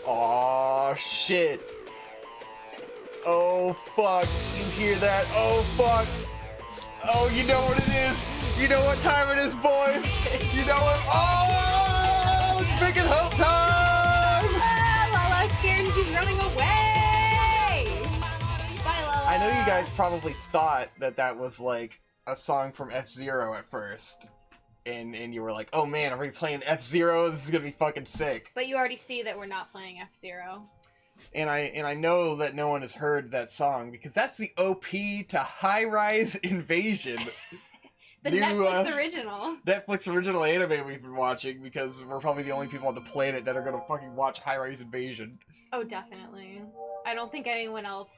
Oh shit. Oh fuck. You hear that? Oh fuck. Oh, you know what it is. You know what time it is, boys. You know what? Oh, it's Vic and Hope time. Lala's scared and she's running away. Bye, Lala. I know you guys probably thought that that was like a song from F-Zero at first. And you were like, oh man, are we playing F-Zero? This is gonna be fucking sick. But you already see that we're not playing F-Zero. And I know that no one has heard that song because that's the OP to High Rise Invasion. The new, Netflix original. Netflix original anime we've been watching because we're probably the only people on the planet that are gonna fucking watch High Rise Invasion. Oh, definitely. I don't think anyone else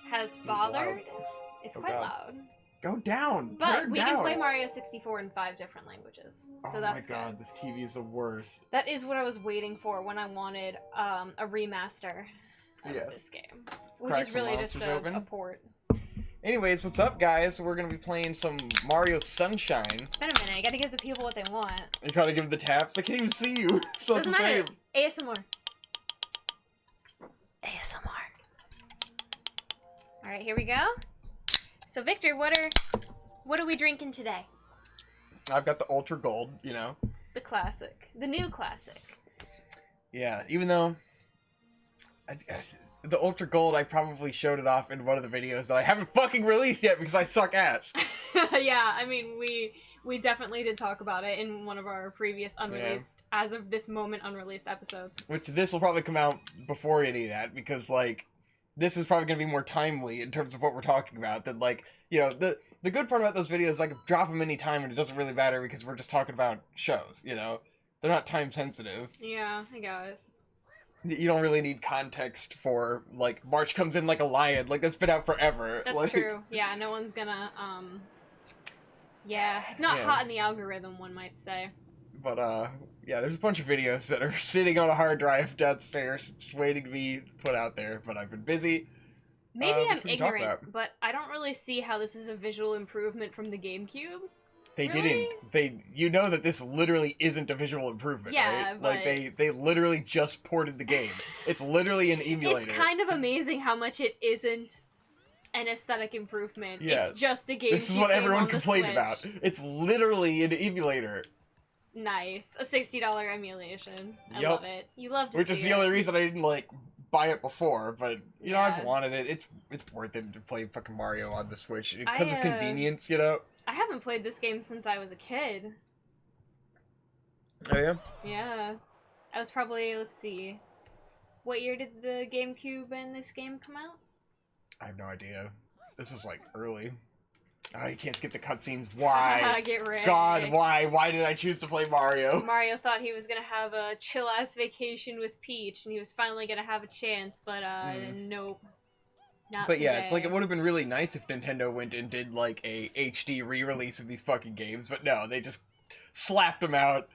has bothered. It's quite loud. Go down! But we can play Mario 64 in 5 different languages, so that's good. Oh my god, this TV is the worst. That is what I was waiting for when I wanted a remaster of this game. Which is really just a port. Anyways, what's up, guys? We're gonna be playing some Mario Sunshine. It's been a minute. I gotta give the people what they want. You gotta give them the taps? I can't even see you. So doesn't matter. ASMR. ASMR. Alright, here we go. So Victor, what are we drinking today? I've got the Ultra Gold, you know. The classic. The new classic. Yeah, even though the Ultra Gold, I probably showed it off in one of the videos that I haven't fucking released yet because I suck ass. Yeah, I mean, we definitely did talk about it in one of our previous unreleased, as of this moment, unreleased episodes. Which this will probably come out before any of that because, like, this is probably going to be more timely in terms of what we're talking about than, like, you know, the good part about those videos is I can drop them anytime and it doesn't really matter because we're just talking about shows, you know? They're not time sensitive. Yeah, I guess. You don't really need context for, like, March comes in like a lion. Like, that's been out forever. That's true. Yeah, no one's gonna, yeah, it's not hot in the algorithm, one might say. But, yeah, there's a bunch of videos that are sitting on a hard drive downstairs, just waiting to be put out there, but I've been busy. Maybe I'm ignorant, but I don't really see how this is a visual improvement from the GameCube. They didn't. You know that this literally isn't a visual improvement, right? But... Like, they literally just ported the game. It's literally an emulator. It's kind of amazing how much it isn't an aesthetic improvement. Yeah. It's just a GameCube. This is what everyone complained about. It's literally an emulator. Nice. A $60 emulation. I love it. You love to Which is the only reason I didn't, like, buy it before, but, you know, I've wanted it. It's worth it to play fucking Mario on the Switch because of convenience, you know? I haven't played this game since I was a kid. Oh, yeah? Yeah. I was probably, let's see, what year did the GameCube and this game come out? I have no idea. This is, like, early. Oh, you can't skip the cutscenes. Why? Get ready. God, why? Why did I choose to play Mario? Mario thought he was gonna have a chill-ass vacation with Peach, and he was finally gonna have a chance, but, nope. Not but today. yeah, it's like, it would have been really nice if Nintendo went and did, like, a HD re-release of these fucking games, but no, they just slapped them out.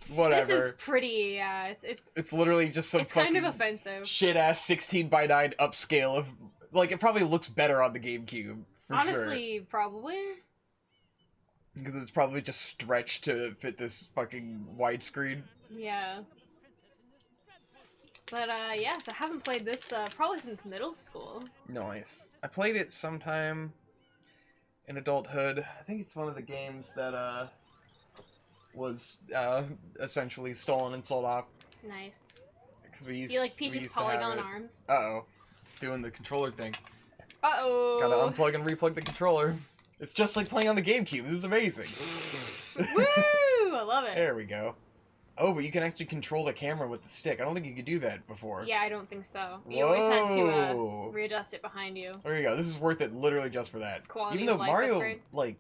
Whatever. This is pretty, yeah, it's literally just some fucking kind of offensive. Shit-ass 16:9 upscale of, like, it probably looks better on the GameCube. Honestly, probably. Because it's probably just stretched to fit this fucking widescreen. Yeah. But, yeah, so I haven't played this, probably since middle school. Nice. I played it sometime in adulthood. I think it's one of the games that, was, essentially stolen and sold off. Nice. Because we used, do you like Peach's polygon arms? Uh-oh. It's doing the controller thing. Uh-oh. Gotta unplug and replug the controller. It's just like playing on the GameCube. This is amazing. Woo! I love it. There we go. Oh, but you can actually control the camera with the stick. I don't think you could do that before. Yeah, I don't think so. You always had to readjust it behind you. There you go. This is worth it literally just for that. Quality Even though of life Mario, upgrade. like...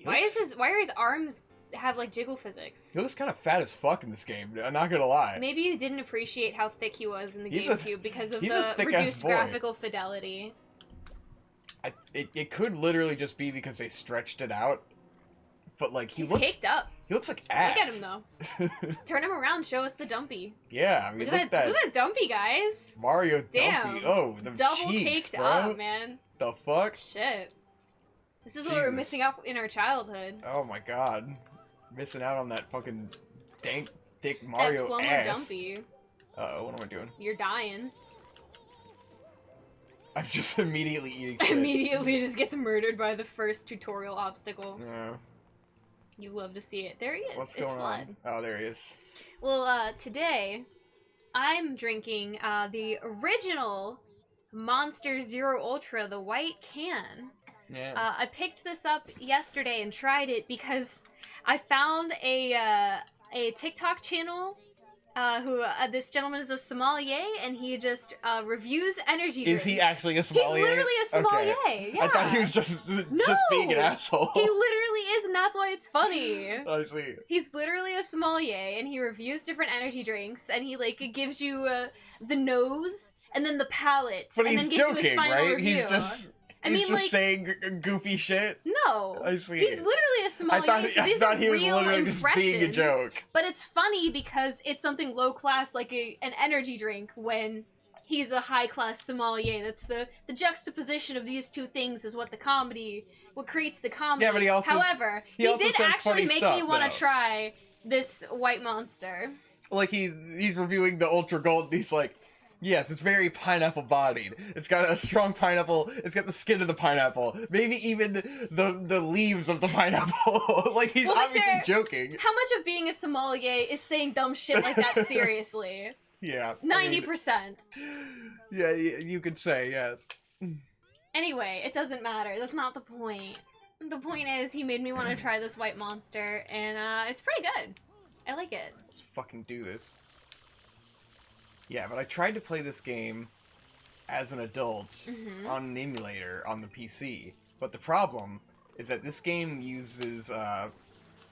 Why are his arms have, like, jiggle physics? He looks kind of fat as fuck in this game. I'm not gonna lie. Maybe you didn't appreciate how thick he was in the GameCube because of the reduced graphical fidelity. It could literally just be because they stretched it out. But, like, He's caked up. He looks like ass. Look at him, though. Turn him around. Show us the dumpy. Yeah, I mean, look at that dumpy, guys. Mario Damn. dumpy. Oh, the double cheeks, caked bro. up, man. The fuck? Shit. This is what we're missing out in our childhood. Oh my god. Missing out on that fucking dank, thick Mario that ass. dumpy. Uh-oh, what am I doing? You're dying. I'm just immediately eating shit. Immediately just gets murdered by the first tutorial obstacle. Yeah. You love to see it. There he is. What's it's going Flood. on? Oh, there he is. Well, today, I'm drinking the original Monster Zero Ultra, the white can. Yeah. I picked this up yesterday and tried it because I found a TikTok channel who this gentleman is a sommelier, and he just reviews energy drinks. Is he actually a sommelier? He's literally a sommelier. Okay. Yeah. I thought he was just being an asshole. He literally is, and that's why it's funny. I see. He's literally a sommelier, and he reviews different energy drinks, and he like gives you the nose and then the palate, But and he's then gives you joking, his final right? review. He's just saying goofy shit. No, I see. he's literally a sommelier. So these are he was real literally impressions. just being a joke. But it's funny because it's something low class, like an energy drink, when he's a high class sommelier. That's the juxtaposition of these two things is what creates the comedy. Yeah, but however, he also did says actually funny make stuff, me want though. to try this white monster. Like he's reviewing the Ultra Gold, and he's like, yes, it's very pineapple bodied. It's got a strong pineapple. It's got the skin of the pineapple. Maybe even the leaves of the pineapple. Like he's obviously joking. How much of being a sommelier is saying dumb shit like that seriously? Yeah. 90%. Yeah, you could say, yes. Anyway, it doesn't matter. That's not the point. The point is he made me want to try this white monster, and it's pretty good. I like it. Let's fucking do this. Yeah, but I tried to play this game as an adult on an emulator on the PC. But the problem is that this game uses, at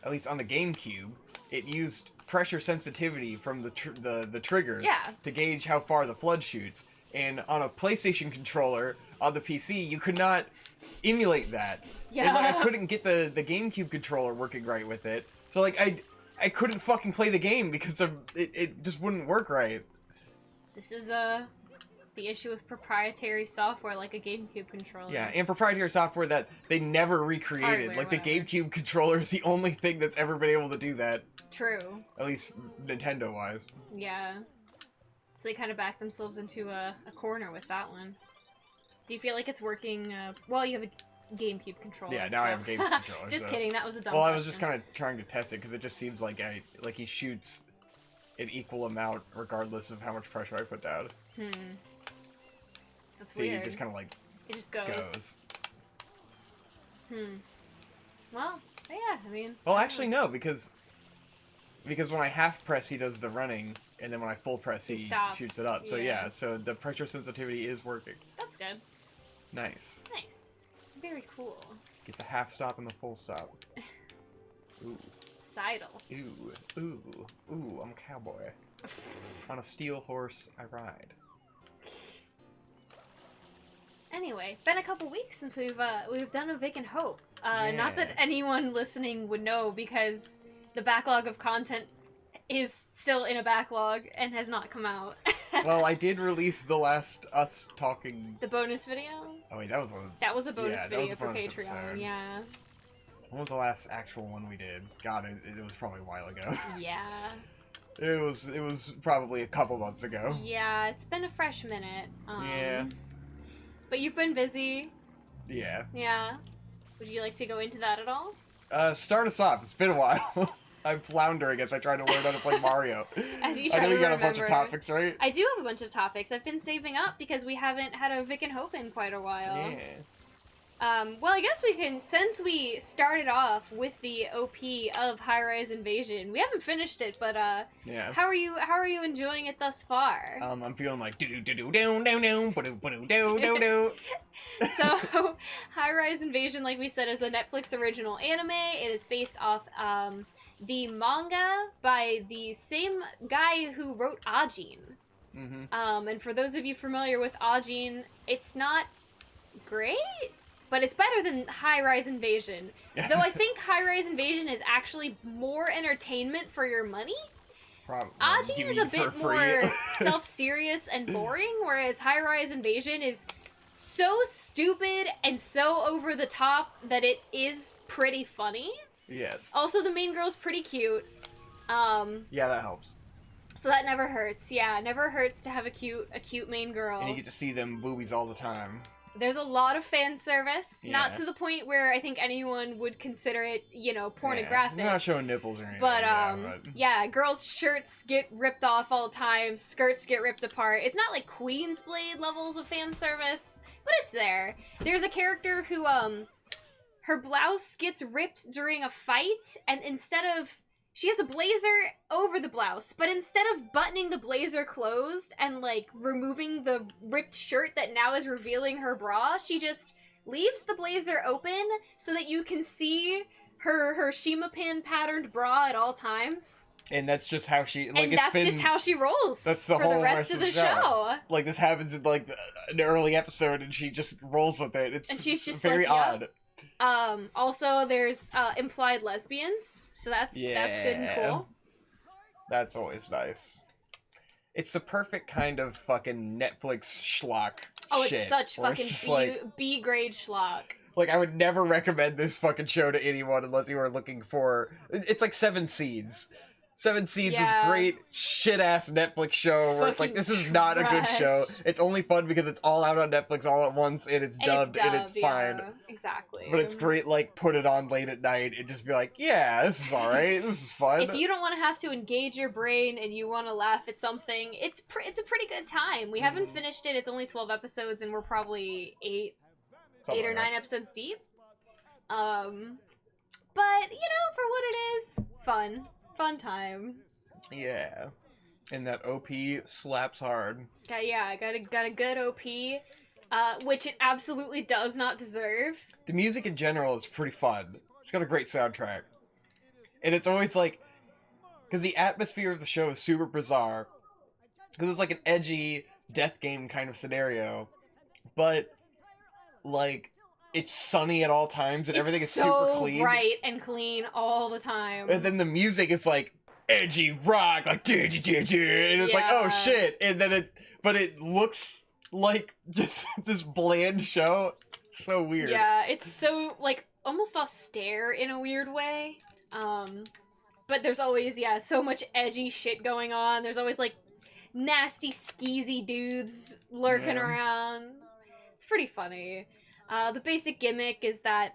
least on the GameCube, it used pressure sensitivity from the triggers to gauge how far the flood shoots. And on a PlayStation controller on the PC, you could not emulate that. Yeah. And like, I couldn't get the GameCube controller working right with it. So like I couldn't fucking play the game because it just wouldn't work right. This is the issue with proprietary software like a GameCube controller. Yeah, and proprietary software that they never recreated. Hardware, like the whatever. GameCube controller is the only thing that's ever been able to do that. True. At least Nintendo-wise. Yeah. So they kind of backed themselves into a corner with that one. Do you feel like it's working? Well, you have a GameCube controller. Yeah, now I have a GameCube controller. Just so. kidding. That was a dumb Well, I question. was just kind of trying to test it because it just seems like he shoots an equal amount regardless of how much pressure I put down. That's So weird. it just kind of like It just goes. Well, yeah, I mean... Well, actually, no, because when I half press, he does the running, and then when I full press, he stops, shoots it up. So yeah. yeah, so the pressure sensitivity is working. That's good. Nice. Nice. Very cool. Get the half stop and the full stop. Ooh. Seidel. Ooh. Ooh. Ooh, I'm a cowboy. On a steel horse, I ride. Anyway, been a couple weeks since we've done a Vacant Hope. Not that anyone listening would know because the backlog of content is still in a backlog and has not come out. Well, I did release the last us talking. The bonus video? Oh wait, that was a bonus that video was a for bonus Patreon. episode. Yeah. When was the last actual one we did? God, it was probably a while ago. Yeah. It was probably a couple months ago. Yeah, it's been a fresh minute. Yeah. But you've been busy. Yeah. Yeah. Would you like to go into that at all? Start us off. It's been a while. I'm floundering as I try to learn how to play Mario. As you I try know to you got a bunch of remember. topics, right? I do have a bunch of topics. I've been saving up because we haven't had a Vic and Hope in quite a while. Yeah. Well, I guess we can, since we started off with the OP of High Rise Invasion, we haven't finished it, but Yeah. how are you enjoying it thus far? I'm feeling like do do do do do do do do do do do. So, High Rise Invasion, like we said, is a Netflix original anime. It is based off the manga by the same guy who wrote Ajin. And for those of you familiar with Ajin, it's not great, but it's better than High Rise Invasion. Though I think High Rise Invasion is actually more entertainment for your money. Probably. Ajin is a bit more self-serious and boring, whereas High Rise Invasion is so stupid and so over the top that it is pretty funny. Yes. Also, the main girl's pretty cute. Yeah, that helps. So that never hurts. Yeah, never hurts to have a cute main girl. And you get to see them boobies all the time. There's a lot of fan service, Yeah. not to the point where I think anyone would consider it, you know, pornographic. Yeah, they're not showing nipples or anything. But, but... yeah, girls' shirts get ripped off all the time, skirts get ripped apart. It's not like Queen's Blade levels of fan service, but it's there. There's a character who, her blouse gets ripped during a fight, and instead of... She has a blazer over the blouse, but instead of buttoning the blazer closed and, like, removing the ripped shirt that now is revealing her bra, she just leaves the blazer open so that you can see her Shima Pan patterned bra at all times. And that's just how she... Like, and that's just how she rolls that's the for whole the rest of the show. Like, this happens in, like, an early episode, and she just rolls with it. It's and she's just very like, odd. Yep. Also, there's implied lesbians, so that's good and cool. That's always nice. It's the perfect kind of fucking Netflix schlock shit. It's such fucking B-grade schlock. Like, I would never recommend this fucking show to anyone unless you are looking for... It's like Seven Seeds. Seven Seeds is great, shit-ass Netflix show where it's like, this is not a good show. It's only fun because it's all out on Netflix all at once, and it's dubbed and it's fine. Exactly. But it's great, like, put it on late at night and just be like, yeah, this is alright, this is fun. If you don't want to have to engage your brain and you want to laugh at something, it's a pretty good time. We haven't finished it, it's only 12 episodes, and we're probably 8 or 9 episodes deep. But, you know, for what it is, fun. Fun time. Yeah. And that OP slaps hard. Got a good OP, which it absolutely does not deserve. The music in general is pretty fun. It's got a great soundtrack. And it's always like... Because the atmosphere of the show is super bizarre. Because it's like an edgy death game kind of scenario. But, like... It's sunny at all times, and everything is super clean. So bright and clean all the time. And then the music is like edgy rock, like and it's like, oh shit. And then it looks like just this bland show. It's so weird. Yeah, it's so like almost austere in a weird way. But there's always so much edgy shit going on. There's always like nasty skeezy dudes lurking around. It's pretty funny. The basic gimmick is that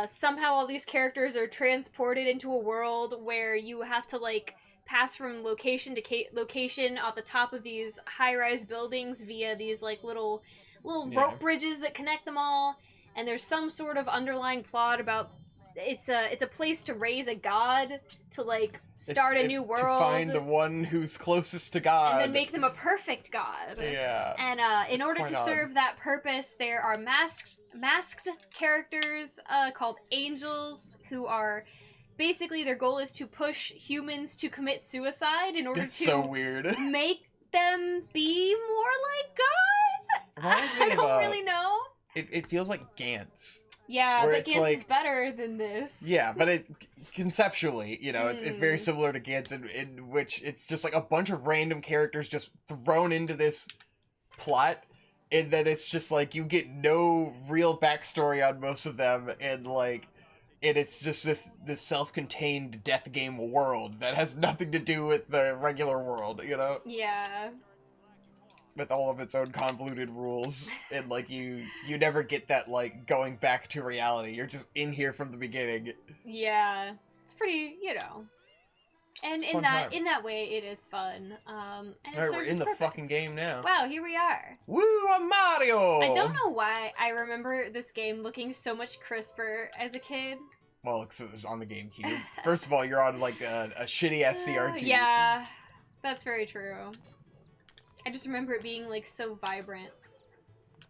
somehow all these characters are transported into a world where you have to, like, pass from location to location at the top of these high-rise buildings via these, like, little rope bridges that connect them all. And there's some sort of underlying plot about it's a place to raise a god, to, like, start a new world. To find the one who's closest to God. And then make them a perfect god. Yeah. And in order to serve that purpose, there are masked characters called angels who are... Basically, their goal is to push humans to commit suicide in order to so weird. make them be more like God? I don't really know. It feels like Gantz. Yeah, but Gantz is better than this. Yeah, but it conceptually, you know, it's very similar to Gantz in which it's just like a bunch of random characters just thrown into this plot, and then it's just like you get no real backstory on most of them, and it's just this self-contained death game world that has nothing to do with the regular world, you know? Yeah. With all of its own convoluted rules, and like you never get that like going back to reality. You're just in here from the beginning. Yeah, it's pretty, you know. And in that way, it is fun. And Alright, we're in the fucking game now. Wow, here we are. Woo, I'm Mario! I don't know why I remember this game looking so much crisper as a kid. Well, because it was on the GameCube. First of all, you're on like a shitty ass CRT. Yeah, that's very true. I just remember it being, like, so vibrant.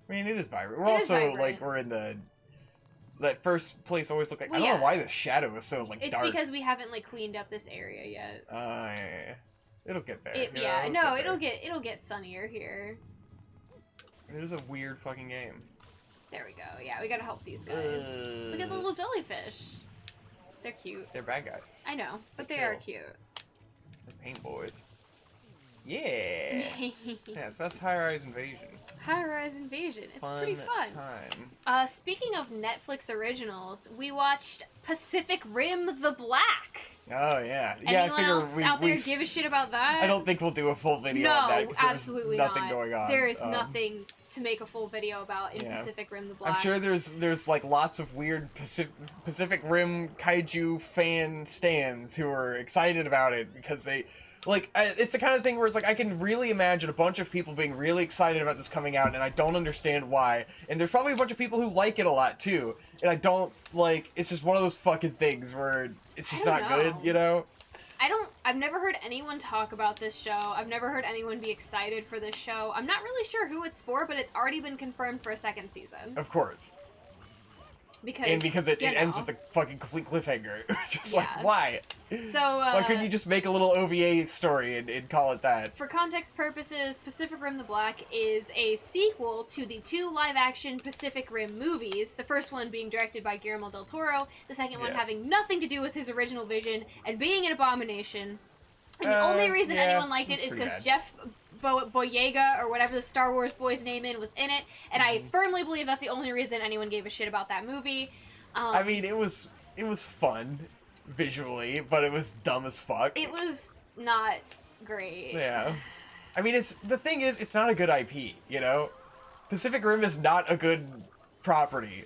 I mean, it is vibrant. We're also, like, we're in that first place always looked like... I don't know why the shadow is so, like, dark. It's because we haven't, like, cleaned up this area yet. Yeah. It'll get there. It'll get sunnier here. It is a weird fucking game. There we go. Yeah, we gotta help these guys. Look at the little jellyfish. They're cute. They're bad guys. I know, but they are cute. They're paint boys. Yeah. Yeah, so that's High-Rise Invasion. High-Rise Invasion. It's pretty fun. Time. Speaking of Netflix originals, we watched Pacific Rim: The Black. Oh yeah, yeah. Anyone I figure else out there give a shit about that? I don't think we'll do a full video no, on that. 'Cause absolutely there's nothing not. going on. There is nothing to make a full video about in yeah. Pacific Rim: The Black. I'm sure there's like lots of weird Pacific Rim kaiju fan stands who are excited about it because they like it's the kind of thing where it's like I can really imagine a bunch of people being really excited about this coming out, and I don't understand why. And there's probably a bunch of people who like it a lot too, and I don't like. It's just one of those fucking things where it's just not good, you know. I've never heard anyone talk about this show. I've never heard anyone be excited for this show. I'm not really sure who it's for, but it's already been confirmed for a second season. Of course. Because it ends with a fucking complete cliffhanger. Just like, why? So, why couldn't you just make a little OVA story and call it that? For context purposes, Pacific Rim: The Black is a sequel to the 2 live-action Pacific Rim movies, the first one being directed by Guillermo del Toro, the second one having nothing to do with his original vision and being an abomination. And the only reason anyone liked it is because Jeff Boyega, or whatever the Star Wars boy's name was in it, and I firmly believe that's the only reason anyone gave a shit about that movie. I mean, it was fun visually, but it was dumb as fuck. It was not great. Yeah. I mean, the thing is, it's not a good IP, you know? Pacific Rim is not a good property.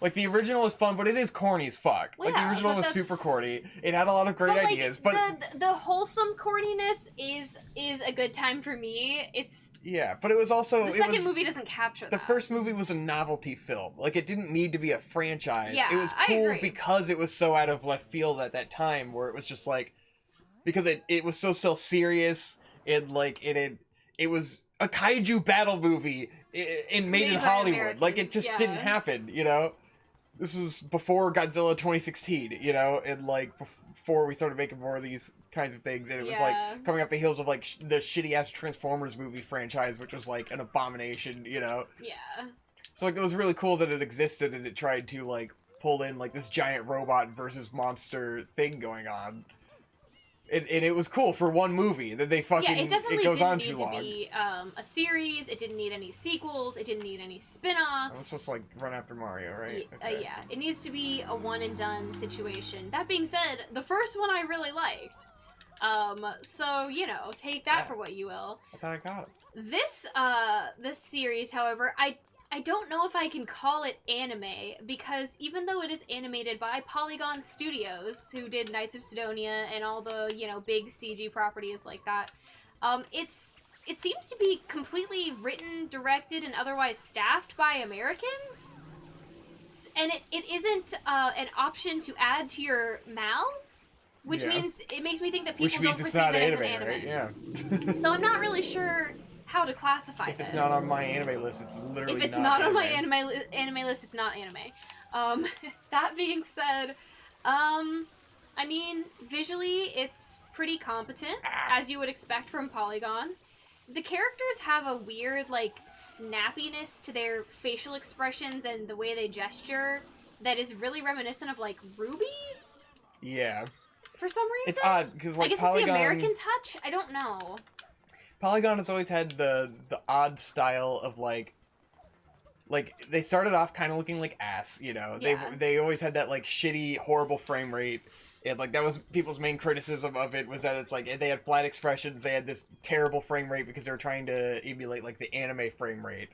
Like, the original is fun, but it is corny as fuck. Well, like, the original was super corny. It had a lot of great ideas, but... The wholesome corniness is a good time for me. It's... Yeah, but it was also... The second movie doesn't capture that. The first movie was a novelty film. Like, it didn't need to be a franchise. Yeah, it was cool because it was so out of left field at that time, where it was just like... Because it was so self-serious, and, like, it was a kaiju battle movie made in Hollywood. Like, it just didn't happen, you know? This was before Godzilla 2016, you know, and like before we started making more of these kinds of things, and it was like coming off the heels of like the shitty ass Transformers movie franchise, which was like an abomination, you know. Yeah. So like it was really cool that it existed, and it tried to like pull in like this giant robot versus monster thing going on. And it was cool for one movie that they fucking it definitely goes didn't on need too long. To be a series. It didn't need any sequels. It didn't need any spin-offs. It was supposed to like run after Mario, right? Okay. Yeah, it needs to be a one and done situation. That being said, the first one I really liked. So you know, take that for what you will. I thought I got it. This series, however, I don't know if I can call it anime, because even though it is animated by Polygon Studios, who did Knights of Sidonia and all the, you know, big CG properties like that, it seems to be completely written, directed, and otherwise staffed by Americans. And it isn't an option to add to your MAL, which means it makes me think that people don't perceive it as an anime. Right? Yeah. So I'm not really sure how to classify this. If it's not on my anime list, it's literally If it's not on my anime list, it's not anime. That being said, I mean, visually, it's pretty competent, as you would expect from Polygon. The characters have a weird, like, snappiness to their facial expressions and the way they gesture that is really reminiscent of, like, Ruby? Yeah. For some reason? It's odd, because, like, I guess Polygon... it's the American touch? I don't know. Polygon has always had the odd style of, like, they started off kind of looking like ass, you know? Yeah. They always had that, like, shitty, horrible frame rate. And, like, that was people's main criticism of it, was that it's, like, they had flat expressions, they had this terrible frame rate because they were trying to emulate, like, the anime frame rate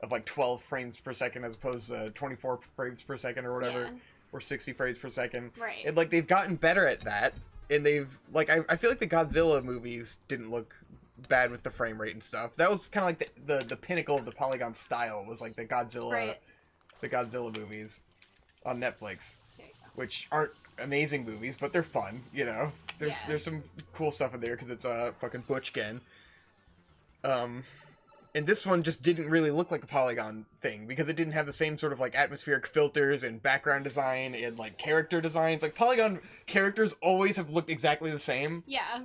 of, like, 12 frames per second as opposed to 24 frames per second or whatever, or 60 frames per second. Right. And, like, they've gotten better at that, and they've, like, I feel like the Godzilla movies didn't look bad with the frame rate and stuff. That was kind of like the pinnacle of the Polygon style, was, like, the Godzilla movies on Netflix, which aren't amazing movies, but they're fun, you know. There's some cool stuff in there because it's fucking Butch Gen. And this one just didn't really look like a Polygon thing because it didn't have the same sort of like atmospheric filters and background design and like character designs. Like Polygon characters always have looked exactly the same. Yeah.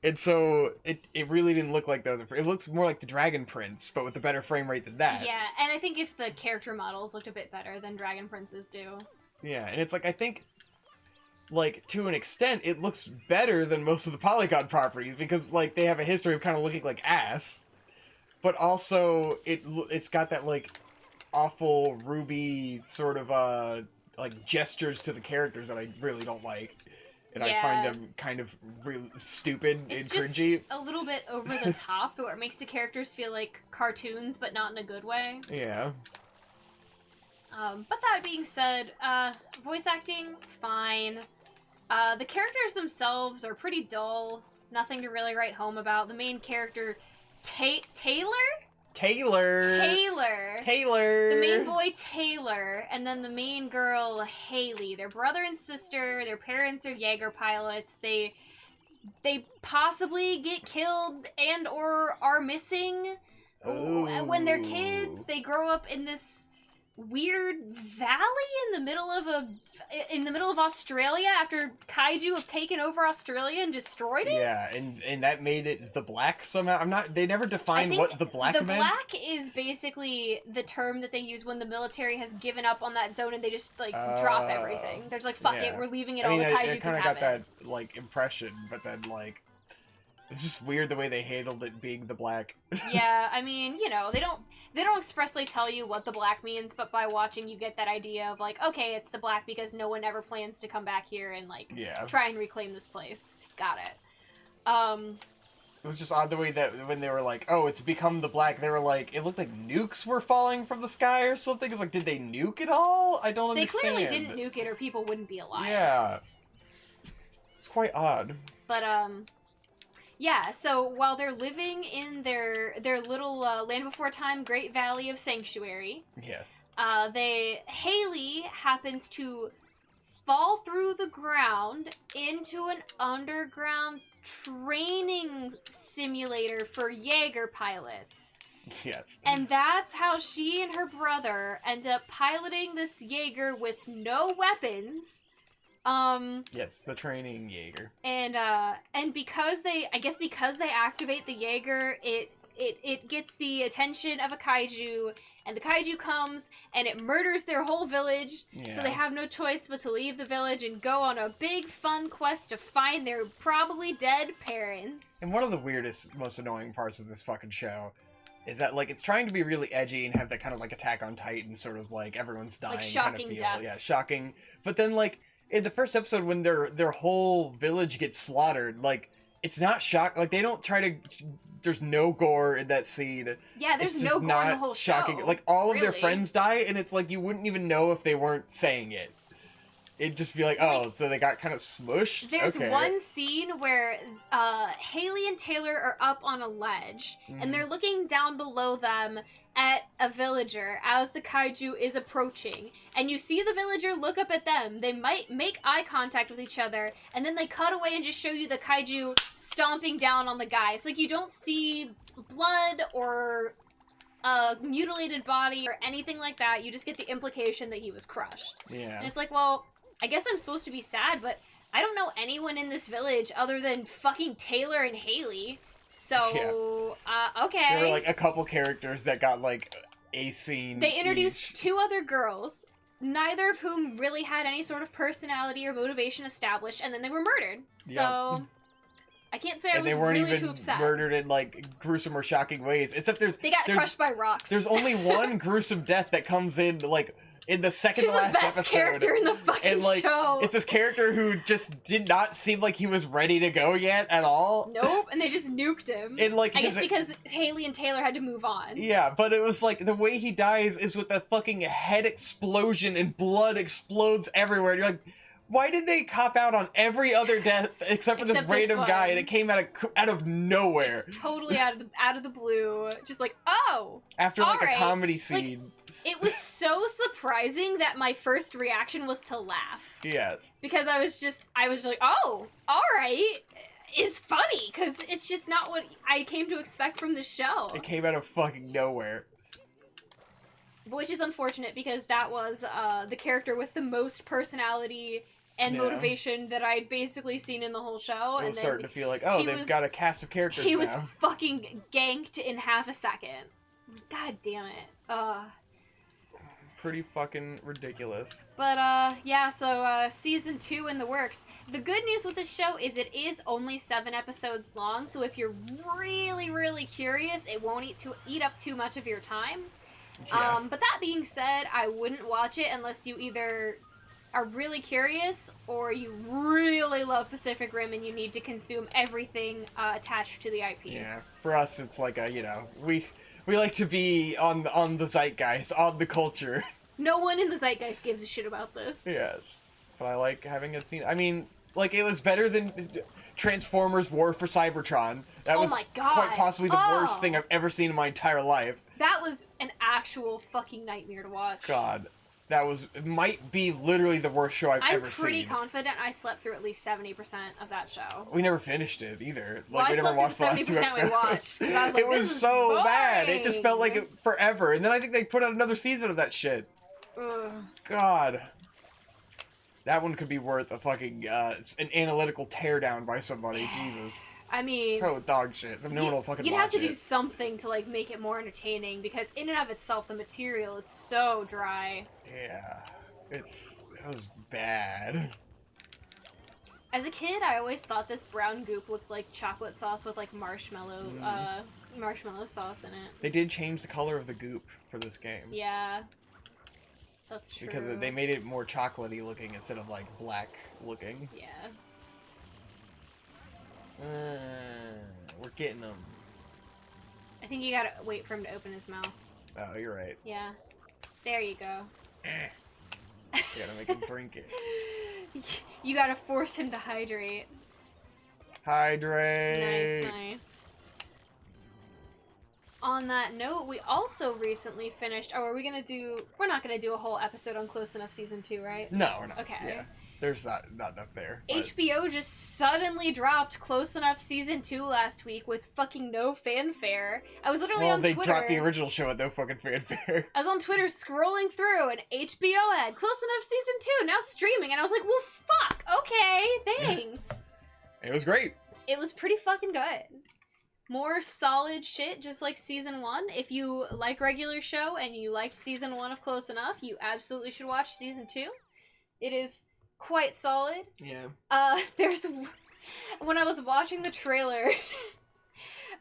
And so it really didn't look like those. It looks more like the Dragon Prince, but with a better frame rate than that. Yeah, and I think if the character models looked a bit better than Dragon Princes do. Yeah, and it's like, I think, like, to an extent, it looks better than most of the Polygon properties because, like, they have a history of kind of looking like ass. But also, it's got that, like, awful Ruby sort of, like, gestures to the characters that I really don't like. and I find them kind of really stupid and cringy. Just a little bit over the top, where it makes the characters feel like cartoons, but not in a good way. Yeah. But that being said, voice acting, fine. The characters themselves are pretty dull. Nothing to really write home about. The main character, Taylor? Taylor! The main boy, Taylor, and then the main girl, Haley. They're brother and sister. Their parents are Jaeger pilots. They possibly get killed and or are missing. Ooh. When they're kids. They grow up in this weird valley in the middle of Australia after kaiju have taken over Australia and destroyed it. Yeah, and that made it the black somehow. They never defined what the black meant. The black is basically the term that they use when the military has given up on that zone and they just drop everything. They're just like, fuck it, we're leaving it all, the kaiju I kind of can got have it. that like impression, but then like it's just weird the way they handled it being the black. Yeah, I mean, you know, they don't expressly tell you what the black means, but by watching you get that idea of like, okay, it's the black because no one ever plans to come back here and like try and reclaim this place. Got it. It was just odd the way that when they were like, oh, it's become the black, they were like, it looked like nukes were falling from the sky or something. It's like, did they nuke it all? I don't understand. They clearly didn't nuke it or people wouldn't be alive. Yeah. It's quite odd. But, yeah, so while they're living in their little Land Before Time Great Valley of Sanctuary, yes, Haley happens to fall through the ground into an underground training simulator for Jaeger pilots. Yes. And that's how she and her brother end up piloting this Jaeger with no weapons. Yes, the training Jaeger. And because they activate the Jaeger, it gets the attention of a kaiju, and the kaiju comes and it murders their whole village. Yeah. So they have no choice but to leave the village and go on a big fun quest to find their probably dead parents. And one of the weirdest, most annoying parts of this fucking show is that, like, it's trying to be really edgy and have that kind of, like, Attack on Titan sort of, like, everyone's dying like shocking kind of feel. deaths. Yeah, shocking. But then, like, in the first episode when their whole village gets slaughtered, like, it's not like, they don't try to... There's no gore in that scene. Yeah, there's no gore in the whole shocking. show. Like, all of their really. friends die, and it's like, you wouldn't even know if they weren't saying it. It'd just be like, oh, so they got kind of smushed? There's okay. one scene where Haley and Taylor are up on a ledge, and they're looking down below them at a villager as the kaiju is approaching. And you see the villager look up at them. They might make eye contact with each other, and then they cut away and just show you the kaiju stomping down on the guy. So, like, you don't see blood or a mutilated body or anything like that. You just get the implication that he was crushed. Yeah. And it's like, well, I guess I'm supposed to be sad, but I don't know anyone in this village other than fucking Taylor and Haley. So, okay. There were, like, a couple characters that got, like, a scene They introduced each. 2 other girls, neither of whom really had any sort of personality or motivation established, and then they were murdered. So, Yep. I can't say I was they weren't really even too upset. murdered in, like, gruesome or shocking ways. Except They got crushed by rocks. There's only one gruesome death that comes in, like, in the second to to last the best episode. character in the fucking And, like, show. it's this character who just did not seem like he was ready to go yet at all. Nope, and they just nuked him. And, like, I guess because Haley and Taylor had to move on. Yeah, but it was like the way he dies is with a fucking head explosion and blood explodes everywhere. And you're like, why did they cop out on every other death except for this random guy? And it came out of nowhere. It's totally out of the blue. Just like, oh, After like all right. a comedy scene. It was so surprising that my first reaction was to laugh. Yes. Because I was just like, oh, all right. It's funny, because it's just not what I came to expect from this show. It came out of fucking nowhere. Which is unfortunate, because that was the character with the most personality and motivation that I'd basically seen in the whole show. I was starting to feel like, oh, they've got a cast of characters now. He was fucking ganked in half a second. God damn it. Pretty fucking ridiculous. But, yeah, so, season 2 in the works. The good news with this show is it is only 7 episodes long, so if you're really, really curious, it won't eat up too much of your time. Yeah. But that being said, I wouldn't watch it unless you either are really curious, or you really love Pacific Rim and you need to consume everything attached to the IP. Yeah, for us, it's like a, we like to be on the zeitgeist, on the culture. No one in the zeitgeist gives a shit about this. Yes, but I like having it seen. I mean, like, it was better than Transformers War for Cybertron. That was my God. quite possibly the worst thing I've ever seen in my entire life. That was an actual fucking nightmare to watch. God, it might be literally the worst show I've ever seen. I'm pretty confident I slept through at least 70% of that show. We never finished it either. Well, we never watched the last 70% we watched. 'Cause I was like, it was this is so boring. bad. It just felt like it forever. And then I think they put out another season of that shit. Ugh. God. That one could be worth a fucking, an analytical teardown by somebody. Jesus. I mean... So dog shit. So no one will fucking You'd watch have to it. do something to, like, make it more entertaining, because in and of itself, the material is so dry. Yeah. It was bad. As a kid, I always thought this brown goop looked like chocolate sauce with, like, marshmallow sauce in it. They did change the color of the goop for this game. Yeah. That's true. Because they made it more chocolatey looking instead of, like, black looking. Yeah. We're getting them. I think you gotta wait for him to open his mouth. Oh, you're right. Yeah. There you go. You gotta make him drink it. You gotta force him to hydrate. Hydrate! Nice, nice. On that note, we also recently finished... Oh, are we gonna do... We're not gonna do a whole episode on Close Enough Season 2, right? No, we're not. Okay. Yeah. There's not enough there. But... HBO just suddenly dropped Close Enough Season 2 last week with fucking no fanfare. I was literally on Twitter... Well, they dropped the original show with no fucking fanfare. I was on Twitter scrolling through, and HBO had Close Enough Season 2, now streaming, and I was like, well, fuck, okay, thanks. It was great. It was pretty fucking good. More solid shit, just like Season 1. If you like regular show and you liked Season 1 of Close Enough, you absolutely should watch Season 2. It is quite solid. Yeah. There's... When I was watching the trailer,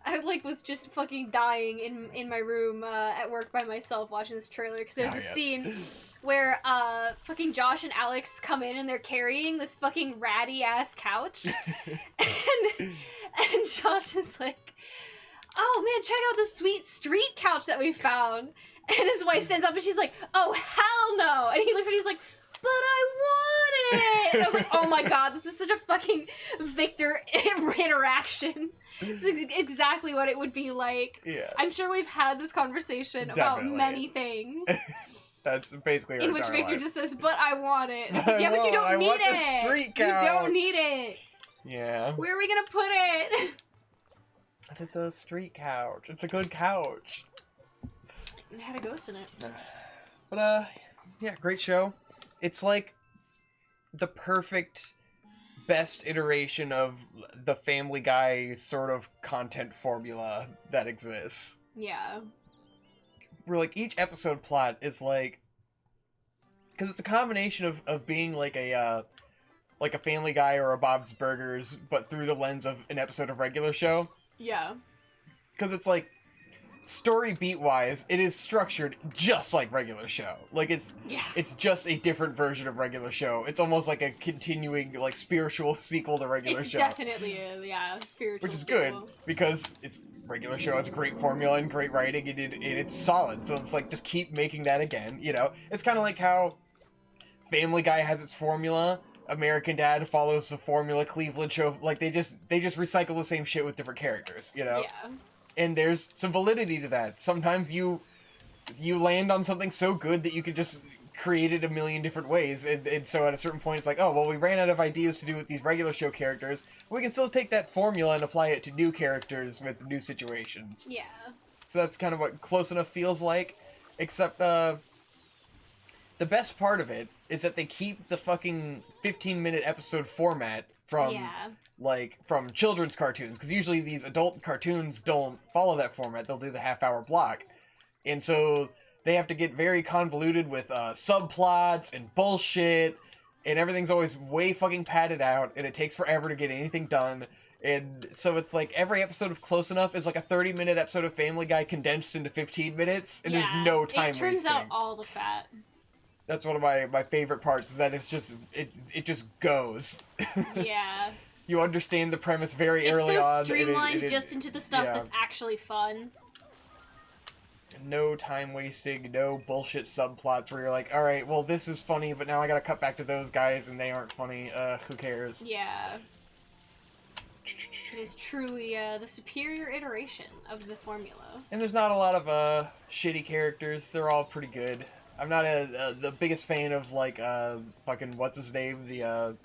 I, like, was just fucking dying in my room at work by myself watching this trailer, because there's a scene where fucking Josh and Alex come in and they're carrying this fucking ratty-ass couch. and Josh is like, oh man, check out the sweet street couch that we found. And his wife stands up and she's like, oh hell no. And he looks at her and he's like, but I want it. And I was like, oh my god, this is such a fucking Victor interaction. This is exactly what it would be like. Yeah. I'm sure we've had this conversation about many things. That's basically our in which Victor life. just says, but I want it. And it's like, yeah, but you don't need it. The street couch. You don't need it. Yeah. Where are we gonna put it? It's a street couch. It's a good couch. It had a ghost in it. But, yeah, great show. It's like the perfect, best iteration of the Family Guy sort of content formula that exists. Yeah. Where, like, each episode plot is, like... Because it's a combination of being, like a Family Guy or a Bob's Burgers, but through the lens of an episode of regular show. Yeah. Because it's, like, story beat-wise, it is structured just like regular show. Like, it's just a different version of regular show. It's almost like a continuing, like, spiritual sequel to regular show. It definitely is, yeah. Spiritual Which is sequel. good, because it's regular show has a great formula and great writing, and it's solid. So it's like, just keep making that again, you know? It's kind of like how Family Guy has its formula, American Dad follows the formula, Cleveland Show, like, they just recycle the same shit with different characters, you know? Yeah. And there's some validity to that. Sometimes you land on something so good that you could just create it a million different ways. And so at a certain point, it's like, oh, well, we ran out of ideas to do with these regular show characters. We can still take that formula and apply it to new characters with new situations. Yeah. So that's kind of what Close Enough feels like. Except, the best part of it is that they keep the fucking 15-minute episode format from... Yeah. Like, from children's cartoons, because usually these adult cartoons don't follow that format. They'll do the half-hour block. And so they have to get very convoluted with subplots and bullshit, and everything's always way fucking padded out, and it takes forever to get anything done. And so it's like every episode of Close Enough is like a 30-minute episode of Family Guy condensed into 15 minutes, and there's no time wasting. It trims out all the fat. That's one of my favorite parts, is that it just goes. Yeah. You understand the premise very early It's on. so streamlined and just into the stuff yeah. that's actually fun. No time wasting, no bullshit subplots where you're like, alright, well this is funny, but now I gotta cut back to those guys and they aren't funny. Who cares? Yeah. It is truly the superior iteration of the formula. And there's not a lot of shitty characters. They're all pretty good. I'm not the biggest fan of like fucking what's his name, the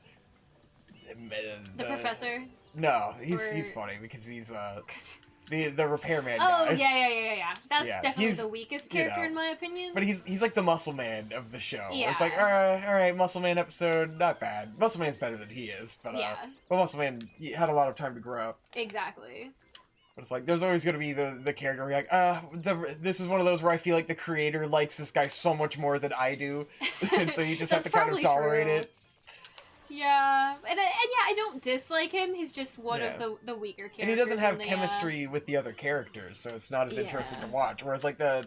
professor? No, he's funny because he's the repairman Oh, guy. yeah. That's Yeah, definitely he's, the weakest character in my opinion. But he's like the muscle man of the show. Yeah. It's like, alright, muscle man episode, not bad. Muscle man's better than he is, but yeah. but muscle man had a lot of time to grow. Exactly. But it's like, there's always going to be the character where you're like, this is one of those where I feel like the creator likes this guy so much more than I do, and so you just have to kind of tolerate it. Yeah, and yeah, I don't dislike him. He's just one of the weaker characters. And he doesn't have chemistry with the other characters, so it's not as interesting to watch. Whereas like the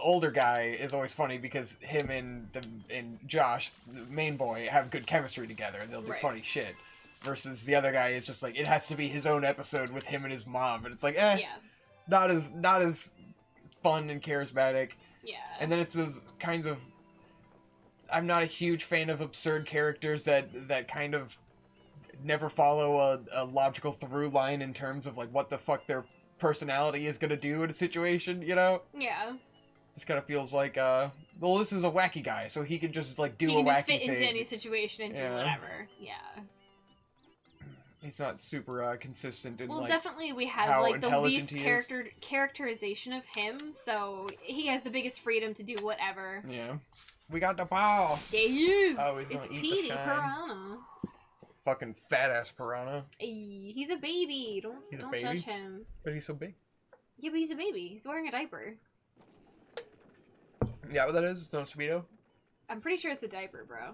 older guy is always funny because him and Josh, the main boy, have good chemistry together and they'll do funny shit. Versus the other guy is just like, it has to be his own episode with him and his mom, and it's like, not as fun and charismatic. Yeah. And then it's those kinds of, I'm not a huge fan of absurd characters that kind of never follow a logical through line in terms of like what the fuck their personality is gonna do in a situation, you know? Yeah. This kind of feels like, well, this is a wacky guy, so he can just like do a wacky thing. He can just fit into any situation and do whatever. Yeah. He's not super consistent in well, like definitely we have how like the least intelligent characterization of him, so he has the biggest freedom to do whatever. Yeah. We got the boss. Yeah, he is. Oh, he's gonna it's eat Petey the shine. Piranha. Fucking fat ass piranha. Ay, he's a baby. Don't judge him. But he's so big. Yeah, but he's a baby. He's wearing a diaper. Yeah, what that is? It's not a Speedo? I'm pretty sure it's a diaper, bro.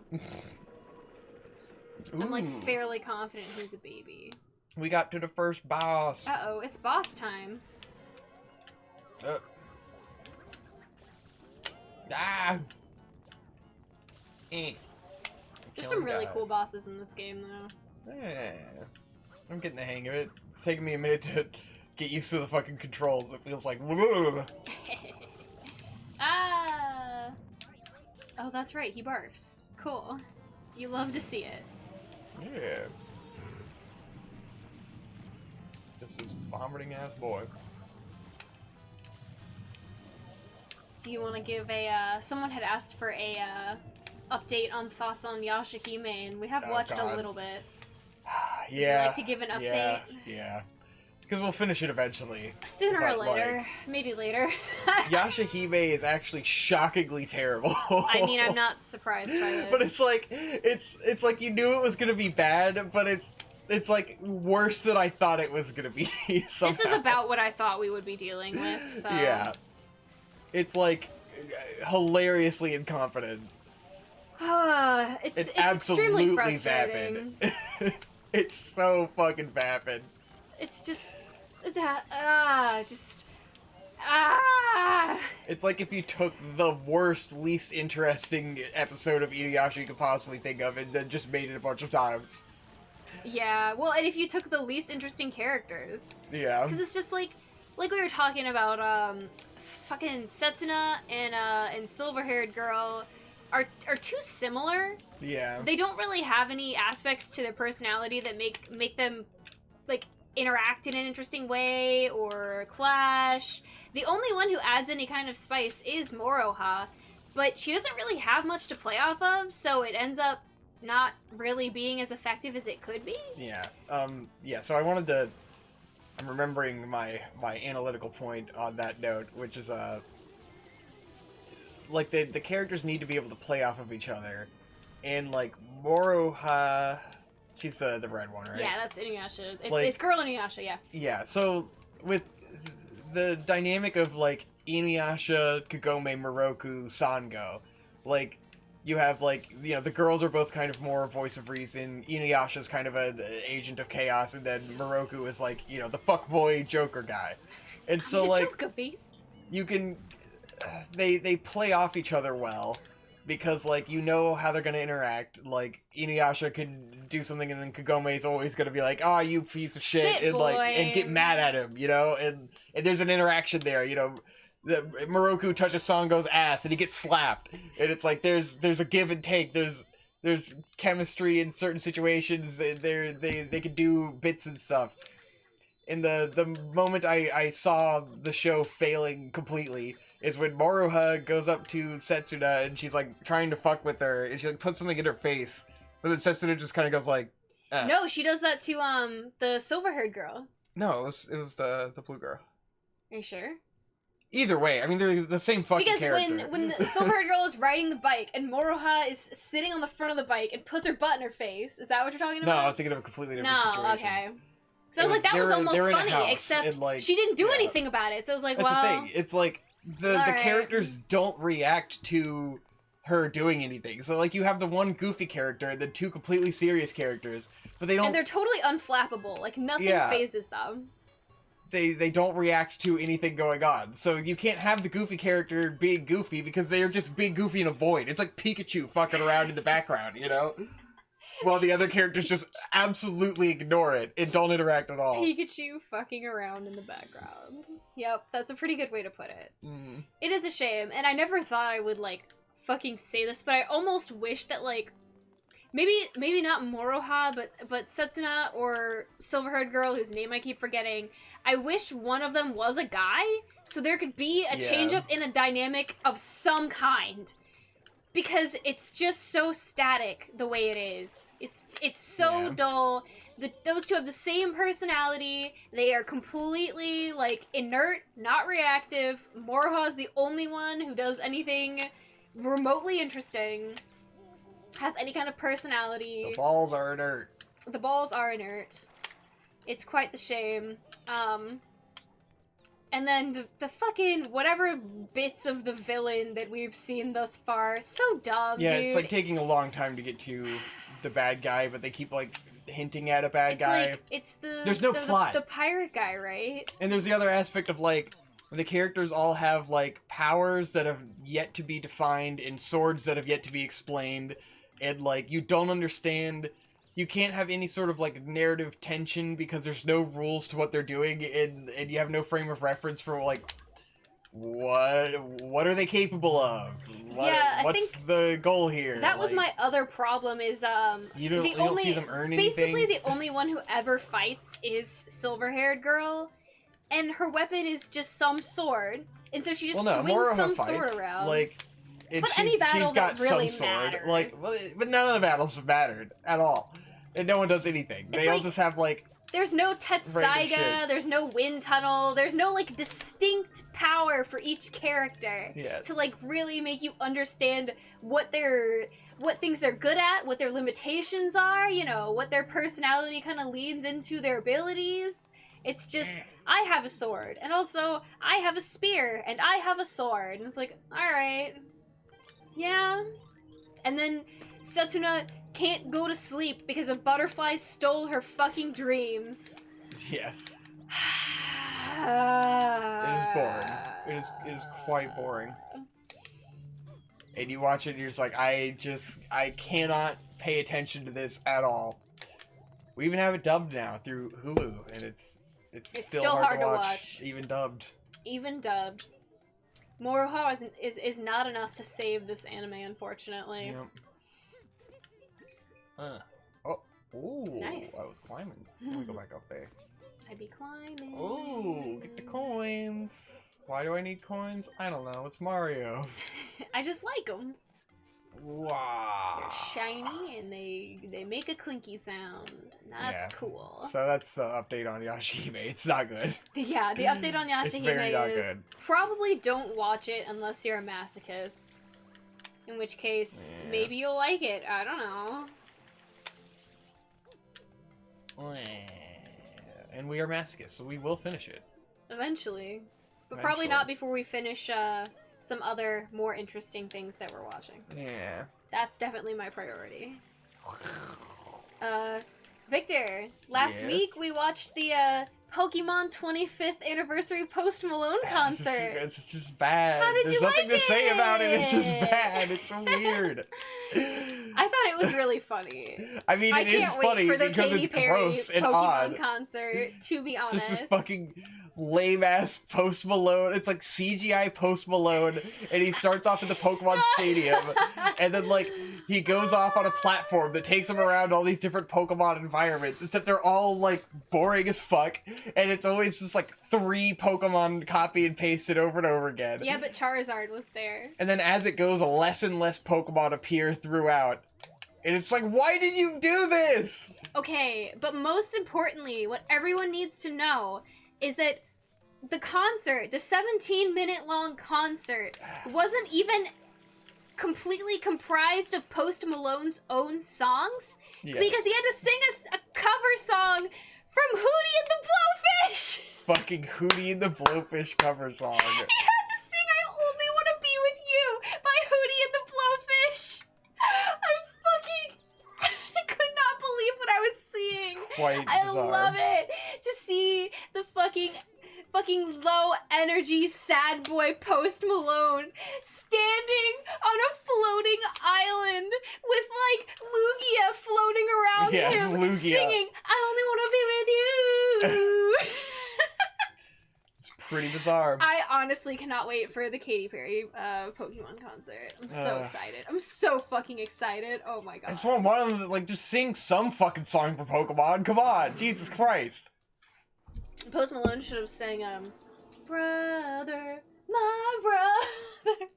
I'm like fairly confident he's a baby. We got to the first boss. Uh-oh, it's boss time. Ah! There's some really cool bosses in this game, though. Yeah. I'm getting the hang of it. It's taking me a minute to get used to the fucking controls. It feels like... Ah! Oh, that's right, he barfs. Cool. You love to see it. Yeah. This is vomiting ass boy. Do you want to give a, someone had asked for a, update on thoughts on Yashahime, and we have watched a little bit. Yeah. Would you like to give an update? Yeah. Because we'll finish it eventually. Sooner or later. Like, maybe later. Yashahime is actually shockingly terrible. I mean, I'm not surprised by this. But it's like, it's like you knew it was gonna be bad, but it's like worse than I thought it was gonna be. This is about what I thought we would be dealing with, so... Yeah. It's like, hilariously incompetent. It's absolutely extremely frustrating. Vapid. It's so fucking vapid. It's just... It's like if you took the worst, least interesting episode of Inuyasha you could possibly think of and then just made it a bunch of times. Yeah, well, and if you took the least interesting characters. Yeah. Because it's just like we were talking about, fucking Setsuna and Silver-Haired Girl are too similar. Yeah. They don't really have any aspects to their personality that make them, like, interact in an interesting way or clash. The only one who adds any kind of spice is Moroha, but she doesn't really have much to play off of, so it ends up not really being as effective as it could be. Yeah. Yeah, so I'm remembering my analytical point on that note, which is, like, the characters need to be able to play off of each other, and, like, Moroha... She's the red one, right? Yeah, that's Inuyasha. It's Girl Inuyasha, yeah. Yeah, so with the dynamic of, like, Inuyasha, Kagome, Moroku, Sango, like, you have, like, you know, the girls are both kind of more voice of reason, Inuyasha's kind of an agent of chaos, and then Moroku is, like, you know, the fuckboy Joker guy. And so, like, Joker, you can... they play off each other well. Because, like, you know how they're gonna interact. Like, Inuyasha could do something and then Kagome's always gonna be like, "Oh, you piece of shit," Sit, and, like, boy. and get mad at him, you know? And there's an interaction there, you know? The Moroku touches Sango's ass and he gets slapped. And it's like, there's a give and take. There's chemistry in certain situations. They can do bits and stuff. In the moment I saw the show failing completely is when Moruha goes up to Setsuna and she's like trying to fuck with her and she like puts something in her face, but then Setsuna just kind of goes like, No, she does that to the silver-haired girl. No, it was the blue girl. Are you sure? Either way, I mean they're the same fucking because character. when the silver-haired girl is riding the bike and Moruha is sitting on the front of the bike and puts her butt in her face, is that what you're talking No, about? I was thinking of a completely different situation. No, okay. So I was like, that was almost funny, except and, like, she didn't do yeah. anything about it. So I was like, That's well, the thing. It's like the Alright. characters don't react to her doing anything. So like you have the one goofy character and then two completely serious characters, but they don't. and they're totally unflappable. Like nothing Yeah. phases them. They don't react to anything going on. So you can't have the goofy character being goofy because they're just being goofy in a void. It's like Pikachu fucking around in the background, you know? While the other characters just absolutely ignore it and don't interact at all. Pikachu fucking around in the background. Yep, that's a pretty good way to put it. Mm. It is a shame, and I never thought I would, like, fucking say this, but I almost wish that, like, maybe not Moroha, but Setsuna or Silver-Haired Girl, whose name I keep forgetting, I wish one of them was a guy, so there could be a Yeah. change-up in a dynamic of some kind. Because it's just so static the way it is. It's so Yeah. dull. Those two have the same personality. They are completely, like, inert, not reactive. Moroha is the only one who does anything remotely interesting. Has any kind of personality. The balls are inert. The balls are inert. It's quite the shame. And then the fucking whatever bits of the villain that we've seen thus far, so dumb, Yeah, dude. it's like taking a long time to get to the bad guy, but they keep like hinting at a bad It's guy. like, it's the There's no the, plot. The pirate guy, right? And there's the other aspect of like the characters all have like powers that have yet to be defined and swords that have yet to be explained, and like you don't understand. You can't have any sort of like narrative tension because there's no rules to what they're doing, and you have no frame of reference for like what are they capable of? What's the goal here? That was Like, my other problem is you don't see them earn anything. basically the only one who ever fights is silver-haired girl, and her weapon is just some sword, and so she just swings Moroha some fights, sword around. Like, and But any battle she's got that really some sword. matters. Like, but none of the battles have mattered at all, and no one does anything. It's They all like- just have like. There's no Random Tetsaiga, shit. there's no wind tunnel, there's no, like, distinct power for each character Yes. to, like, really make you understand what things they're good at, what their limitations are, you know, what their personality kind of leads into their abilities. It's just, I have a sword, and also, I have a spear, and I have a sword, and it's like, alright, yeah. And then Setsuna can't go to sleep because a butterfly stole her fucking dreams. Yes. It It is boring. It is quite boring. And you watch it and you're just like, I cannot pay attention to this at all. We even have it dubbed now through Hulu, and it's still hard to watch, even dubbed. Even dubbed. Moroha is not enough to save this anime, unfortunately. Yep. Oh. Ooh. Nice. I was climbing. Let me go back up there. I be climbing. Ooh, get the coins. Why do I need coins? I don't know. It's Mario. I just like them. Wow. They're shiny and they make a clinky sound. That's Yeah. cool. So that's the update on Yashihime. It's not good. Yeah, the update on It's very not Yashihime is good. probably don't watch it unless you're a masochist. In which case, Yeah. maybe you'll like it. I don't know. And we are masochists, so we will finish it. Eventually. But probably not before we finish some other more interesting things that we're watching. Yeah. That's definitely my priority. Victor, last Yes? week we watched the Pokemon 25th anniversary Post Malone concert. It's just bad. How did There's you nothing like to say about it. It's just it? bad. It's so weird. I thought it was really funny. I mean, I it is can't wait funny for the because Katy it's Perry gross and Pokemon odd. concert, to be honest. Just this fucking lame ass Post Malone. It's like CGI Post Malone, and he starts off at the Pokemon Stadium, and then like he goes off on a platform that takes him around all these different Pokemon environments, except they're all like boring as fuck, and it's always just like 3 Pokemon copy and pasted over and over again. Yeah, but Charizard was there. And then as it goes, less and less Pokemon appear throughout. And it's like, why did you do this? Okay, but most importantly, what everyone needs to know is that the concert, the 17-minute long concert, wasn't even completely comprised of Post Malone's own songs. Yes. Because he had to sing a cover song from Hootie and the Blowfish! Fucking Hootie and the Blowfish cover song. He had to sing I Only Want to Be With You by Hootie and the Blowfish! I could not believe what I was seeing. Quite I bizarre. love it to see the fucking low energy sad boy Post Malone standing on a floating island with like Lugia floating around Yes, him Lugia. singing I only want to be with you. It's pretty bizarre. I honestly cannot wait for the Katy Perry Pokemon concert. I'm so excited. I'm so fucking excited. Oh my god. I just want one of them to like just sing some fucking song for Pokemon. Come on, Jesus Christ. Post Malone should have sang Brother, my brother.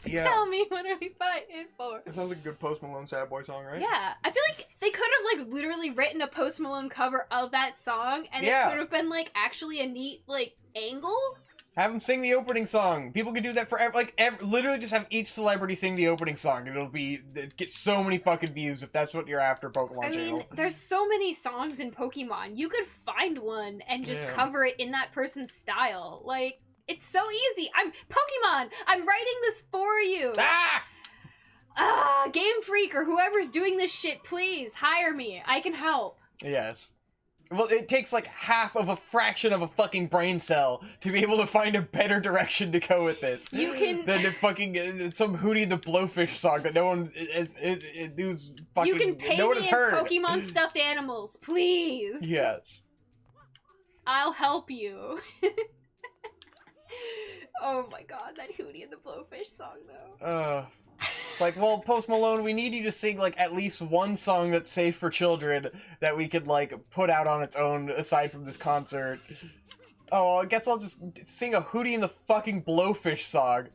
Yeah. Tell me what are we fighting for? It sounds like a good Post Malone sad boy song, right? Yeah, I feel like they could have like literally written a Post Malone cover of that song, and Yeah. it could have been like actually a neat like angle. Have him sing the opening song. People can do that forever. Literally just have each celebrity sing the opening song. It get so many fucking views if that's what you're after, Pokemon I channel. mean, there's so many songs in Pokemon. You could find one and just Yeah. cover it in that person's style. Like, it's so easy. I'm Pokemon. I'm writing this for you. Game Freak or whoever's doing this shit, please hire me. I can help. Yes. Well, it takes like half of a fraction of a fucking brain cell to be able to find a better direction to go with this. You can- than the fucking some Hootie the Blowfish song that no one who's fucking You can pay no one me has in heard. Pokemon stuffed animals, please. Yes. I'll help you. Oh my god, that Hootie and the Blowfish song though. It's like, well, Post Malone, we need you to sing like at least one song that's safe for children that we could like put out on its own aside from this concert. Oh, well, I guess I'll just sing a Hootie and the fucking Blowfish song.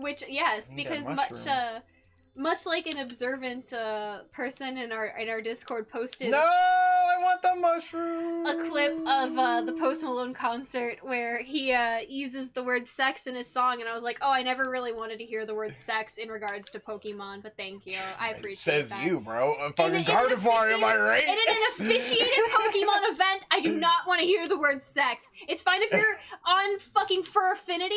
Which yes, Need a because mushroom. much like an observant person in our Discord posted No, I want the mushroom. a clip of the Post Malone concert where he uses the word sex in his song, and I was like, oh, I never really wanted to hear the word sex in regards to Pokemon, but thank you, I appreciate Says that. you, bro. A In fucking an Gardevoir, am I right? In an officiated Pokemon event, I do not want to hear the word sex. It's fine if you're on fucking Fur Affinity.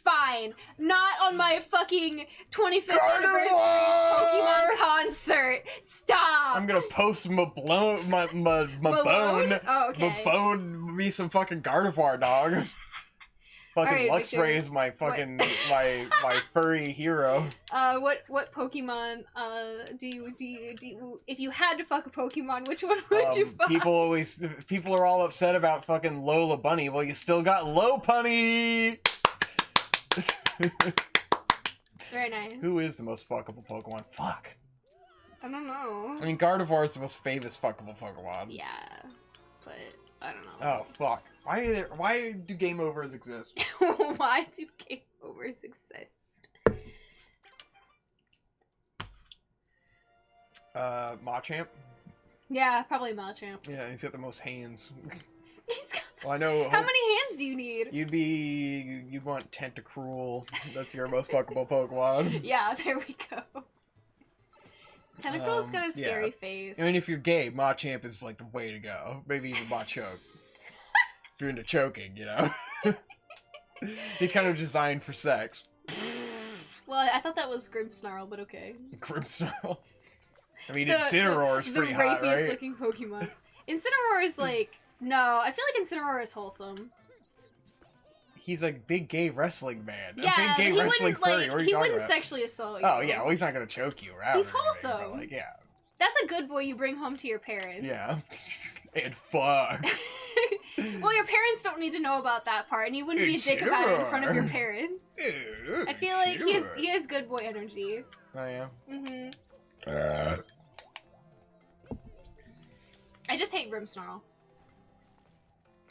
Fine. Not on my fucking 25th anniversary Pokemon concert. Stop. I'm gonna post my bone. Malone? Oh, okay. My bone be some fucking Gardevoir, dog. Fucking Alright, Luxray Victor. is my fucking my furry hero. What Pokemon do you if you had to fuck a Pokemon, which one would you fuck? People are all upset about fucking Lola Bunny. Well, you still got Lopunny. Very nice. Who is the most fuckable Pokemon? Fuck. I don't know. I mean, Gardevoir is the most famous fuckable Pokemon. Yeah, but I don't know. Oh fuck! Why do game overs exist? Why do game overs exist? Machamp. Yeah, probably Machamp. Yeah, he's got the most hands. He's got... Well, I know. How many hands do you need? You'd want Tentacruel. That's your most fuckable Pokemon. Yeah, there we go. Tentacruel's got a scary yeah. face. I mean, if you're gay, Machamp is like the way to go. Maybe even Machoke. If you're into choking, you know. He's kind of designed for sex. Well, I thought that was Grimmsnarl, but okay. Grimmsnarl. I mean, Incineroar is pretty hot, right? The rapiest looking Pokemon. Incineroar is like, no, I feel like Incineroar is wholesome. He's a big gay wrestling man. Yeah, a big gay he wrestling wouldn't, furry. like, What are you he talking wouldn't about? sexually assault you. Oh, yeah, well, he's not gonna choke you around. He's or anything, wholesome. but, like, yeah. That's a good boy you bring home to your parents. Yeah. And fuck. Well, your parents don't need to know about that part, and you wouldn't be a dick about it in front of your parents. I feel like he has good boy energy. Oh, yeah? Mm-hmm. I just hate Grimmsnarl.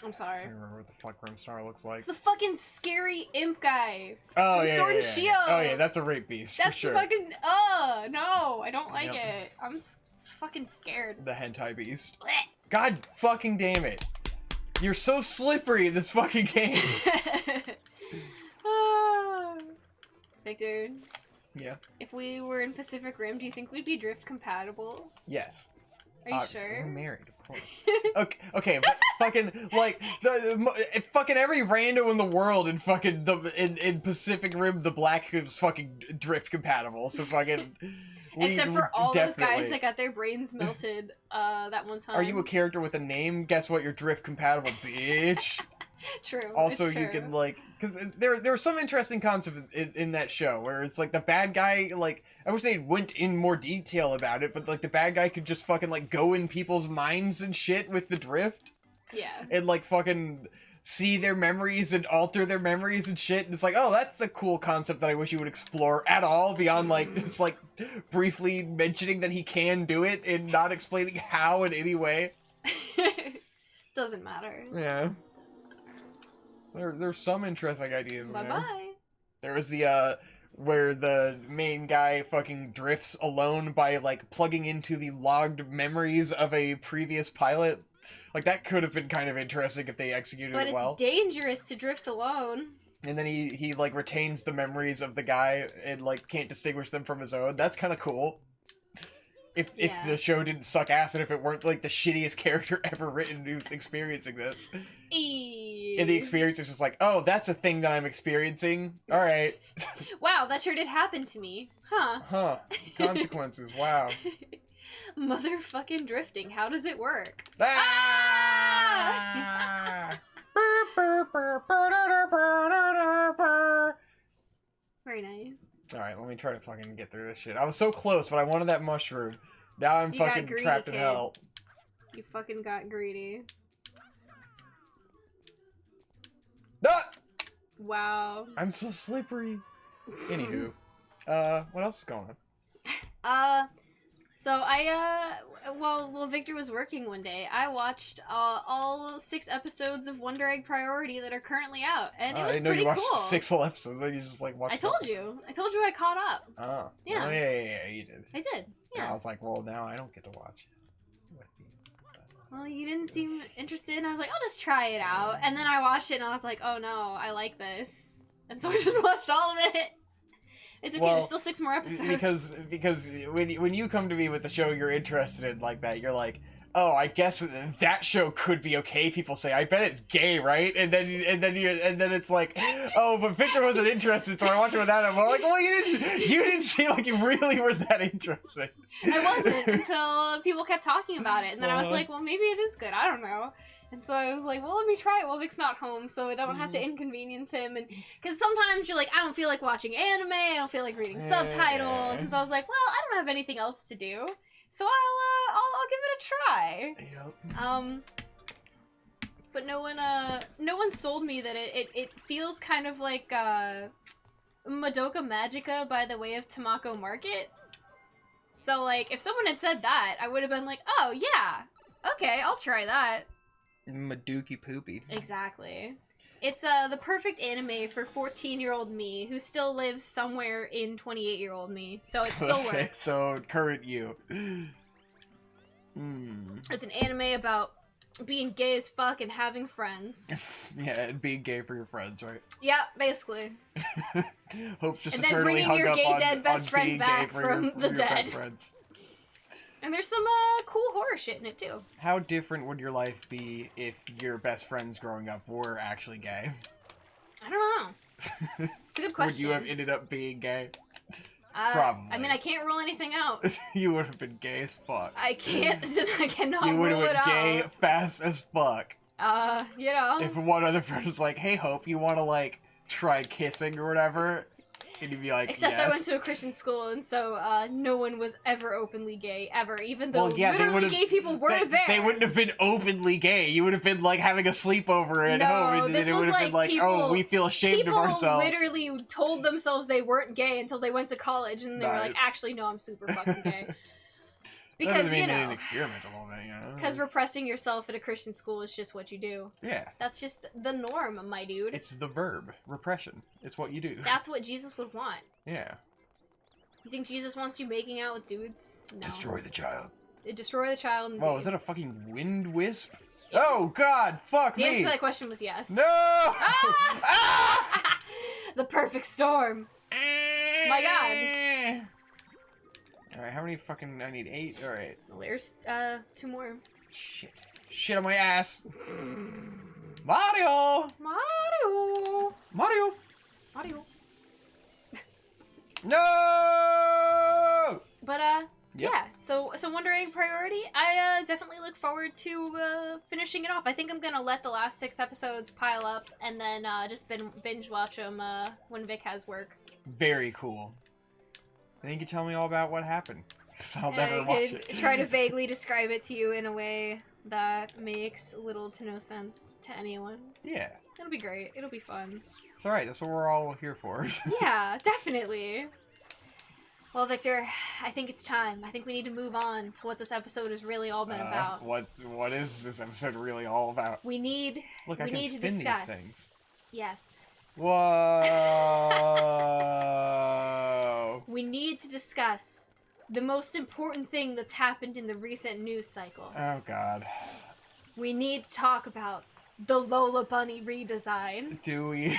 I'm sorry. I don't remember what the fuck Grimmsnarl looks like. It's the fucking scary imp guy. Oh, from yeah, Sword yeah, and yeah. Shield. Oh, yeah, that's a rape beast, That's for sure. fucking... no, I don't like it. I'm fucking scared. The hentai beast. Blech. God fucking damn it. You're so slippery in this fucking game. Victor. Yeah. If we were in Pacific Rim, do you think we'd be drift compatible? Yes. Are you sure? We're married, of course. Okay, but fucking like fucking every rando in the world in fucking in Pacific Rim, the black is fucking drift compatible. So fucking. Except for all those definitely. guys that got their brains melted that one time. Are you a character with a name? Guess what? You're drift compatible, bitch. True. Also, it's you true. can like, because there are some interesting concepts in that show where it's like the bad guy, like, I wish they went in more detail about it, but like the bad guy could just fucking like go in people's minds and shit with the drift. Yeah. And like fucking see their memories and alter their memories and shit. And it's like, oh, that's a cool concept that I wish you would explore at all beyond like just like briefly mentioning that he can do it and not explaining how in any way. Doesn't matter. Yeah. There's some interesting ideas in there. Bye-bye. There was the, where the main guy fucking drifts alone by, like, plugging into the logged memories of a previous pilot. Like, that could have been kind of interesting if they executed it well. But it's dangerous to drift alone. And then he, like, retains the memories of the guy and, like, can't distinguish them from his own. That's kind of cool. If the show didn't suck ass and if it weren't, like, the shittiest character ever written who's experiencing this. And the experience is just like, oh, that's a thing that I'm experiencing. All right. Wow, that sure did happen to me. Huh. Huh. Consequences. Wow. Motherfucking drifting. How does it work? Ah! Very nice. Alright, let me try to fucking get through this shit. I was so close, but I wanted that mushroom. Now I'm fucking greedy, trapped in kid. hell. You fucking got greedy. Ah! Wow. I'm so slippery. Anywho. What else is going on? So while Victor was working one day, I watched all 6 episodes of Wonder Egg Priority that are currently out, and it was I didn't know pretty you watched cool. 6 whole episodes, then you just like watched I told you I caught up. Oh. Yeah. Oh, yeah, you did. I did. And I Yeah. was like, well, now I don't get to watch it with you. Well, you didn't seem interested, and I was like, I'll just try it out. And then I watched it, and I was like, oh no, I like this. And so I just watched all of it. It's okay, Well, there's still 6 more episodes. Because when you come to me with a show you're interested in like that, you're like, oh, I guess that show could be okay. People say, I bet it's gay, right? And then it's like, oh, but Victor wasn't interested, so I watched it without him. I'm like, well, you didn't seem like you really were that interested. I wasn't until people kept talking about it, and then I was like, well, maybe it is good. I don't know. And so I was like, well, let me try it while Vic's not home, so I don't have to inconvenience him. And because sometimes you're like, I don't feel like watching anime, I don't feel like reading subtitles, and so I was like, well, I don't have anything else to do, so I'll give it a try. Yep. But no one sold me that it feels kind of like Madoka Magica by the way of Tamako Market. So like, if someone had said that, I would have been like, oh yeah, okay, I'll try that. Maduki poopy. Exactly. It's the perfect anime for 14-year-old me who still lives somewhere in 28-year-old me, so it still works. So current you. It's an anime about being gay as fuck and having friends. Yeah, and being gay for your friends, right? Yeah, basically. Hope's just And then eternally bringing hung your up gay on, dead best on friend being back gay for from the your dead. best friends. And there's some cool horror shit in it too. How different would your life be if your best friends growing up were actually gay? I don't know. It's a good question. Would you have ended up being gay? Probably. I mean, I can't rule anything out. You would have been gay as fuck. I cannot You would rule have it been gay out. fast as fuck. You know. If one other friend was like, hey, Hope, you want to, like, try kissing or whatever? And you'd be like, Except yes. I went to a Christian school, and so no one was ever openly gay, ever. Even though Well, yeah, literally gay people were there. They wouldn't have been openly gay. You would have been, like, having a sleepover at home, and this it was would have been like, people, oh, we feel ashamed of ourselves. People literally told themselves they weren't gay until they went to college, and they were like, actually, no, I'm super fucking gay. Because, you you know. know. An experiment a little bit, you know? Because repressing yourself at a Christian school is just what you do. Yeah. That's just the norm, my dude. It's the verb. Repression. It's what you do. That's what Jesus would want. Yeah. You think Jesus wants you making out with dudes? No. Destroy the child. Destroy the child. And Whoa, is that a fucking wind wisp? Yes. Oh, God, fuck me. The answer to me. that question was yes. No! Ah! Ah! The perfect storm. My God. Alright, how many fucking... I need 8? Alright. Well, there's, 2 more. Shit. Shit on my ass. Mario! Mario! Mario! Mario. No! But, Yep. yeah. So wondering priority, I, definitely look forward to, finishing it off. I think I'm gonna let the last 6 episodes pile up, and then, just binge watch them, when Vic has work. Very cool. I think you tell me all about what happened. 'Cause I'll never watch it. Try to vaguely describe it to you in a way that makes little to no sense to anyone. Yeah. It'll be great. It'll be fun. It's alright, that's what we're all here for. Yeah, definitely. Well, Victor, I think it's time. I think we need to move on to what this episode has really all been about. What is this episode really all about? We need Look, I we can need to spin discuss. these things. Yes. Whoa! We need to discuss the most important thing that's happened in the recent news cycle. Oh God. We need to talk about the Lola Bunny redesign. Do we?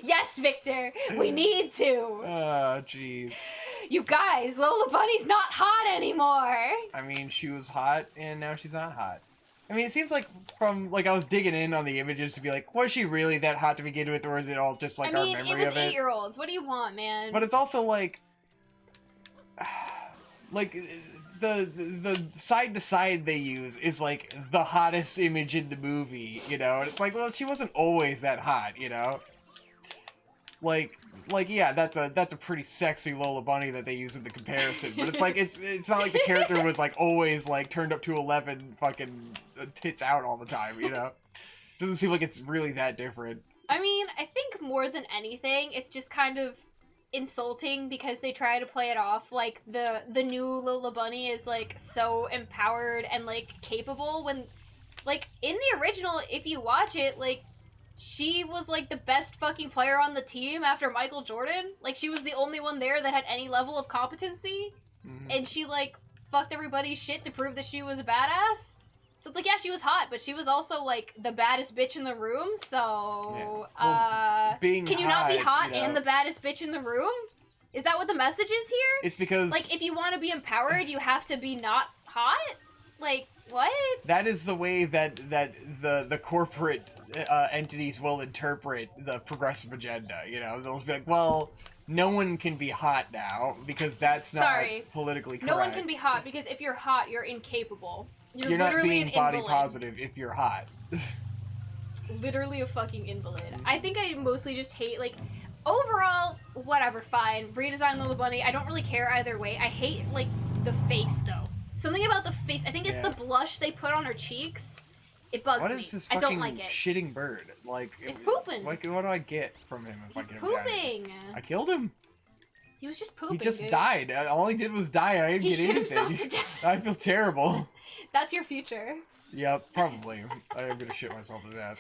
Yes, Victor, we need to. Oh, jeez. You guys, Lola Bunny's not hot anymore. I mean, she was hot, and now she's not hot. I mean, it seems like I was digging in on the images to be like, was she really that hot to begin with, or is it all just like our memory of it? I mean, it was 8-year-olds. What do you want, man? But it's also like the side to side they use is like the hottest image in the movie, you know? And it's like, well, she wasn't always that hot, you know? Like yeah, that's a pretty sexy Lola Bunny that they use in the comparison, but it's like it's not like the character was like always like turned up to 11 fucking tits out all the time, you know? Doesn't seem like it's really that different. I mean, I think more than anything, it's just kind of insulting because they try to play it off like the new Lola Bunny is like so empowered and like capable when like in the original, if you watch it, like she was like the best fucking player on the team after Michael Jordan. Like she was the only one there that had any level of competency. Mm-hmm. And she like fucked everybody's shit to prove that she was a badass. So it's like, yeah, she was hot, but she was also like the baddest bitch in the room. So yeah. Well, can you not be hot and the baddest bitch in the room? Is that what the message is here? It's because like if you want to be empowered, you have to be not hot? Like what? That is the way that the corporate entities will interpret the progressive agenda, you know? They'll be like, well, no one can be hot now because that's not politically correct. No one can be hot because if you're hot, you're incapable. You're not being body positive if you're hot. Literally a fucking invalid. I think I mostly just hate, like, overall, whatever, fine. Redesign Lola Bunny, I don't really care either way. I hate, like, the face, though. Something about the face, I think it's the blush they put on her cheeks. It bugs me. What is this fucking shitting bird? Like, it's pooping. Like, what do I get from him if I get him down? He's pooping. I killed him. He was just pooping, He just died. All he did was die. I didn't get anything. He shit himself to death. I feel terrible. That's your future. Yeah, probably. I am gonna shit myself to death.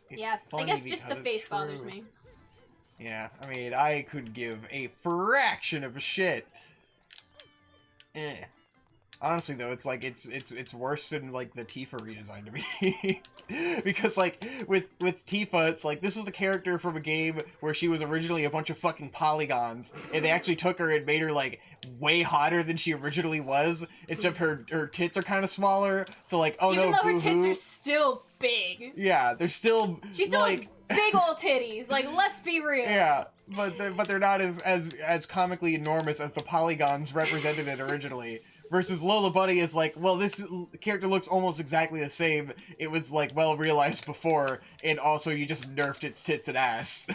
Yeah, I guess just the face bothers me. Yeah, I mean, I could give a fraction of a shit. Honestly, though, it's like it's worse than like the Tifa redesign to me, because like with Tifa, it's like this was a character from a game where she was originally a bunch of fucking polygons, and they actually took her and made her like way hotter than she originally was. Except her tits are kind of smaller, so like even though her tits are still big. Yeah, they're still she still like has big old titties. Like, let's be real. Yeah, but they're not as comically enormous as the polygons represented it originally. Versus Lola Bunny is like, well, this character looks almost exactly the same. It was like well realized before, and also you just nerfed its tits and ass.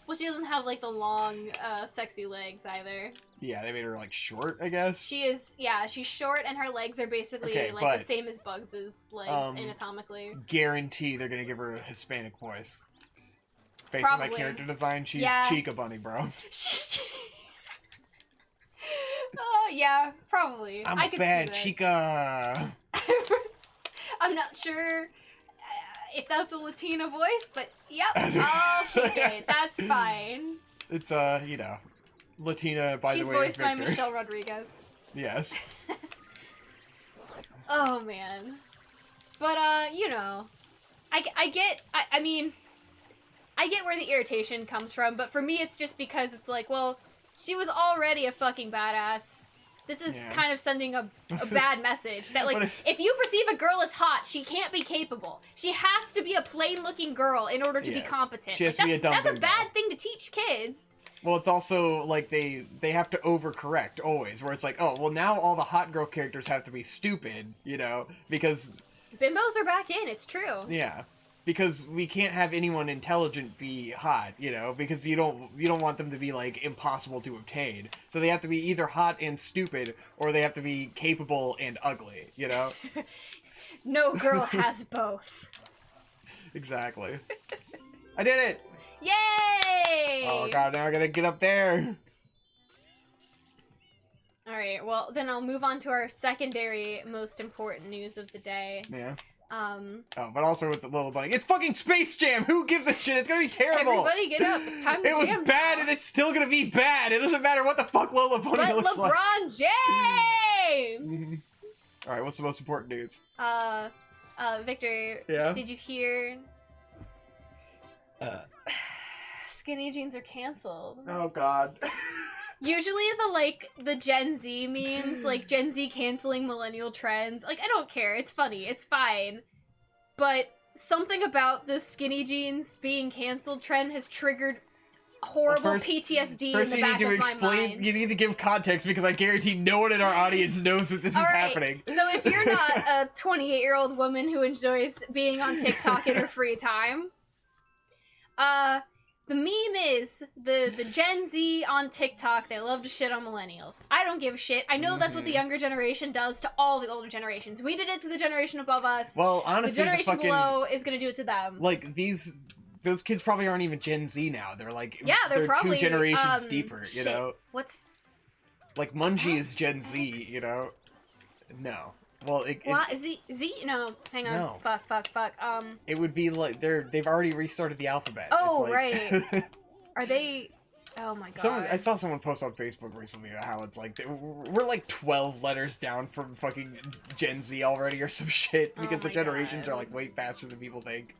Well, she doesn't have like the long, sexy legs either. Yeah, they made her like short, I guess. She is, yeah, she's short, and her legs are basically the same as Bugs' legs anatomically. Guarantee they're gonna give her a Hispanic voice. Based on that character design, she's Chica Bunny, bro. Yeah, probably. I'm a bad Chica. I'm not sure if that's a Latina voice, but yep, I'll take it. That's fine. It's you know, Latina by the way. She's voiced by Michelle Rodriguez. Yes. Oh man, but you know, I mean, I get where the irritation comes from, but for me, it's just because it's like, well, she was already a fucking badass. This is kind of sending a bad message that, like, if you perceive a girl as hot, she can't be capable. She has to be a plain-looking girl in order to be competent. She has to be a dumb that's a bad thing to teach kids. Well, it's also, like, they have to overcorrect, always, where it's like, oh, well, now all the hot girl characters have to be stupid, you know, because... Bimbos are back in, it's true. Yeah. Because we can't have anyone intelligent be hot, you know, because you don't want them to be, like, impossible to obtain. So they have to be either hot and stupid, or they have to be capable and ugly, you know? No girl has both. Exactly. I did it! Yay! Oh god, now I gotta get up there! Alright, well, then I'll move on to our secondary most important news of the day. Yeah. Oh, but also with the Lola Bunny. It's fucking Space Jam! Who gives a shit? It's gonna be terrible! Everybody get up. It's time to jam. It was bad and it's still gonna be bad! It doesn't matter what the fuck Lola Bunny looks like! But LeBron James! Alright, what's the most important news? Victor, did you hear? Skinny jeans are canceled. Oh god. Usually the Gen Z memes, like Gen Z canceling millennial trends, like I don't care, it's funny, it's fine. But something about the skinny jeans being canceled trend has triggered horrible PTSD in the back of my mind. You need to give context because I guarantee no one in our audience knows that this is happening. So if you're not a 28-year-old woman who enjoys being on TikTok in her free time, the meme is the Gen Z on TikTok, they love to shit on millennials. I don't give a shit. I know that's what the younger generation does to all the older generations. We did it to the generation above us. Well, honestly, the generation below is gonna do it to them. Like, those kids probably aren't even Gen Z now. They're like, they're probably 2 generations deeper, you know? What's... Like, Mungie is Gen Z, you know? No. Well, Z? No, hang on. No. Fuck. It would be like they've already restarted the alphabet. Oh, it's like... right. Are they? Oh my god. I saw someone post on Facebook recently about how it's like we're like 12 letters down from fucking Gen Z already or some shit because the generations are like way faster than people think.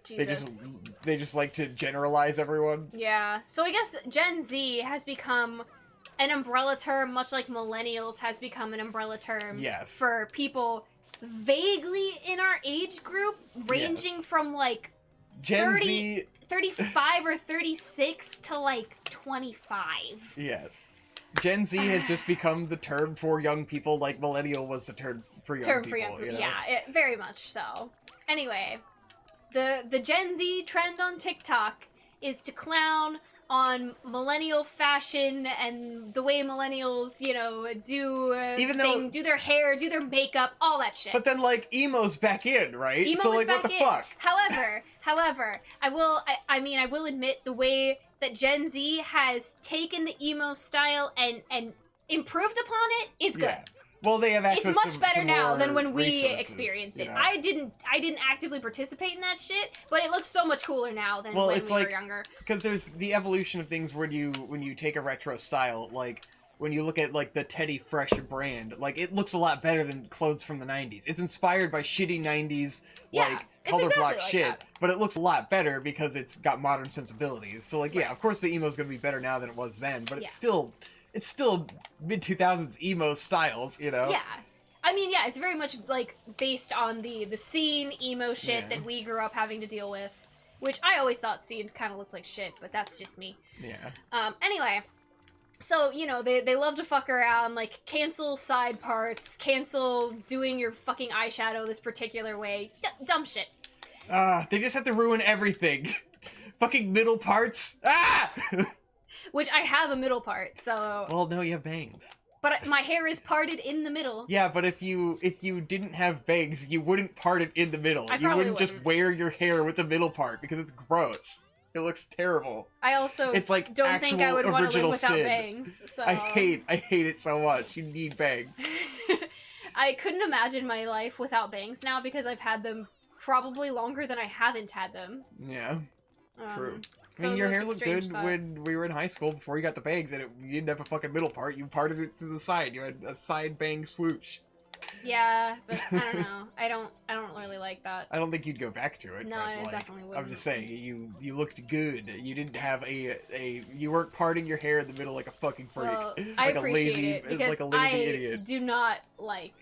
Jesus. They just like to generalize everyone. Yeah. So I guess Gen Z has become an umbrella term, much like millennials has become an umbrella term for people vaguely in our age group, ranging from like Gen Z 35 or 36 to like 25. Yes. Gen Z has just become the term for young people like millennial was the term for young people. You know? Yeah, very much so. Anyway, the Gen Z trend on TikTok is to clown on millennial fashion and the way millennials, you know, do their hair, do their makeup, all that shit. But then, like, emo's back in, right? So, like, what the fuck? However, I will admit the way that Gen Z has taken the emo style and improved upon it is good. Yeah. Well, they have access It's much better now than when we experienced it. You know? I didn't actively participate in that shit, but it looks so much cooler now than when we were younger. Because there's the evolution of things when you take a retro style, like when you look at like the Teddy Fresh brand, like it looks a lot better than clothes from the 90s. It's inspired by shitty 90s like color block shit, but it looks a lot better because it's got modern sensibilities. So like of course the emo's gonna be better now than it was then, but it's still mid-2000s emo styles, you know? Yeah. I mean, yeah, it's very much, like, based on the scene emo shit that we grew up having to deal with. which I always thought Seed kind of looked like shit, but that's just me. Yeah. Anyway, so, you know, they love to fuck around, like, cancel side parts, cancel doing your fucking eyeshadow this particular way. Dumb shit. They just have to ruin everything. Fucking middle parts. Ah! Which I have a middle part, so... Well, no, you have bangs. But my hair is parted in the middle. Yeah, but if you didn't have bangs, you wouldn't part it in the middle. You wouldn't just wear your hair with the middle part, because it's gross. It looks terrible. I also it's like don't think I would want to live without sin. bangs, so... I hate it so much. You need bangs. I couldn't imagine my life without bangs now, because I've had them probably longer than I haven't had them. Yeah, true. So I mean, your hair that's a looked strange good thought. when we were in high school before you got the bangs, and you didn't have a fucking middle part. You parted it to the side. You had a side bang swoosh. Yeah, but I don't know. I don't really like that. I don't think you'd go back to it. No, but, I like, definitely wouldn't. I'm just saying, you looked good. You didn't have you weren't parting your hair in the middle like a fucking freak. Well, like I a appreciate lazy, it because like a lazy I idiot. do not like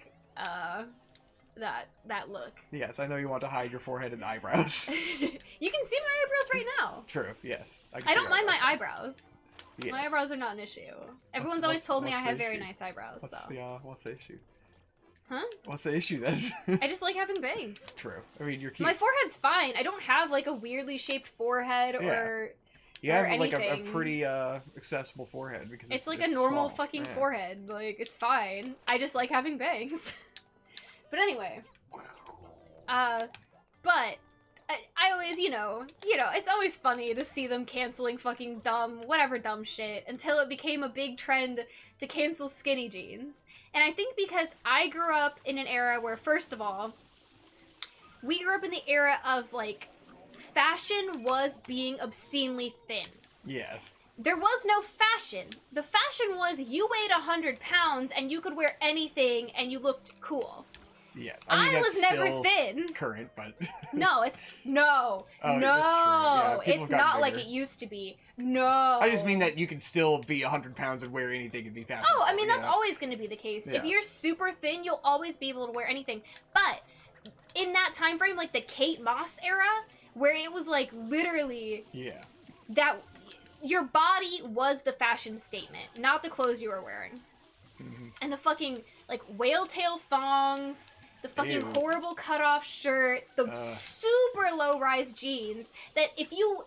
that look. Yes, I know you want to hide your forehead and eyebrows. You can see my eyebrows right now. True. Yes. I don't mind my eyebrows. Yes. My eyebrows are not an issue. Everyone's always told me I what's have the very issue? nice eyebrows. What's the issue? Huh? What's the issue then? I just like having bangs. True. I mean, you're cute. My forehead's fine. I don't have like a weirdly shaped forehead or You have or like a anything. pretty accessible forehead because it's like a normal small. fucking Yeah. forehead. Like it's fine. I just like having bangs. But anyway, but I always, you know, it's always funny to see them canceling fucking whatever dumb shit until it became a big trend to cancel skinny jeans. And I think because I grew up in an era where, first of all, we grew up in the era of, like, fashion was being obscenely thin. Yes. There was no fashion. The fashion was you weighed 100 pounds and you could wear anything and you looked cool. Yes. I mean, that's was never still thin. current, but No, Oh, that's true. Yeah, people it's have gotten not like bigger. it used to be. No. I just mean that you can still be 100 pounds and wear anything and be fashionable. Oh, I mean, that's yeah. always going to be the case. Yeah. If you're super thin, you'll always be able to wear anything. But in that time frame, like the Kate Moss era, where it was like literally Yeah. that your body was the fashion statement, not the clothes you were wearing. Mm-hmm. And the fucking, like, whale tail thongs, the fucking Ew. horrible cutoff shirts, the super low-rise jeans, that if you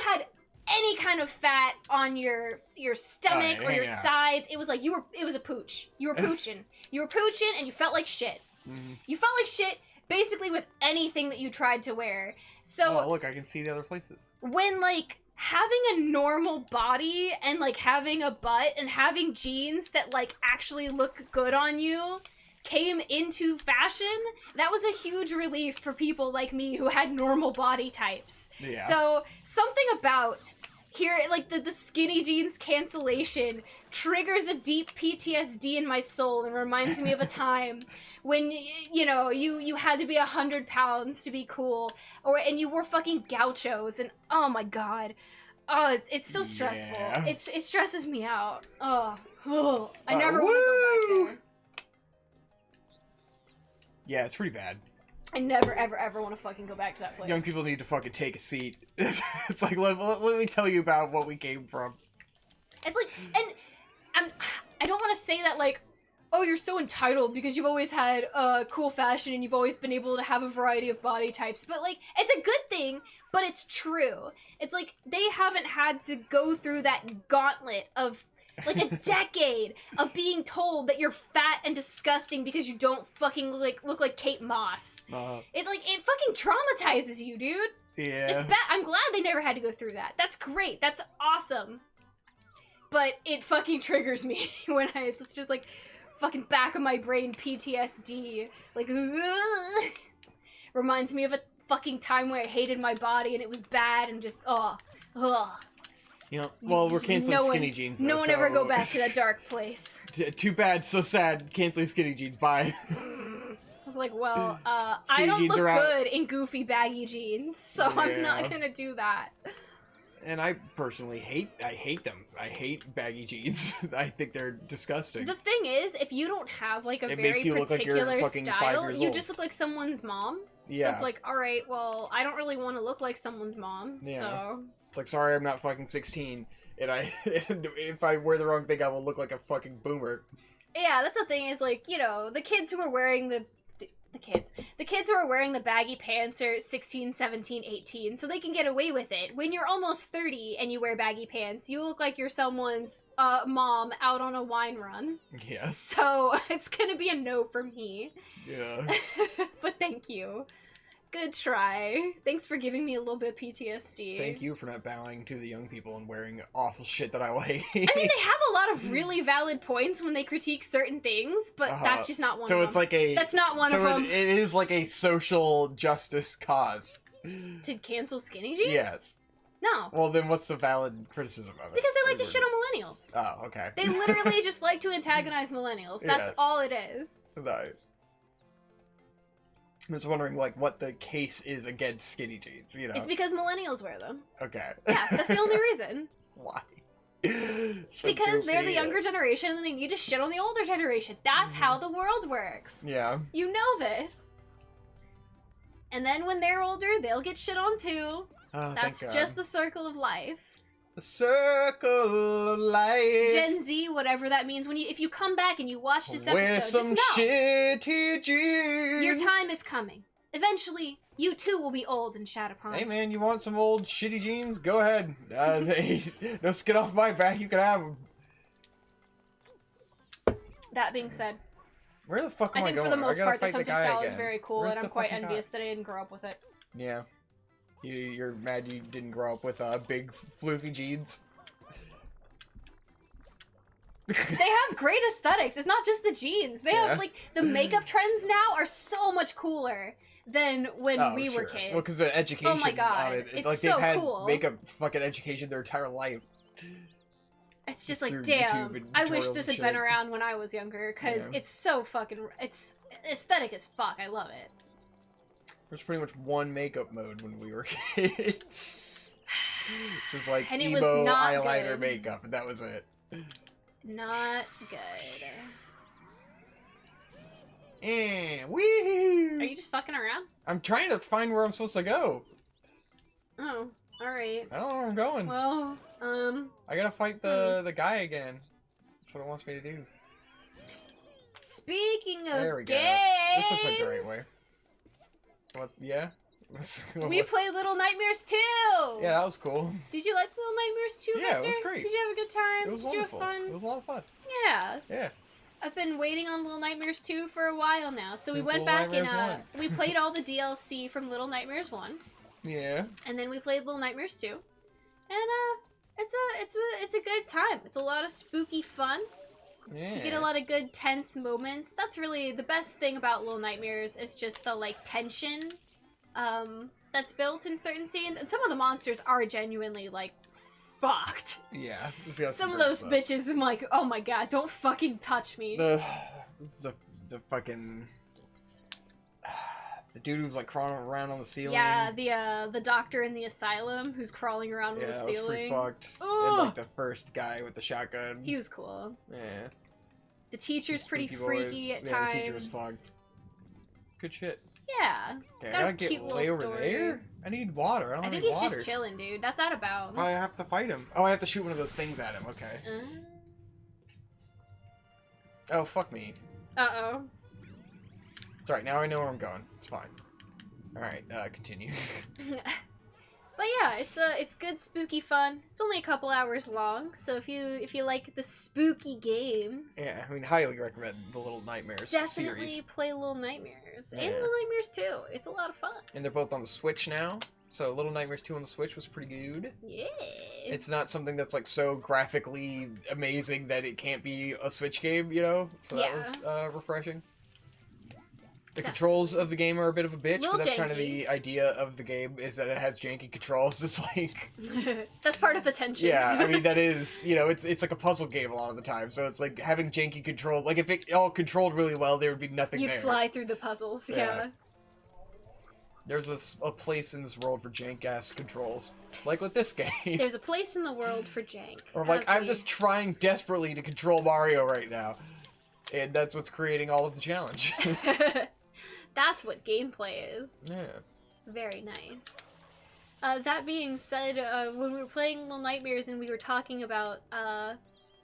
had any kind of fat on your stomach or your yeah. sides, it was like it was a pooch. You were pooching. You were pooching and you felt like shit. Mm-hmm. You felt like shit basically with anything that you tried to wear. So Oh, look, I can see the other places. when, like, having a normal body and, like, having a butt and having jeans that, like, actually look good on you came into fashion, that was a huge relief for people like me who had normal body types. Yeah. So something about here, like, the skinny jeans cancellation triggers a deep PTSD in my soul and reminds me of a time when, you know, you had to be 100 pounds to be cool, and you wore fucking gauchos, and oh my god. Oh, it's so stressful. Yeah. It stresses me out. Oh. I never woo! want to go back there. Yeah, it's pretty bad. I never, ever, ever want to fucking go back to that place. Young people need to fucking take a seat. It's like, let me tell you about what we came from. It's like, and I don't want to say that, like, oh, you're so entitled because you've always had cool fashion and you've always been able to have a variety of body types. But, like, it's a good thing, but it's true. It's like, they haven't had to go through that gauntlet of, like, a decade of being told that you're fat and disgusting because you don't fucking, like, look like Kate Moss. It fucking traumatizes you, dude. Yeah. It's bad. I'm glad they never had to go through that. That's great. That's awesome. But it fucking triggers me when it's just like fucking back of my brain PTSD. Like, reminds me of a fucking time where I hated my body and it was bad and just, You know, well, we're canceling skinny jeans, though, no one so... ever go back to that dark place. Too bad, so sad, canceling skinny jeans, bye. I was like, well, I Skinny don't jeans look are out. good in goofy baggy jeans, so I'm not gonna do that. And I personally hate them. I hate baggy jeans. I think they're disgusting. The thing is, if you don't have, like, a It very makes you look like you're particular fucking 5 style, years you old. just look like someone's mom. So it's like, alright, well, I don't really want to look like someone's mom, Yeah. so... It's like, sorry, I'm not fucking 16, and if I wear the wrong thing, I will look like a fucking boomer. Yeah, that's the thing, is like, you know, the kids who are wearing the kids who are wearing the baggy pants are 16, 17, 18, so they can get away with it. When you're almost 30 and you wear baggy pants, you look like you're someone's mom out on a wine run. Yes. So it's gonna be a no from me. Yeah. But thank you. Good try. Thanks for giving me a little bit of PTSD. Thank you for not bowing to the young people and wearing awful shit that I will hate. I mean, they have a lot of really valid points when they critique certain things, but that's just not one of them. So it's like a... That's not one of them. It is like a social justice cause. To cancel skinny jeans? Yes. No. Well, then what's the valid criticism of it? Because they like to shit on millennials. Oh, okay. They literally just like to antagonize millennials. That's Yes. all it is. Nice. I was wondering, like, what the case is against skinny jeans, you know? It's because millennials wear them. Okay. Yeah, that's the only reason. Why? Because they're the younger generation and they need to shit on the older generation. That's how the world works. Yeah. You know this. And then when they're older, they'll get shit on too. Oh, That's thank God. just the circle of life. The circle of life. Gen Z, whatever that means. If you come back and you watch this Wear episode, some just know shitty jeans. your time is coming. Eventually, you too will be old and shat upon. Hey man, you want some old shitty jeans? Go ahead. No skin off my back. You can have them. That being said, Where the fuck am I I think going? for the most I gotta part, the fight sensor guy style is again. very cool, Where's and I'm the quite fucking envious guy? that I didn't grow up with it. Yeah. You're mad you didn't grow up with big floofy jeans. They have great aesthetics. It's not just the jeans. They have, like, the makeup trends now are so much cooler than when we were kids. Well, because the education Oh my God, on it. it's like, so they've had cool. makeup fucking education their entire life. It's just just like, through damn, YouTube and I wish tutorials this and had been shit. around when I was younger, because Yeah. it's so fucking, it's aesthetic as fuck. I love it. There's pretty much one makeup mode when we were kids. It was like And it was emo not eyeliner good. makeup, and that was it. Not good. And wee. Are you just fucking around? I'm trying to find where I'm supposed to go. Oh, alright. I don't know where I'm going. Well, I gotta fight the guy again. That's what it wants me to do. speaking There of we go. games, This looks like the right way. What? Yeah. we played Little Nightmares 2! Yeah, that was cool. Did you like Little Nightmares 2, Yeah, it was Hector? great. Did you have a good time? It was Did you have wonderful. fun? It was a lot of fun. Yeah. Yeah. I've been waiting on Little Nightmares 2 for a while now. So we Since went Little back and Nightmares 1. we played all the DLC from Little Nightmares 1. Yeah. And then we played Little Nightmares 2. And it's a good time. It's a lot of spooky fun. Yeah. You get a lot of good tense moments. That's really the best thing about Little Nightmares is just the like tension that's built in certain scenes. And some of the monsters are genuinely like fucked. Yeah. It's got Some of great those stuff. bitches, I'm like, oh my god, don't fucking touch me. This is the fucking the dude who's like crawling around on the ceiling. Yeah, the doctor in the asylum who's crawling around on Yeah, the that was pretty ceiling. fucked. Ugh. And like the first guy with the shotgun. He was cool. Yeah. The teacher's pretty Spooky freaky boys. at Yeah, times. the teacher was fucked. Good shit. Yeah. Okay, Got I a gotta get cute little way over story. there. I need water. I don't I have think any he's water. just chilling, dude. That's out of bounds. I have to fight him. Oh, I have to shoot one of those things at him. Okay. Oh, fuck me. Uh-oh. It's alright, now I know where I'm going. It's fine. Alright, continue. But yeah, it's good spooky fun. It's only a couple hours long, so if you like the spooky games, Yeah, I mean, highly recommend the Little Nightmares definitely series. play Little Nightmares and Yeah. Little Nightmares 2. It's a lot of fun. And they're both on the Switch now. So Little Nightmares 2 on the Switch was pretty good. Yeah. It's not something that's like so graphically amazing that it can't be a Switch game, you know? So that was refreshing. The controls of the game are a bit of a bitch, Little but that's kind of janky. the idea of the game, is that it has janky controls. It's like... That's part of the tension. Yeah, I mean, that is, you know, it's like a puzzle game a lot of the time, so it's like having janky controls. Like, if it all controlled really well, there would be nothing You'd there. fly through the puzzles, yeah. There's a place in this world for jank-ass controls. Like with this game. There's a place in the world for jank. Or like, as I'm we- just trying desperately to control Mario right now. And that's what's creating all of the challenge. That's what gameplay is. Yeah. Very nice. That being said, when we were playing Little Nightmares and we were talking about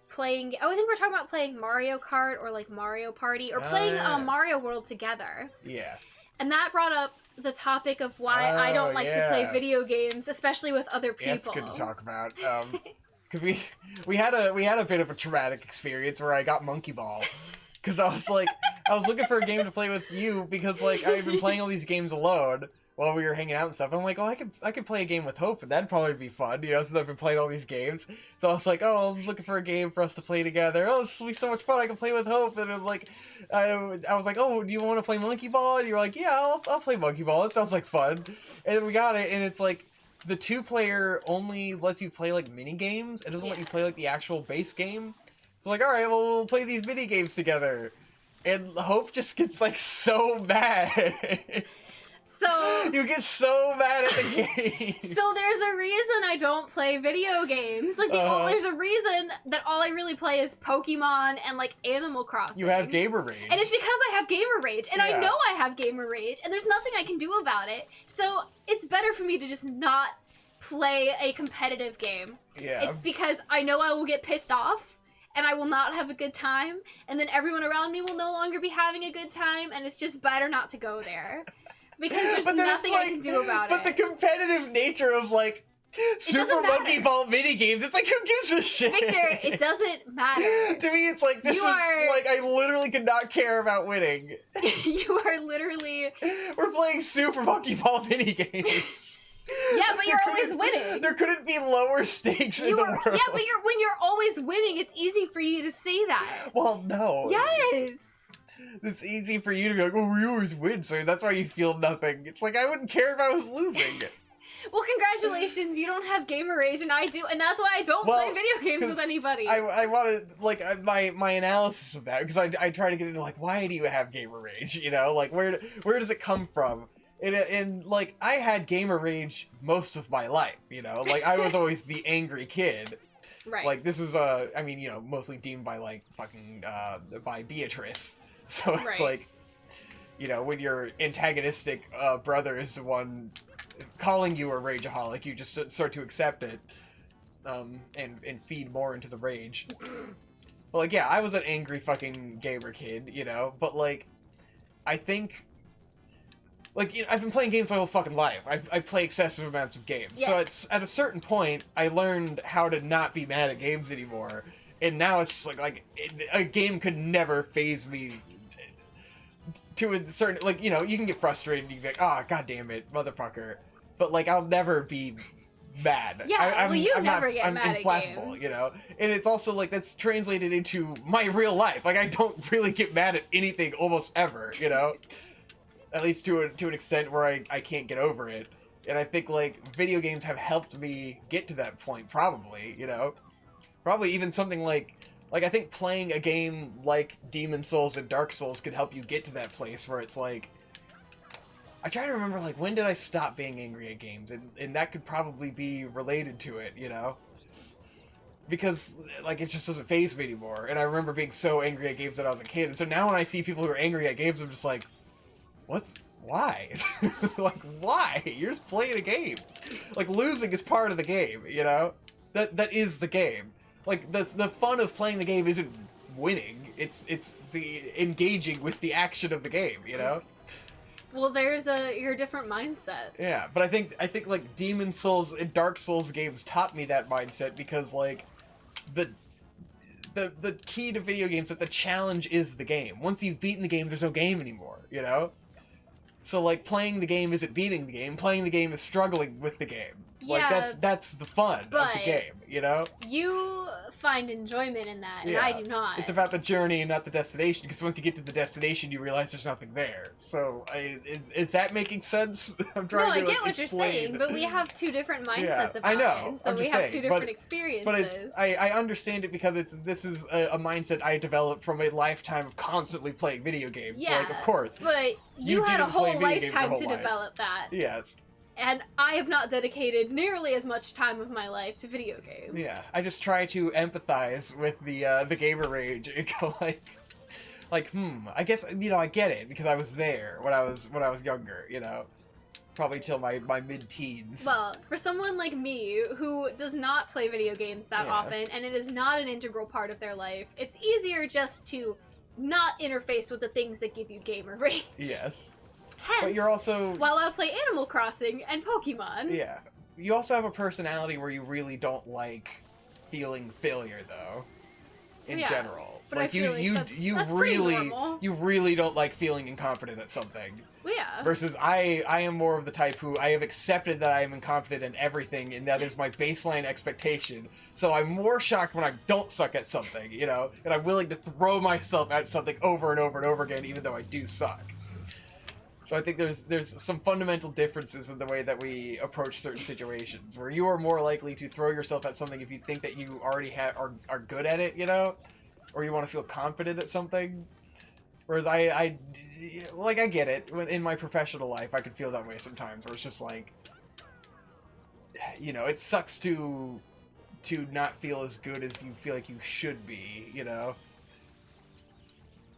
playing, I think we were talking about playing Mario Kart or like Mario Party or playing Mario World together. Yeah. And that brought up the topic of why I don't like to play video games, especially with other people. Yeah, it's good to talk about. Because we had a bit of a traumatic experience where I got Monkey Ball. Because I was looking for a game to play with you because like I had been playing all these games alone while we were hanging out and stuff. I'm like, oh, I could play a game with Hope, and that'd probably be fun, you know, since I've been playing all these games. So I was like, oh, I was looking for a game for us to play together. Oh, this will be so much fun. I can play with Hope. And I'm like, I was like, oh, do you want to play Monkey Ball? And you were like, yeah, I'll play Monkey Ball. It sounds like fun. And then we got it, and it's like, the 2-player only lets you play like mini games. It doesn't let you play like the actual base game. So like, all right, well, we'll play these mini games together. And Hope just gets like so mad. So you get so mad at the game. So there's a reason I don't play video games. Like there's a reason that all I really play is Pokemon and like Animal Crossing. You have gamer rage. And it's because I have gamer rage. And I know I have gamer rage. And there's nothing I can do about it. So it's better for me to just not play a competitive game. Yeah. Because I know I will get pissed off. And I will not have a good time. And then everyone around me will no longer be having a good time. And it's just better not to go there. Because there's nothing I can do about it. But the competitive nature of, like, Super Monkey Ball minigames, it's like, who gives a shit? Victor, it doesn't matter. To me, it's like, like, I literally could not care about winning. You are literally... We're playing Super Monkey Ball minigames. Yeah, but you're always winning. There couldn't be lower stakes in the world. Yeah, but when you're always winning, it's easy for you to say that. Well, no. Yes. It's easy for you to be like, oh, we always win, so that's why you feel nothing. It's like, I wouldn't care if I was losing. Well, congratulations, you don't have gamer rage, and I do, and that's why I don't play video games with anybody. I want to, like, my analysis of that, because I try to get into, like, why do you have gamer rage, you know? Like, where does it come from? And like, I had gamer rage most of my life, you know? Like, I was always the angry kid. Right. Like, this is, I mean, you know, mostly deemed by, like, fucking, by Beatrice. So it's like, you know, when your antagonistic brother is the one calling you a rageaholic, you just start to accept it, and feed more into the rage. But, like, yeah, I was an angry fucking gamer kid, you know? But, like, I think... Like, you know, I've been playing games my whole fucking life. I play excessive amounts of games. Yes. So it's at a certain point, I learned how to not be mad at games anymore. And now it's like a game could never faze me to a certain... Like, you know, you can get frustrated and you can be like, ah, god damn it, motherfucker. But, like, I'll never be mad. Yeah, I'm never get mad at games. You know? And it's also, like, that's translated into my real life. Like, I don't really get mad at anything almost ever, you know? At least to an extent where I can't get over it. And I think, like, video games have helped me get to that point, probably, you know? Probably even something like, I think playing a game like Demon's Souls and Dark Souls could help you get to that place where it's like... I try to remember, like, when did I stop being angry at games? And that could probably be related to it, you know? Because, like, it just doesn't faze me anymore. And I remember being so angry at games when I was a kid. And so now when I see people who are angry at games, I'm just like... Why? Like, why? You're just playing a game. Like, losing is part of the game, you know? That is the game. Like, the fun of playing the game isn't winning. It's the engaging with the action of the game, you know? Well, there's your different mindset. Yeah, but I think like Demon's Souls and Dark Souls games taught me that mindset because, like, the key to video games is that the challenge is the game. Once you've beaten the game, there's no game anymore, you know? So, like, playing the game isn't beating the game. Playing the game is struggling with the game. Yeah, like, that's the fun of the game, you know? You find enjoyment in that, and I do not. It's about the journey and not the destination, because once you get to the destination, you realize there's nothing there. So, is that making sense? I'm trying to, I get what you're saying, but we have two different mindsets about I know. it. So we have two different experiences. But I understand it because this is a mindset I developed from a lifetime of constantly playing video games. Yeah, so, like, of course. But you had a whole lifetime to develop that. Yes. And I have not dedicated nearly as much time of my life to video games. Yeah, I just try to empathize with the gamer rage and go like like, I guess, I get it because I was there when I was younger, probably till my mid-teens. Well, for someone like me who does not play video games that often and it is not an integral part of their life, it's easier just to not interface with the things that give you gamer rage. Yes. Hence, but you're also... while I play Animal Crossing and Pokemon. Yeah. You also have a personality where you really don't like feeling failure, though. In general. But like, I feel that's really, pretty normal. you really don't like feeling incompetent at something. Well, yeah. Versus I am more of the type who I have accepted that I am incompetent in everything, and that is my baseline expectation. So I'm more shocked when I don't suck at something, and I'm willing to throw myself at something over and over and over again, even though I do suck. So I think there's some fundamental differences in the way that we approach certain situations, where you are more likely to throw yourself at something if you think that you already are good at it, or you want to feel confident at something. Whereas I get it. In my professional life, I can feel that way sometimes, where it's just like, it sucks to not feel as good as you feel like you should be,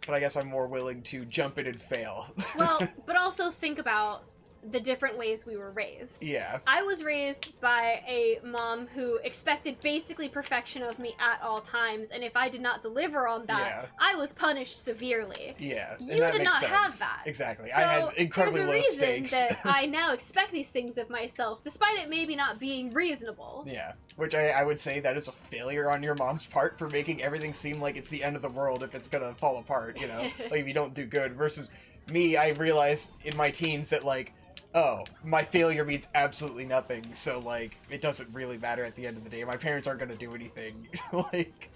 But I guess I'm more willing to jump in and fail. Well, but also think about the different ways we were raised. Yeah. I was raised by a mom who expected basically perfection of me at all times, and if I did not deliver on that, I was punished severely. Yeah. You did not have that. Exactly. So I had incredibly low stakes. there's a reason that I now expect these things of myself, despite it maybe not being reasonable. Yeah. Which I would say that is a failure on your mom's part for making everything seem like it's the end of the world if it's gonna fall apart, like if you don't do good. Versus me, I realized in my teens that, like, oh, my failure means absolutely nothing, so, like, it doesn't really matter at the end of the day. My parents aren't gonna do anything. Like,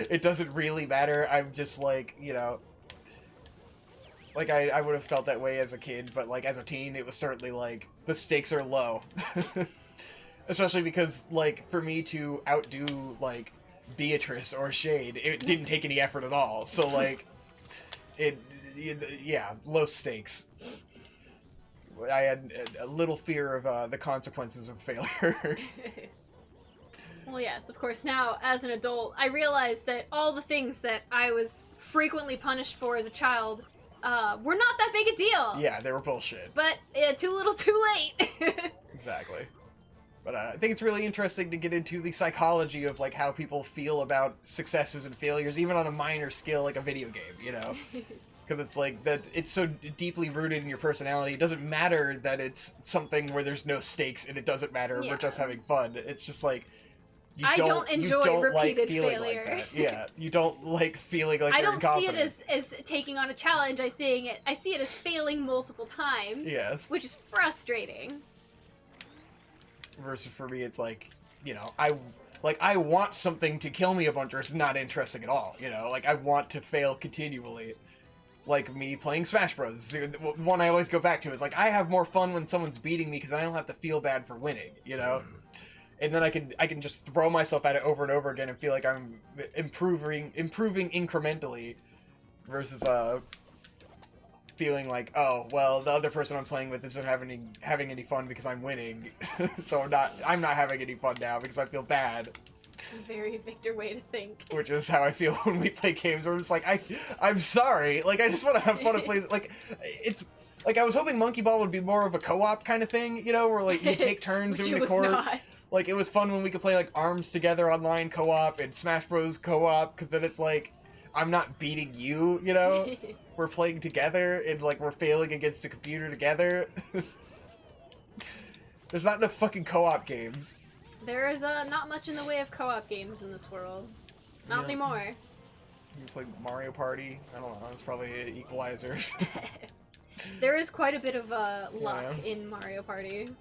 it doesn't really matter. I'm just, like, like, I would have felt that way as a kid, but, like, as a teen, it was certainly, like, the stakes are low. Especially because, like, for me to outdo, like, Beatrice or Shade, it didn't take any effort at all. So, like, low stakes. I had a little fear of the consequences of failure. Well, yes, of course, now, as an adult, I realize that all the things that I was frequently punished for as a child were not that big a deal. Yeah, they were bullshit. But too little, too late. Exactly. But I think it's really interesting to get into the psychology of, like, how people feel about successes and failures, even on a minor scale, like a video game, Because it's like that, it's so deeply rooted in your personality. It doesn't matter that it's something where there's no stakes, and it doesn't matter. We're just having fun. It's just like I don't enjoy repeated Like failure. that. Yeah, you don't like feeling like you're incompetent. I don't see it as taking on a challenge. I see it as failing multiple times. Yes, which is frustrating. Versus for me, it's like, I want something to kill me a bunch, or it's not interesting at all. Like, I want to fail continually. Like me playing Smash Bros. The one I always go back to is, like, I have more fun when someone's beating me because I don't have to feel bad for winning, And then I can just throw myself at it over and over again and feel like I'm improving incrementally, versus feeling like, oh, well, the other person I'm playing with isn't having any fun because I'm winning, so I'm not having any fun now because I feel bad. A very Victor way to think. Which is how I feel when we play games where I'm just like, I'm sorry, like, I just want to have fun and play, like, it's, like, I was hoping Monkey Ball would be more of a co-op kind of thing, where, like, you take turns doing the chords. Not. Like, it was fun when we could play, like, ARMS together online co-op and Smash Bros co-op, because then it's like, I'm not beating you, We're playing together, and, like, we're failing against the computer together. There's not enough fucking co-op games. There is not much in the way of co-op games in this world. Not anymore. You play Mario Party? I don't know, it's probably an equalizer. There is quite a bit of luck in Mario Party. I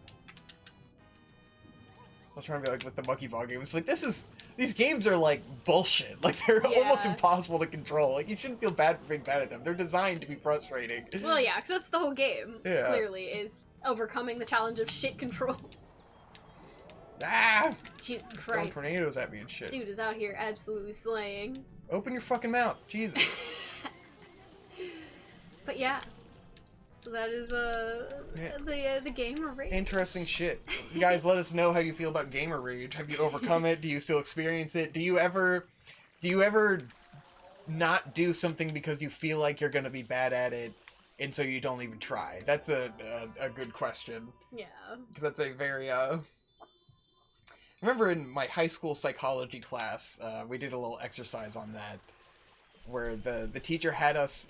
was trying to be like with the Monkey Ball game. It's like, these games are like bullshit. Like, they're almost impossible to control. Like, you shouldn't feel bad for being bad at them. They're designed to be frustrating. Well, yeah, because that's the whole game. Yeah. Clearly, is overcoming the challenge of shit controls. Ah! Jesus Christ. Throwing tornadoes at me and shit. Dude is out here absolutely slaying. Open your fucking mouth. Jesus. But yeah. So that is the gamer rage. Interesting shit. You guys, let us know how you feel about gamer rage. Have you overcome it? Do you still experience it? Do you ever not do something because you feel like you're gonna be bad at it, and so you don't even try? That's a good question. Yeah. Because that's a very I remember in my high school psychology class, we did a little exercise on that, where the teacher had us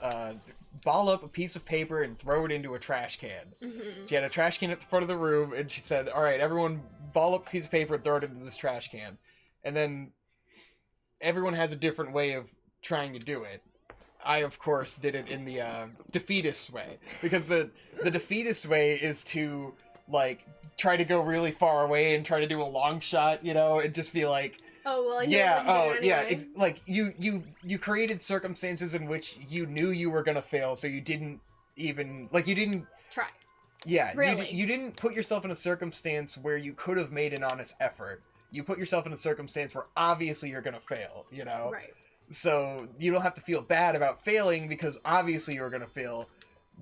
ball up a piece of paper and throw it into a trash can. Mm-hmm. She had a trash can at the front of the room, and she said, all right, everyone ball up a piece of paper and throw it into this trash can. And then everyone has a different way of trying to do it. I, of course, did it in the defeatist way. Because the defeatist way is to, like, try to go really far away and try to do a long shot, you know, and just be like, oh well, I know yeah, what to do anyway. like you created circumstances in which you knew you were gonna fail, so you didn't even you didn't try. Yeah, really. You didn't put yourself in a circumstance where you could have made an honest effort. You put yourself in a circumstance where obviously you're gonna fail, you know. Right. So you don't have to feel bad about failing because obviously you were gonna fail.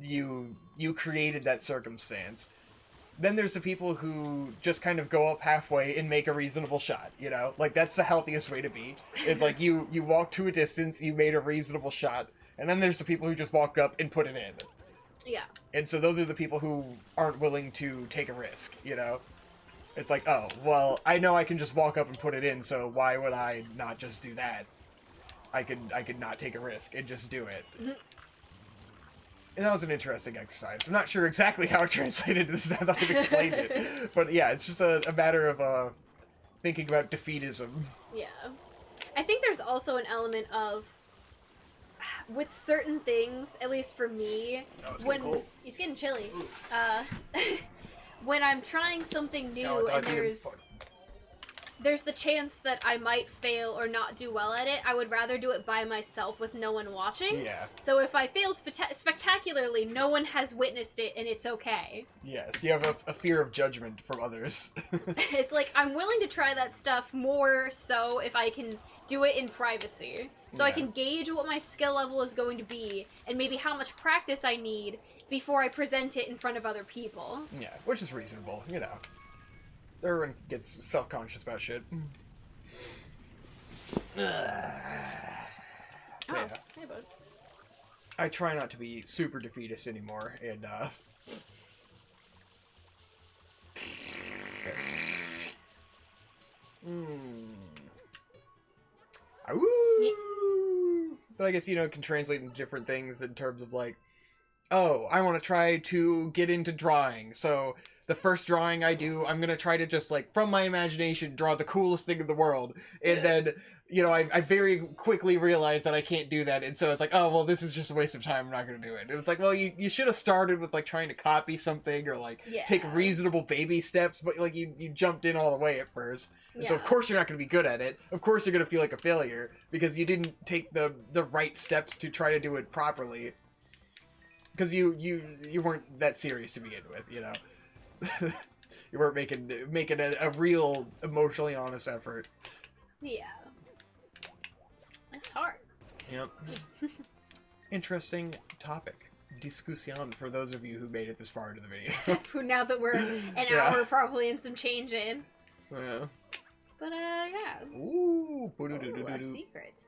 You created that circumstance. Then there's the people who just kind of go up halfway and make a reasonable shot, you know? Like, that's the healthiest way to be. It's like, you walk to a distance, you made a reasonable shot, and then there's the people who just walked up and put it in. Yeah. And so those are the people who aren't willing to take a risk, you know? It's like, oh, well, I know I can just walk up and put it in, so why would I not just do that? I could not take a risk and just do it. Mm-hmm. And that was an interesting exercise. I'm not sure exactly how it translated now that I've explained it. But yeah, it's just a matter of thinking about defeatism. Yeah. I think there's also an element of, with certain things, at least for me, when it's getting chilly, when I'm trying something new and there's the chance that I might fail or not do well at it, I would rather do it by myself with no one watching. Yeah. So if I fail spectacularly, no one has witnessed it and it's okay. Yes, you have a fear of judgment from others. It's like, I'm willing to try that stuff more so if I can do it in privacy. So I can gauge what my skill level is going to be and maybe how much practice I need before I present it in front of other people. Yeah, which is reasonable, you know. Everyone gets self-conscious about shit. Yeah. Hey, bud. I try not to be super defeatist anymore, and But I guess, you know, it can translate into different things in terms of, like, oh, I want to try to get into drawing, so the first drawing I do, I'm going to try to just, like, from my imagination, draw the coolest thing in the world. And then, you know, I very quickly realize that I can't do that. And so it's like, oh, well, this is just a waste of time. I'm not going to do it. And it's like, well, you should have started with, like, trying to copy something or, like, take reasonable baby steps. But, like, you jumped in all the way at first. And so, of course, you're not going to be good at it. Of course, you're going to feel like a failure because you didn't take the right steps to try to do it properly. Because you weren't that serious to begin with, you know? You weren't making a real emotionally honest effort. Yeah. It's hard. Yep. Interesting topic. Discussion for those of you who made it this far into the video. Now that we're an hour probably and some change in. Yeah. But yeah. Ooh, a secret.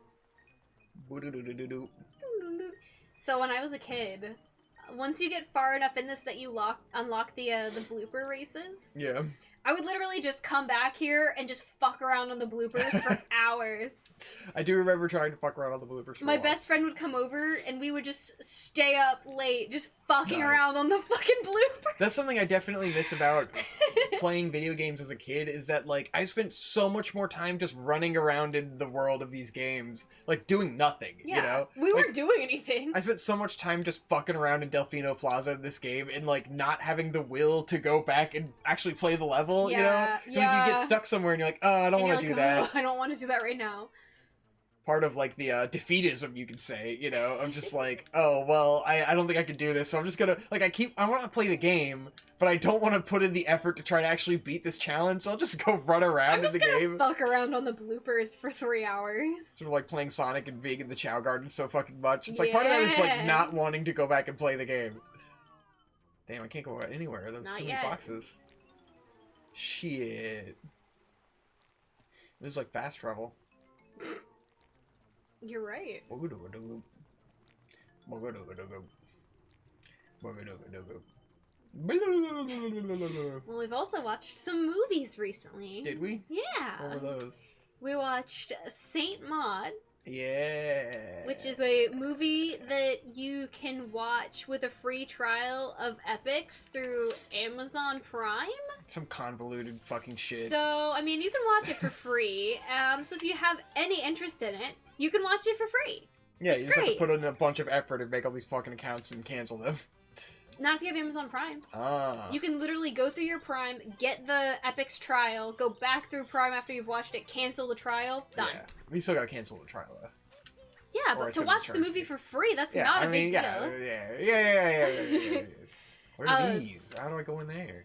So when I was a kid, once you get far enough in this that you unlock the blooper races, yeah, I would literally just come back here and just fuck around on the bloopers for hours. I do remember trying to fuck around on the bloopers for a My while. best friend would come over and we would just stay up late just fucking around on the fucking bloopers. That's something I definitely miss about playing video games as a kid, is that, like, I spent so much more time just running around in the world of these games, like, doing nothing, you know? We weren't doing anything. I spent so much time just fucking around in Delfino Plaza in this game and, like, not having the will to go back and actually play the level, you know? Yeah. Like, you get stuck somewhere and you're like, oh, I don't want to do that. I don't want to do that right now. Part of, like, the defeatism, you could say, you know? I'm just like, oh, well, I don't think I could do this, so I'm just gonna, like, I want to play the game, but I don't want to put in the effort to try to actually beat this challenge, so I'll just go run around in the game. I'm just gonna fuck around on the bloopers for 3 hours. Sort of like playing Sonic and being in the Chow Garden so fucking much. It's like, part of that is, like, not wanting to go back and play the game. Damn, I can't go anywhere. There's so many boxes. Shit. There's, like, fast travel. You're right. Well, we've also watched some movies recently. Did we? Yeah. What were those? We watched Saint Maud, Yeah. which is a movie that you can watch with a free trial of Epix through Amazon Prime. Some convoluted fucking shit. So, I mean, you can watch it for free. So if you have any interest in it, you can watch it for free. Yeah, It's you just have to great. put in a bunch of effort and make all these fucking accounts and cancel them. Not if you have Amazon Prime. Ah. You can literally go through your Prime, get the Epix trial, go back through Prime after you've watched it, cancel the trial, done. Yeah. We still gotta cancel the trial, though. Yeah, Or but it's to gonna be watch the charged movie you. for free, that's Yeah, not I a mean, big yeah, deal. yeah. Where are these? How do I go in there?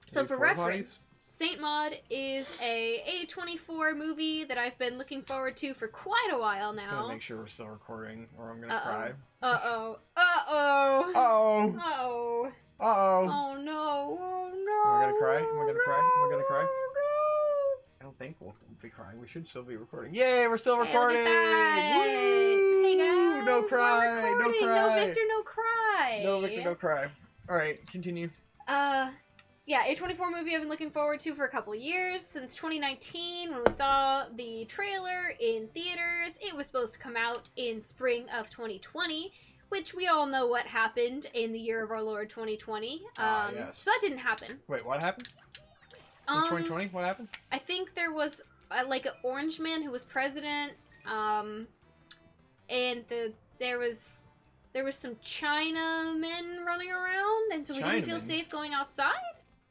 So These for porta reference, Saint Maud is a A24 movie that I've been looking forward to for quite a while Just gonna now. make sure we're still recording, or I'm gonna Uh-oh. cry. Uh-oh. Uh-oh. Uh-oh. Uh-oh. Uh-oh. Oh no. Oh no. Am I gonna cry? Am I gonna cry? Am I gonna cry? No. I don't think we'll be crying. We should still be recording. Yay, we're still Hey, look recording! at that. Woo! Hey guys, No we're cry! No recording. cry! No Victor, no cry. No Victor, no cry. Alright, continue. Yeah, A24 movie I've been looking forward to for a couple years, since 2019 when we saw the trailer in theaters. It was supposed to come out in spring of 2020, which we all know what happened in the year of our Lord 2020. Yes. So that didn't happen. Wait, what happened? In 2020? What happened? I think there was like an orange man who was president, and there was some Chinamen running around, and so we didn't feel Chinamen? safe going outside.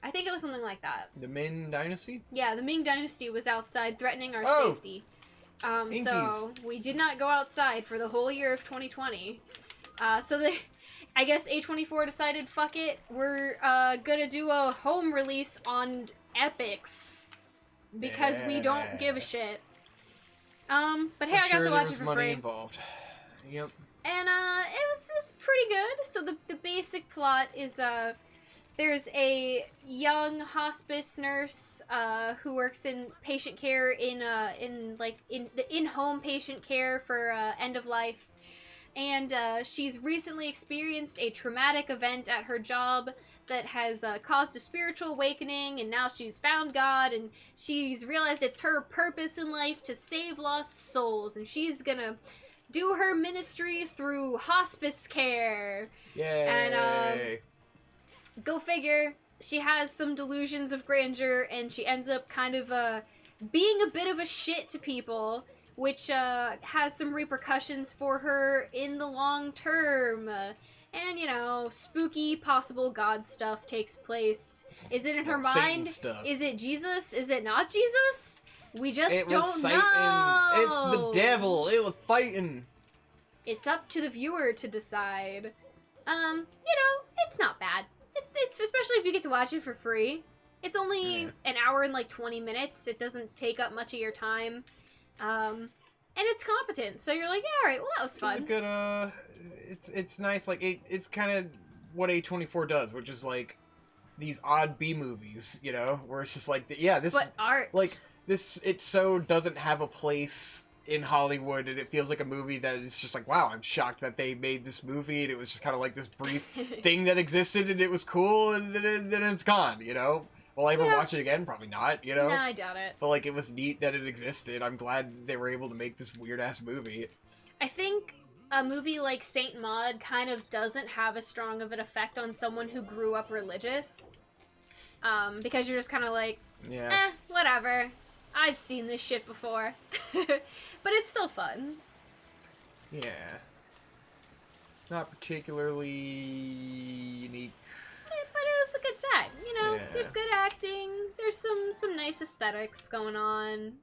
I think it was something like that. The Min Dynasty? Yeah, the Ming Dynasty was outside threatening our Oh! safety. So we did not go outside for the whole year of 2020. I guess A24 decided, fuck it, we're gonna do a home release on Epix because we don't give a shit. But hey, I got to watch it for money free. Involved. Yep. And it was pretty good. So the basic plot is there's a young hospice nurse who works in patient care in the in-home patient care for end of life, and she's recently experienced a traumatic event at her job that has caused a spiritual awakening, and now she's found God, and she's realized it's her purpose in life to save lost souls, and she's gonna do her ministry through hospice care. Yay! And go figure, she has some delusions of grandeur, and she ends up kind of being a bit of a shit to people, which has some repercussions for her in the long term. And, you know, spooky possible god stuff takes place. Is it in her Satan mind? stuff. Is it Jesus? Is it not Jesus? We just It was don't Satan. know. It's the devil. It was Satan. It's up to the viewer to decide. You know, it's not bad. It's especially if you get to watch it for free. It's only an hour and like 20 minutes. It doesn't take up much of your time. And it's competent. So you're like, yeah, all right, well, that was fun. It's a good, it's nice. Like, it's kind of what A24 does, which is like these odd B movies, you know, where it's just like, yeah, this, but art. like, this, it so doesn't have a place in Hollywood, and it feels like a movie that is just like, wow, I'm shocked that they made this movie, and it was just kind of like this brief thing that existed, and it was cool, and then it's gone, you know? Will I ever watch it again? Probably not, you know? No, I doubt it. But, like, it was neat that it existed. I'm glad they were able to make this weird-ass movie. I think a movie like Saint Maud kind of doesn't have as strong of an effect on someone who grew up religious. Because you're just kind of like, Yeah. whatever. I've seen this shit before. But it's still fun. Yeah. Not particularly unique. But it was a good time. You know, Yeah. there's good acting. There's some nice aesthetics going on.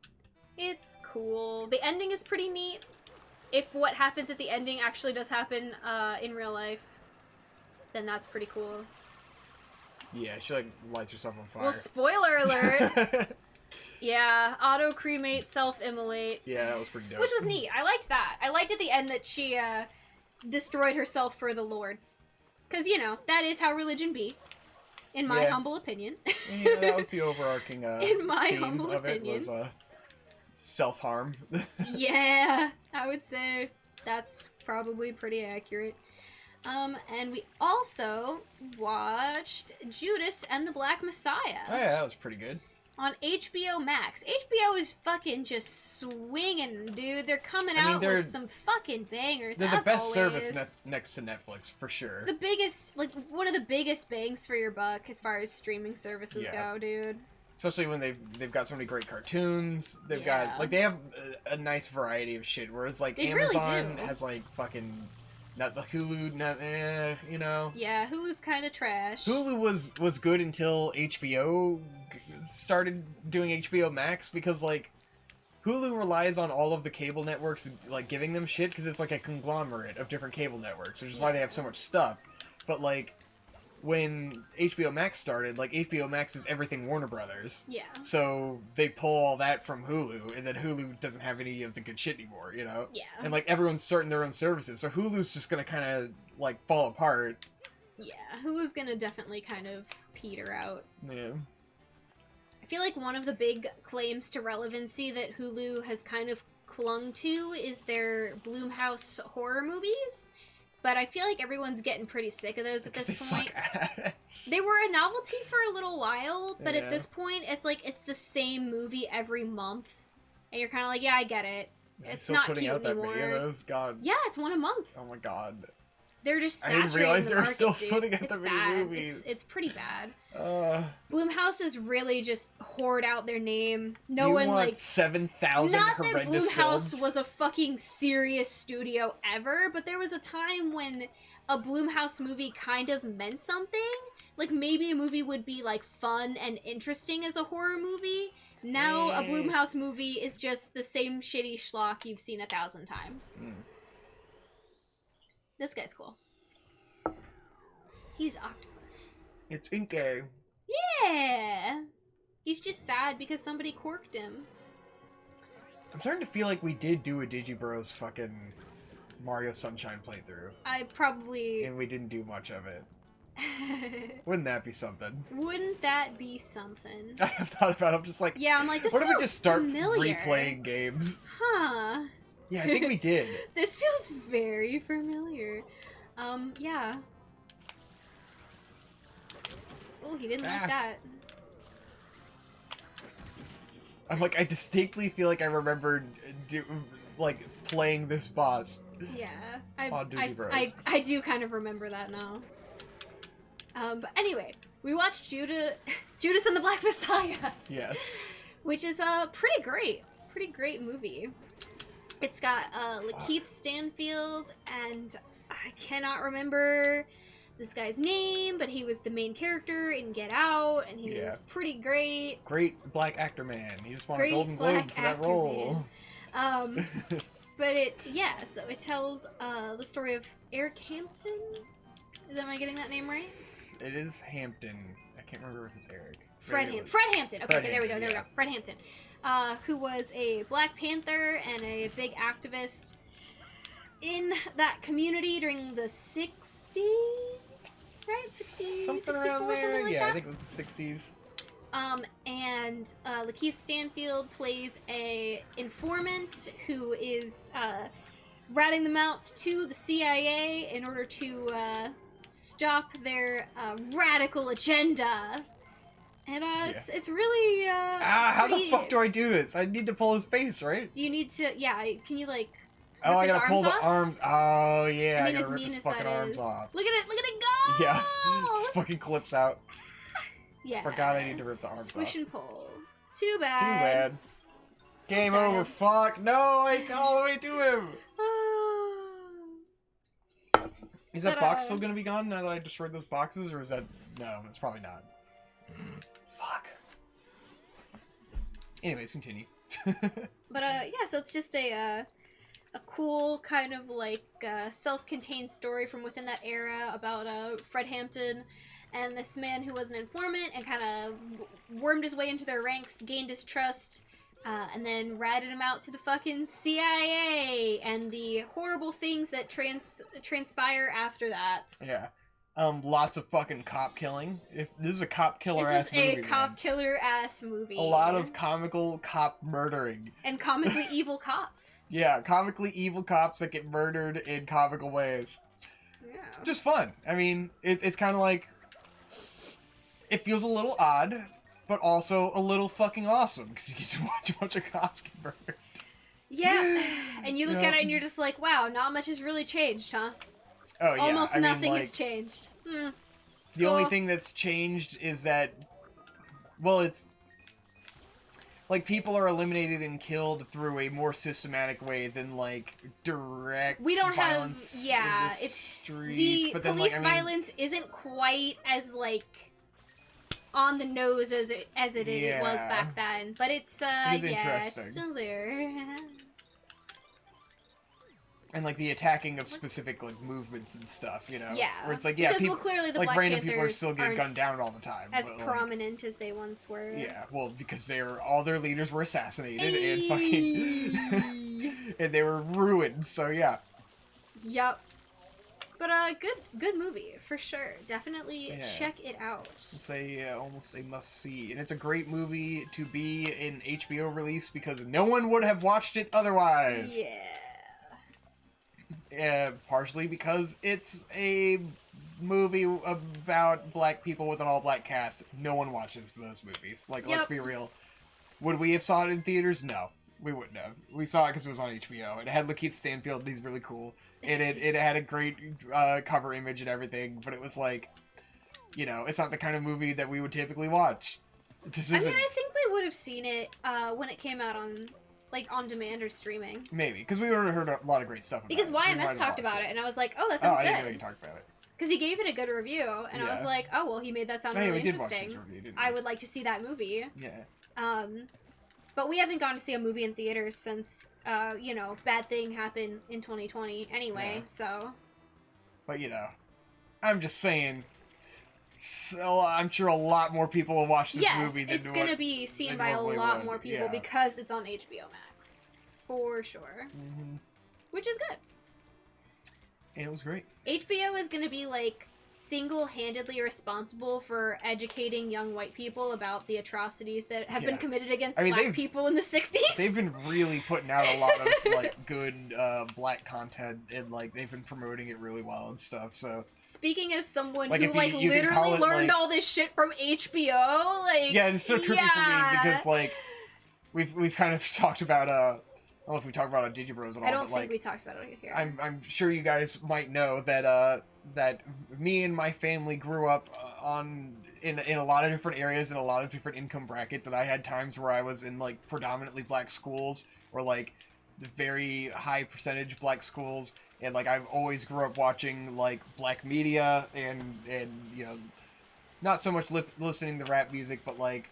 It's cool. The ending is pretty neat. If what happens at the ending actually does happen in real life, then that's pretty cool. Yeah, she, like, lights herself on fire. Well, spoiler alert! Yeah, auto-cremate, self-immolate. Yeah, that was pretty dope. Which was neat. I liked that. I liked at the end that she destroyed herself for the Lord. Because, you know, that is how religion be. In my humble opinion. Yeah, that was the overarching in my theme humble of opinion. it was self-harm. Yeah, I would say that's probably pretty accurate. And we also watched Judas and the Black Messiah. Oh yeah, that was pretty good. On HBO Max. HBO is fucking just swinging, dude. They're coming out with some fucking bangers. They're the best service next to Netflix, for sure. It's the biggest, like, one of the biggest bangs for your buck as far as streaming services go, dude. Especially when they've got so many great cartoons. They've got, like, they have a nice variety of shit. Whereas, like, Amazon has, like, fucking... Not the Hulu, you know? Yeah, Hulu's kind of trash. Hulu was good until HBO started doing HBO Max, because, like, Hulu relies on all of the cable networks, like, giving them shit, because it's like a conglomerate of different cable networks, which is why they have so much stuff. But, like, when HBO Max started, like, HBO Max is everything Warner Brothers. Yeah. So they pull all that from Hulu, and then Hulu doesn't have any of the good shit anymore, you know? Yeah. And, like, everyone's starting their own services, so Hulu's just gonna kind of, like, fall apart. Yeah, Hulu's gonna definitely kind of peter out. Yeah. I feel like one of the big claims to relevancy that Hulu has kind of clung to is their Blumhouse horror movies. But I feel like everyone's getting pretty sick of those at this point. They were a novelty for a little while, but at this point, it's like it's the same movie every month, and you're kind of like, yeah, I get it. It's not cute anymore. That many of those? God. Yeah, it's one a month. Oh my god. They're just saturating I didn't realize they were still dude. putting out that many movies. It's pretty bad. Blumhouse is really just hoard out their name. No one like 7,000 not that horrendous Blumhouse films. was a fucking serious studio ever, but there was a time when a Blumhouse movie kind of meant something. Like maybe a movie would be like fun and interesting as a horror movie. Now a Blumhouse movie is just the same shitty schlock you've seen 1,000 times. This guy's cool. He's Octopus. It's Inke. Yeah! He's just sad because somebody corked him. I'm starting to feel like we did do a Digibros fucking Mario Sunshine playthrough. I probably... And we didn't do much of it. Wouldn't that be something? Wouldn't that be something? I have thought about it. I'm just like... Yeah, I'm like, this what feels if we just start familiar. replaying games? Huh. Yeah, I think we did. This feels very familiar. Yeah. Oh, he didn't like that. I'm like, I distinctly feel like I remembered, like, playing this boss. Yeah. I do kind of remember that now. But anyway, we watched Judas and the Black Messiah. Yes. Which is a pretty great movie. It's got Lakeith Stanfield, and I cannot remember this guy's name, but he was the main character in Get Out, and he was pretty great. Great black actor man. He just won a Golden Globe for that role. But so it tells the story of Eric Hampton. Am I getting that name right? It is Hampton. I can't remember if it's Eric. Fred Hampton. Okay, there we go. Fred Hampton. Who was a Black Panther and a big activist in that community during the 60s, right? 60s, something 64, around there. Something like that. I think it was the 60s. And Lakeith Stanfield plays a informant who is ratting them out to the CIA in order to stop their radical agenda. And it's really how the fuck do I do this? I need to pull his face, right? Do you need to? Yeah, can you like? Oh, I gotta pull the arms. Oh yeah, I gotta as rip his fucking arms off. Look at it go! Yeah, just fucking clips out. Yeah. Forgot I need to rip the arms Squish off. and pull. Too bad. Too bad. So Game sad. over. Fuck. No, I got all the way to him. Is that box still gonna be gone now that I destroyed those boxes, or is that... No, it's probably not. Fuck. Anyways, continue. But so it's just a cool kind of like self-contained story from within that era about Fred Hampton and this man who was an informant and kind of wormed his way into their ranks, gained his trust, and then ratted him out to the fucking CIA and the horrible things that transpire after that. Yeah. Lots of fucking cop killing. If this is a cop killer This ass is a movie, cop man. killer ass movie. A lot of comical cop murdering. And comically evil cops. Yeah, comically evil cops that get murdered in comical ways. Yeah. Just fun. I mean, it's kind of like... It feels a little odd, but also a little fucking awesome, because you get to watch a bunch of cops get murdered. Yeah, and you look at it and you're just like, wow, not much has really changed, huh? Oh, yeah. Almost I mean, nothing like, has changed. The only thing that's changed is that... Well, it's... Like, people are eliminated and killed through a more systematic way than, like, direct We don't have... violence Yeah, in the it's... streets. The But then, police like, I mean, violence isn't quite as, like, on the nose as it was back then. But it's, it is yeah, interesting. it's still there. And, like, the attacking of specific, like, movements and stuff, you know? Yeah. Where it's like, yeah, because, people... well, clearly the like, Black random Panthers people are still getting gunned aren't down all the time. as but, like, prominent as they once were. yeah, well, because all their leaders were assassinated and fucking... and they were ruined, so yeah. Yup. But, good movie, for sure. Definitely check it out. It's almost a must-see. And it's a great movie to be an HBO release because no one would have watched it otherwise. Yeah. Partially because it's a movie about black people with an all-black cast. No one watches those movies. Like, let's be real. Would we have saw it in theaters? No. We wouldn't have. We saw it because it was on HBO. It had Lakeith Stanfield, and he's really cool. And it had a great cover image and everything, but it was like, you know, it's not the kind of movie that we would typically watch. It just isn't. I mean, I think we would have seen it when it came out on, like, on demand or streaming. Maybe, because we already heard a lot of great stuff about because it. Because YMS talked about it, and I was like, oh, that sounds I good. didn't know you talked about it. Because he gave it a good review, and I was like, oh, well, he made that sound really interesting. Did watch his review, didn't we? I would like to see that movie. Yeah. But we haven't gone to see a movie in theaters since, you know, bad thing happened in 2020 anyway, so... But, you know, I'm just saying, so I'm sure a lot more people will watch this movie than it's going to be seen by a lot more people because it's on HBO Max. For sure. Mm-hmm. Which is good. And it was great. HBO is going to be, like, single-handedly responsible for educating young white people about the atrocities that have been committed against black people in the 60s. They've been really putting out a lot of, like, good black content, and, like, they've been promoting it really well and stuff, so... Speaking as someone like, who, like, literally learned all this shit from HBO, like... Yeah, it's so trippy for me, because, like, we've kind of talked about, I don't know if we talk about Digibros at all, I don't but, think like, we talked about it here. I'm sure you guys might know that, that me and my family grew up in a lot of different areas in a lot of different income brackets, and I had times where I was in, like, predominantly black schools or, like, very high percentage black schools, and, like, I've always grew up watching, like, black media and you know, not so much listening to rap music, but, like,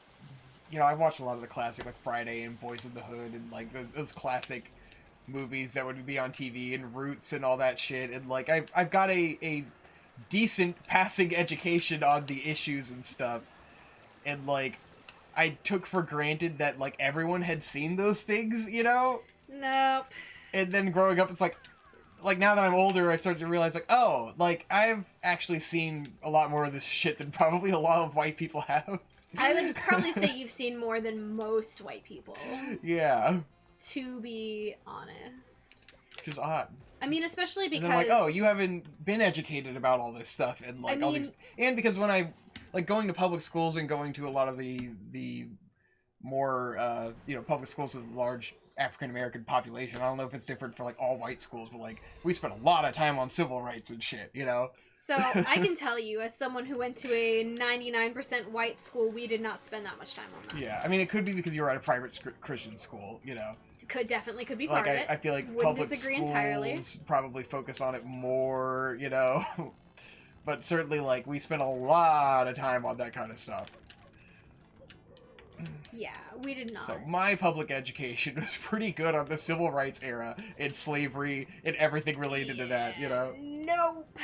you know, I've watched a lot of the classic, like, Friday and Boys in the Hood and, like, those classic movies that would be on TV and Roots and all that shit, and, like, I've got a decent passing education on the issues and stuff, and, like, I took for granted that, like, everyone had seen those things, you know? Nope. And then growing up, it's like now that I'm older, I start to realize, like, oh, like, I've actually seen a lot more of this shit than probably a lot of white people have. I would probably say you've seen more than most white people. Yeah. To be honest. Which is odd. I mean, especially because... And then, like, oh, you haven't been educated about all this stuff, and, like, all these... And because when I... Like, going to public schools and going to a lot of the more, you know, public schools with a large African-American population, I don't know if it's different for, like, all white schools, but, like, we spent a lot of time on civil rights and shit, you know? So, I can tell you, as someone who went to a 99% white school, we did not spend that much time on that. Yeah, I mean, it could be because you were at a private Christian school, you know? Could be part of it. I feel like Wouldn't public disagree schools entirely. probably focus on it more, you know? But certainly, like, we spent a lot of time on that kind of stuff. Yeah, we did not. So my public education was pretty good on the civil rights era and slavery and everything related to that, you know? Nope.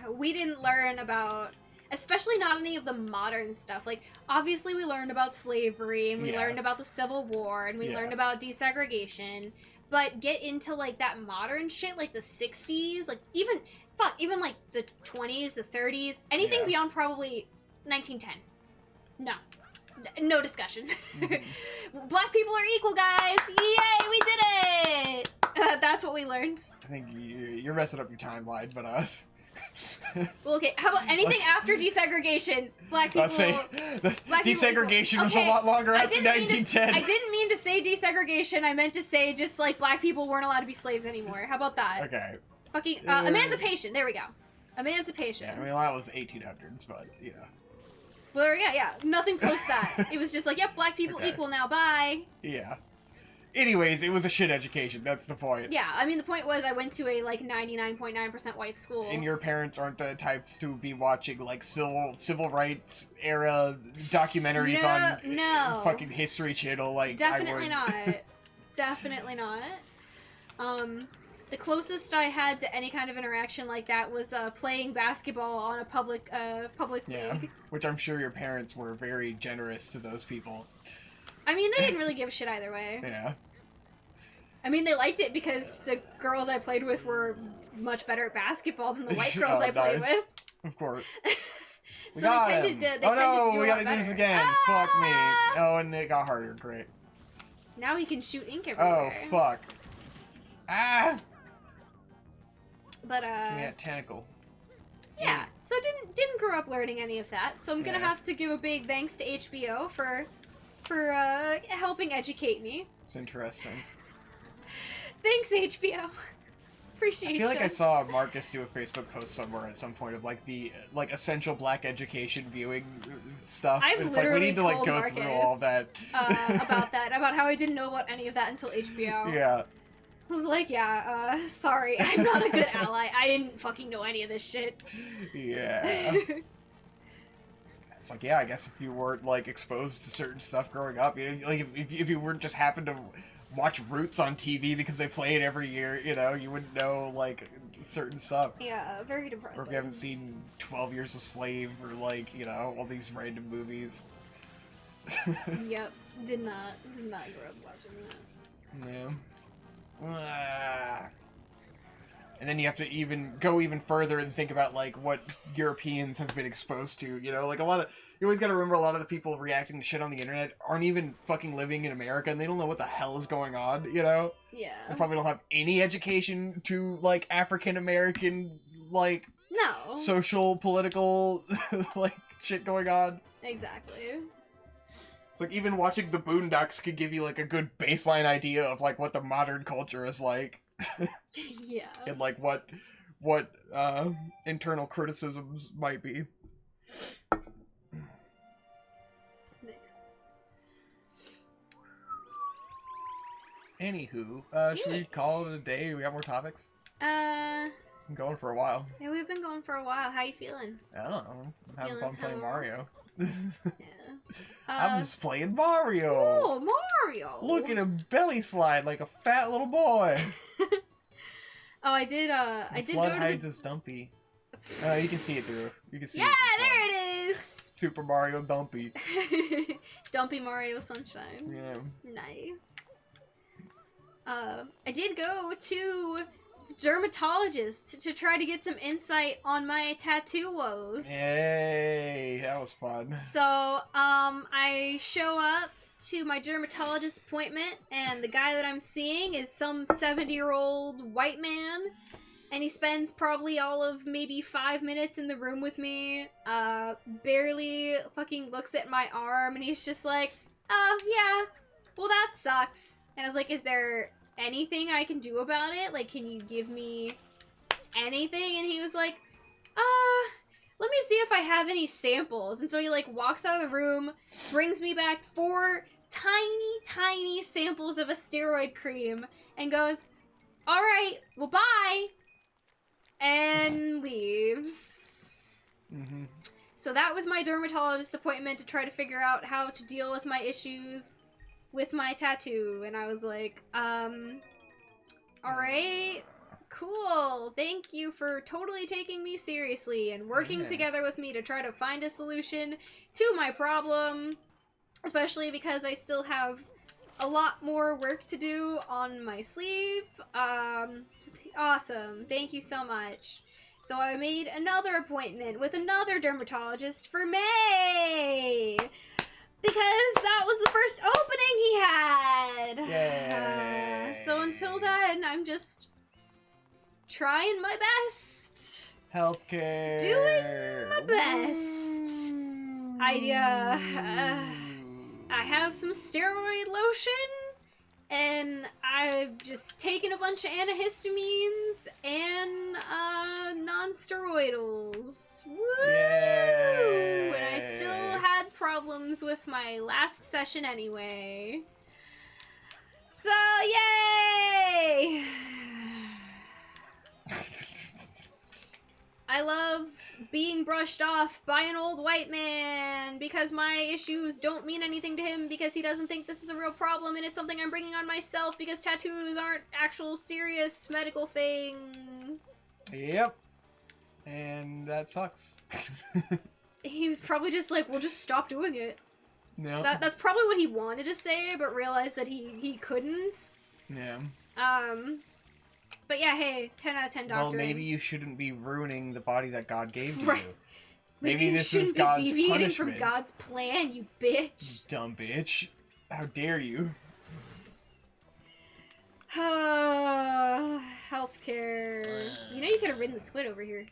We didn't learn about, especially not any of the modern stuff. Like, obviously we learned about slavery, and we learned about the Civil War, and we learned about desegregation, but get into, like, that modern shit, like the 60s, like, even fuck, even like the 20s, the 30s, anything Yeah. beyond probably 1910. No. No discussion. Black people are equal, guys! Yay, we did it! That's what we learned. I think you're messing up your timeline, but Well, okay, how about anything after desegregation? Black people... Black people desegregation equal. was Okay, a lot longer I after didn't mean to- 1910. I didn't mean to say desegregation, I meant to say just, like, black people weren't allowed to be slaves anymore. How about that? Okay. Fucking, emancipation, there we go. Emancipation. Yeah, I mean, well, that was 1800s, but, you know. Well, yeah, nothing post that. It was just like, yep, black people Okay. equal now, bye. Yeah. Anyways, it was a shit education, that's the point. Yeah, I mean, the point was I went to a, like, 99.9% white school. And your parents aren't the types to be watching, like, civil rights era documentaries on fucking History Channel, like, Definitely I not. would. Definitely not. The closest I had to any kind of interaction like that was playing basketball on a public Yeah, league. which I'm sure your parents were very generous to those people. I mean, they didn't really give a shit either way. Yeah. I mean, they liked it because the girls I played with were much better at basketball than the white girls I played nice. with. Of course. So they tended to. Oh Do no, a we lot gotta do this better. again. Ah! Fuck me. Oh, and it got harder. Great. Now he can shoot ink Oh, everywhere. fuck. Ah! But Give me that tentacle. yeah. So didn't grow up learning any of that. So I'm gonna Yeah. have to give a big thanks to HBO for helping educate me. It's interesting. Thanks, HBO. Appreciate I feel like you. I saw Marcus do a Facebook post somewhere at some point of like the essential black education viewing stuff. I've It's literally like we need to like told go Marcus through all that. about how I didn't know about any of that until HBO. Yeah. I was like, yeah, sorry, I'm not a good ally. I didn't fucking know any of this shit. Yeah. It's like, yeah, I guess if you weren't like exposed to certain stuff growing up, you know, like if you weren't just happened to watch Roots on TV because they play it every year, you know, you wouldn't know like certain stuff. Yeah, very depressing. Or if you haven't seen 12 Years a Slave or like, you know, all these random movies. Yep, did not grow up watching that. Yeah. And then you have to even go even further and think about like what Europeans have been exposed to, you know, like you always gotta remember a lot of the people reacting to shit on the internet aren't even fucking living in America and they don't know what the hell is going on, you know? Yeah. They probably don't have any education to like African American like No. social, political like shit going on. Exactly. It's like even watching the Boondocks could give you like a good baseline idea of like what the modern culture is like. Yeah. And like what internal criticisms might be. Nice. Anywho, should we call it a day? We got more topics? I'm going for a while. Yeah, we've been going for a while. How you feeling? I don't know. I'm having Feeling fun playing how- Mario. Yeah. I'm just playing Mario. Oh, Mario! Look at him belly slide like a fat little boy. Oh, I did The go flood to hides his dumpy. You can see it through. You can see Yeah, it through the there flood. it is! Super Mario Dumpy. Dumpy Mario Sunshine. Yeah. Nice. I did go to dermatologist to try to get some insight on my tattoo woes. Yay, that was fun. So, I show up to my dermatologist appointment, and the guy that I'm seeing is some 70-year-old white man, and he spends probably all of maybe 5 minutes in the room with me, barely fucking looks at my arm, and he's just like, oh, yeah, well, that sucks. And I was like, is there anything I can do about it? Like, can you give me anything? And he was like, let me see if I have any samples. And so he like walks out of the room, brings me back 4 tiny samples of a steroid cream, and goes, all right, well, bye, and leaves. Mm-hmm. So that was my dermatologist appointment to try to figure out how to deal with my issues with my tattoo. And I was like, alright, cool. Thank you for totally taking me seriously and working Yeah. together with me to try to find a solution to my problem. Especially because I still have a lot more work to do on my sleeve. Awesome. Thank you so much. So I made another appointment with another dermatologist for May. Because that was the first opening he had. Yay. So until then, I'm just trying my best. Healthcare. Doing my best. I have some steroid lotion, and I've just taken a bunch of antihistamines and non-steroidals. Woo! Yay. And I still had problems with my last session anyway. So, yay! I love being brushed off by an old white man because my issues don't mean anything to him because he doesn't think this is a real problem and it's something I'm bringing on myself because tattoos aren't actual serious medical things. Yep. And that sucks. He was probably just like, well, just stop doing it. No. That's probably what he wanted to say, but realized that he couldn't. Yeah. But yeah, hey, 10 out of 10 doctor. Well, maybe you shouldn't be ruining the body that God gave to Right. you. Maybe you this shouldn't is be God's deviating punishment. from God's plan, you bitch. Dumb bitch. How dare you? Healthcare. You know you could have ridden the squid over here.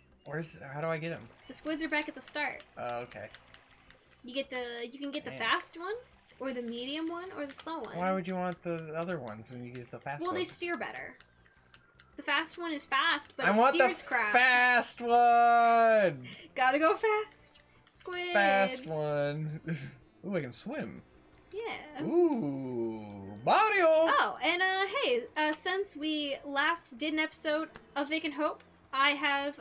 How do I get him? The squids are back at the start. Oh, okay. You can get the Man. fast one, or the medium one, or the slow one. Why would you want the other ones when you get the fast one? Well, they steer better. The fast one is fast, but I it want steers the crap. fast one! Gotta go fast. Squid. Fast one. Ooh, I can swim. Yeah. Ooh, Mario! Oh, and hey, since we last did an episode of Vacant Hope, I have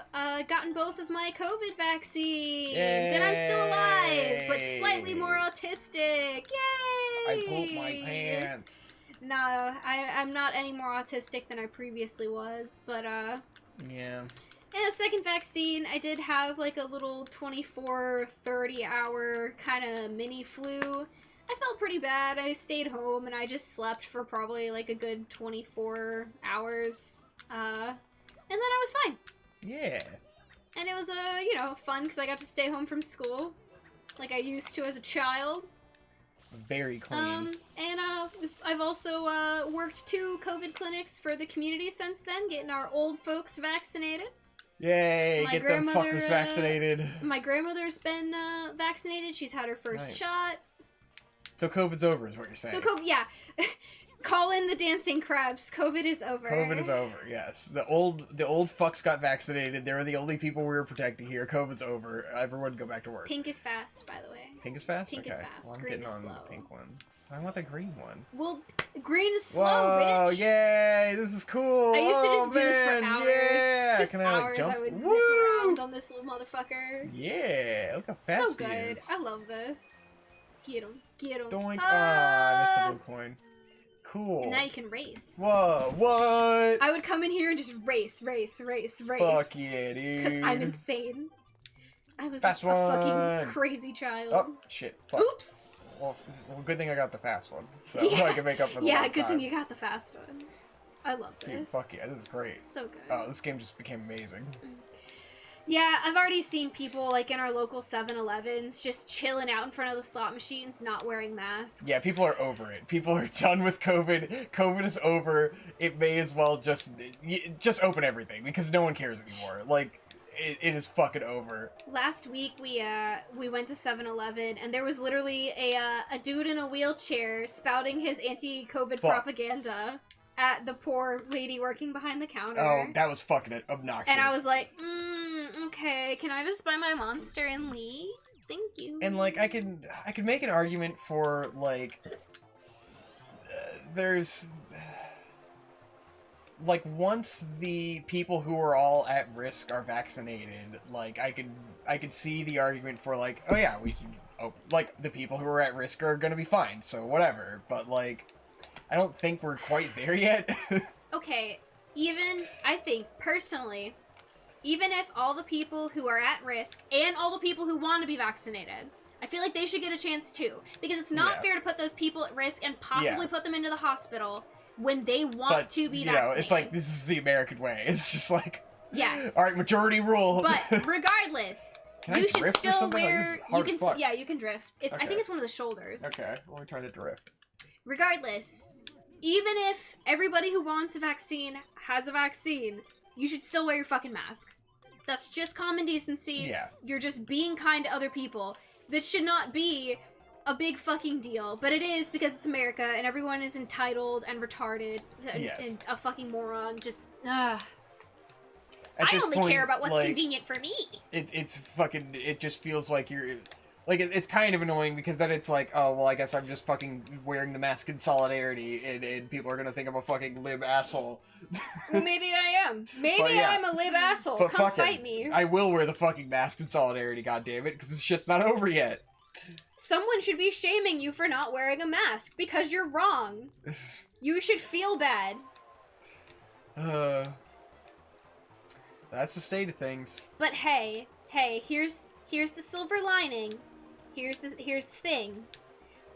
gotten both of my COVID vaccines, and I'm still alive, but slightly more autistic. Yay! I pooped my pants. No, I'm not any more autistic than I previously was, but Yeah. and a second vaccine, I did have like a little 24, 30 hour kind of mini flu. I felt pretty bad. I stayed home and I just slept for probably like a good 24 hours. And then I was fine. Yeah. And it was, fun because I got to stay home from school like I used to as a child. Very clean. And I've also worked 2 COVID clinics for the community since then, getting our old folks vaccinated. Yay, my get them grandmother, fuckers vaccinated. My grandmother's been vaccinated. She's had her first Nice. shot. So COVID's over is what you're saying. So COVID, yeah. Call in the dancing crabs. COVID is over. COVID is over, yes. The old fucks got vaccinated. They were the only people we were protecting here. COVID's over. Everyone go back to work. Pink is fast, by the way. Pink is fast? Pink is Okay. fast. Well, I'm Green getting is on slow. the pink one. I want the green one. Well, green is slow, Whoa, bitch. yay! This is cool. I used to just do this for man, hours. Yeah. Just Can I, hours. jump? I would zip Woo! around on this little motherfucker. Yeah, look how fast So he good. is. I love this. Get him. Get him. Doink. I missed a blue coin. Cool. And now you can race. Whoa, what? I would come in here and just race. Fuck yeah, dude. Because I'm insane. I was Fast a one. fucking crazy child. Oh, shit. Fuck. Oops. Well, good thing I got the fast one. So Yeah. I can make up for the Yeah, last good time. thing you got the fast one. I love this. Dude, fuck yeah, this is great. So good. Oh, this game just became amazing. Yeah, I've already seen people like in our local 7-Elevens just chilling out in front of the slot machines, not wearing masks. Yeah, people are over it. People are done with COVID. COVID is over. It may as well just open everything because no one cares anymore. Like, it is fucking over. Last week we went to 7-Eleven and there was literally a dude in a wheelchair spouting his anti-COVID Fuck. propaganda at the poor lady working behind the counter. Oh, that was fucking obnoxious. And I was like, okay, can I just buy my Monster and leave? Thank you. And like I could make an argument for like there's like once the people who are all at risk are vaccinated, like I could see the argument for like, oh yeah, we should, like the people who are at risk are gonna be fine, so whatever. But like I don't think we're quite there yet. Okay, I think personally, even if all the people who are at risk and all the people who want to be vaccinated, I feel like they should get a chance too. Because it's not fair to put those people at risk and possibly put them into the hospital when they want to be vaccinated. It's like, this is the American way. It's just like... Yes. All right, majority rule. But regardless, Can I you should drift or still something? Like, this wear. is hard You as can. fuck. Yeah, you can drift. I Okay. think it's one of the shoulders. Okay, let me try to drift. Regardless, even if everybody who wants a vaccine has a vaccine, you should still wear your fucking mask. That's just common decency. Yeah. You're just being kind to other people. This should not be a big fucking deal, but it is because it's America and everyone is entitled and retarded and a fucking moron. Just, I only care about what's convenient for me. It's fucking. It just feels like you're. Like, it's kind of annoying because then it's like, oh, well, I guess I'm just fucking wearing the mask in solidarity and people are gonna think I'm a fucking lib asshole. Well, maybe I am. Maybe I'm a lib asshole. But come fight me. I will wear the fucking mask in solidarity, goddammit, because this shit's not over yet. Someone should be shaming you for not wearing a mask because you're wrong. You should feel bad. That's the state of things. But hey, here's the silver lining. Here's the thing.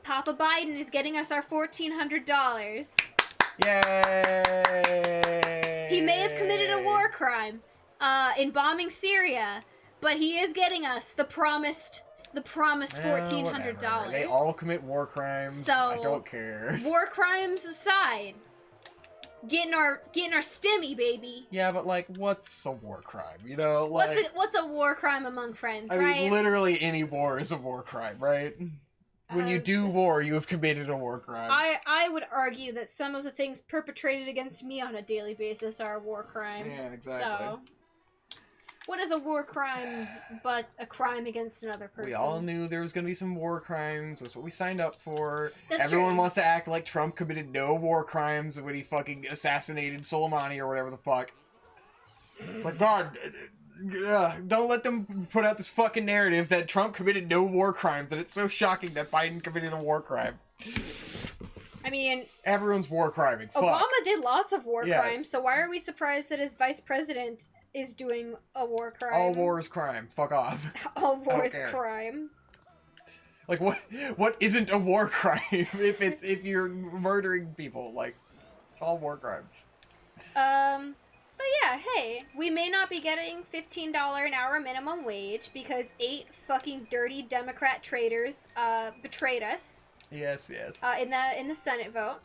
Papa Biden is getting us our $1,400. Yay! He may have committed a war crime in bombing Syria, but he is getting us the promised $1,400. They all commit war crimes. So, I don't care. War crimes aside, getting our stimmy, baby. Yeah, but like, what's a war crime? You know, like What's a war crime among friends, I right? mean, literally any war is a war crime, right? When you do war, you have committed a war crime. I would argue that some of the things perpetrated against me on a daily basis are a war crime. Yeah, exactly. So, what is a war crime but a crime against another person? We all knew there was going to be some war crimes. That's what we signed up for. That's Everyone true. wants to act like Trump committed no war crimes when he fucking assassinated Soleimani or whatever the fuck. It's like, God, don't let them put out this fucking narrative that Trump committed no war crimes, and it's so shocking that Biden committed a war crime. I mean, everyone's war criming. Fuck. Obama did lots of war crimes, so why are we surprised that his vice president is doing a war crime? All war is crime. Fuck off. All war is crime. Like, what isn't a war crime if you're murdering people? Like, it's all war crimes. But yeah, hey, we may not be getting $15 an hour minimum wage because 8 fucking dirty Democrat traitors betrayed us. Yes. In the Senate vote.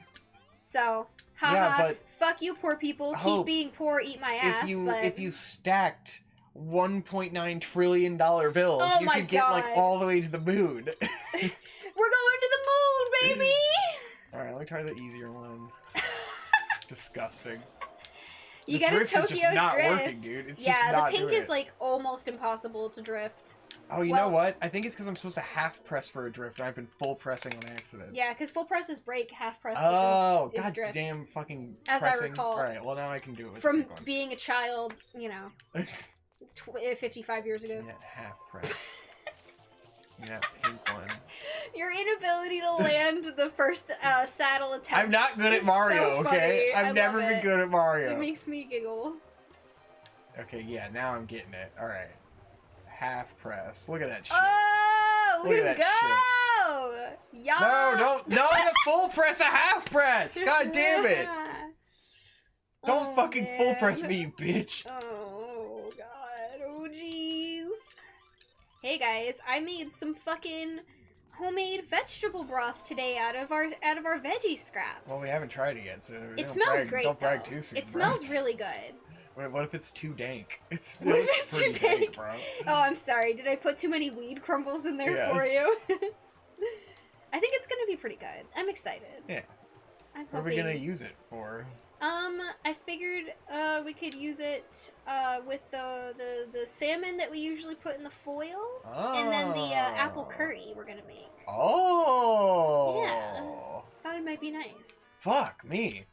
So, haha, fuck you, poor people. Keep being poor, eat my ass. If you stacked $1.9 trillion bills, you could get like all the way to the moon. We're going to the moon, baby! Alright, let me try the easier one. Disgusting. You got a Tokyo is just not drift. Working, dude. It's yeah, just not the pink doing is like almost impossible to drift. Oh, you know what? I think it's because I'm supposed to half press for a drift, and I've been full pressing on accident. Yeah, because full press is break, half press is god drift. Damn fucking As pressing. I recall. Alright, well now I can do it with from the pink one. being a child, you know, 55 years ago. Yeah, half press. Yeah, pink one. Your inability to land the first saddle attempt. I'm not good at Mario, so okay? funny. I've never been good at Mario. It makes me giggle. Okay, yeah, now I'm getting it. Alright. Half press. Look at that shit. Oh, look at him go! Yeah. No, the full press, a half press! God damn it! Don't fucking full press me, you bitch! Oh, God. Oh, jeez. Hey, guys, I made some fucking homemade vegetable broth today out of our veggie scraps. Well, we haven't tried it yet, so it smells great. Don't brag too soon. It smells really good. What if it's too dank? What if it's too dank? Bro. Oh, I'm sorry. Did I put too many weed crumbles in there for you? I think it's gonna be pretty good. I'm excited. Yeah. I'm hoping. What are we gonna use it for? I figured we could use it with the salmon that we usually put in the foil, and then the apple curry we're gonna make. Oh. Yeah. Thought it might be nice. Fuck me.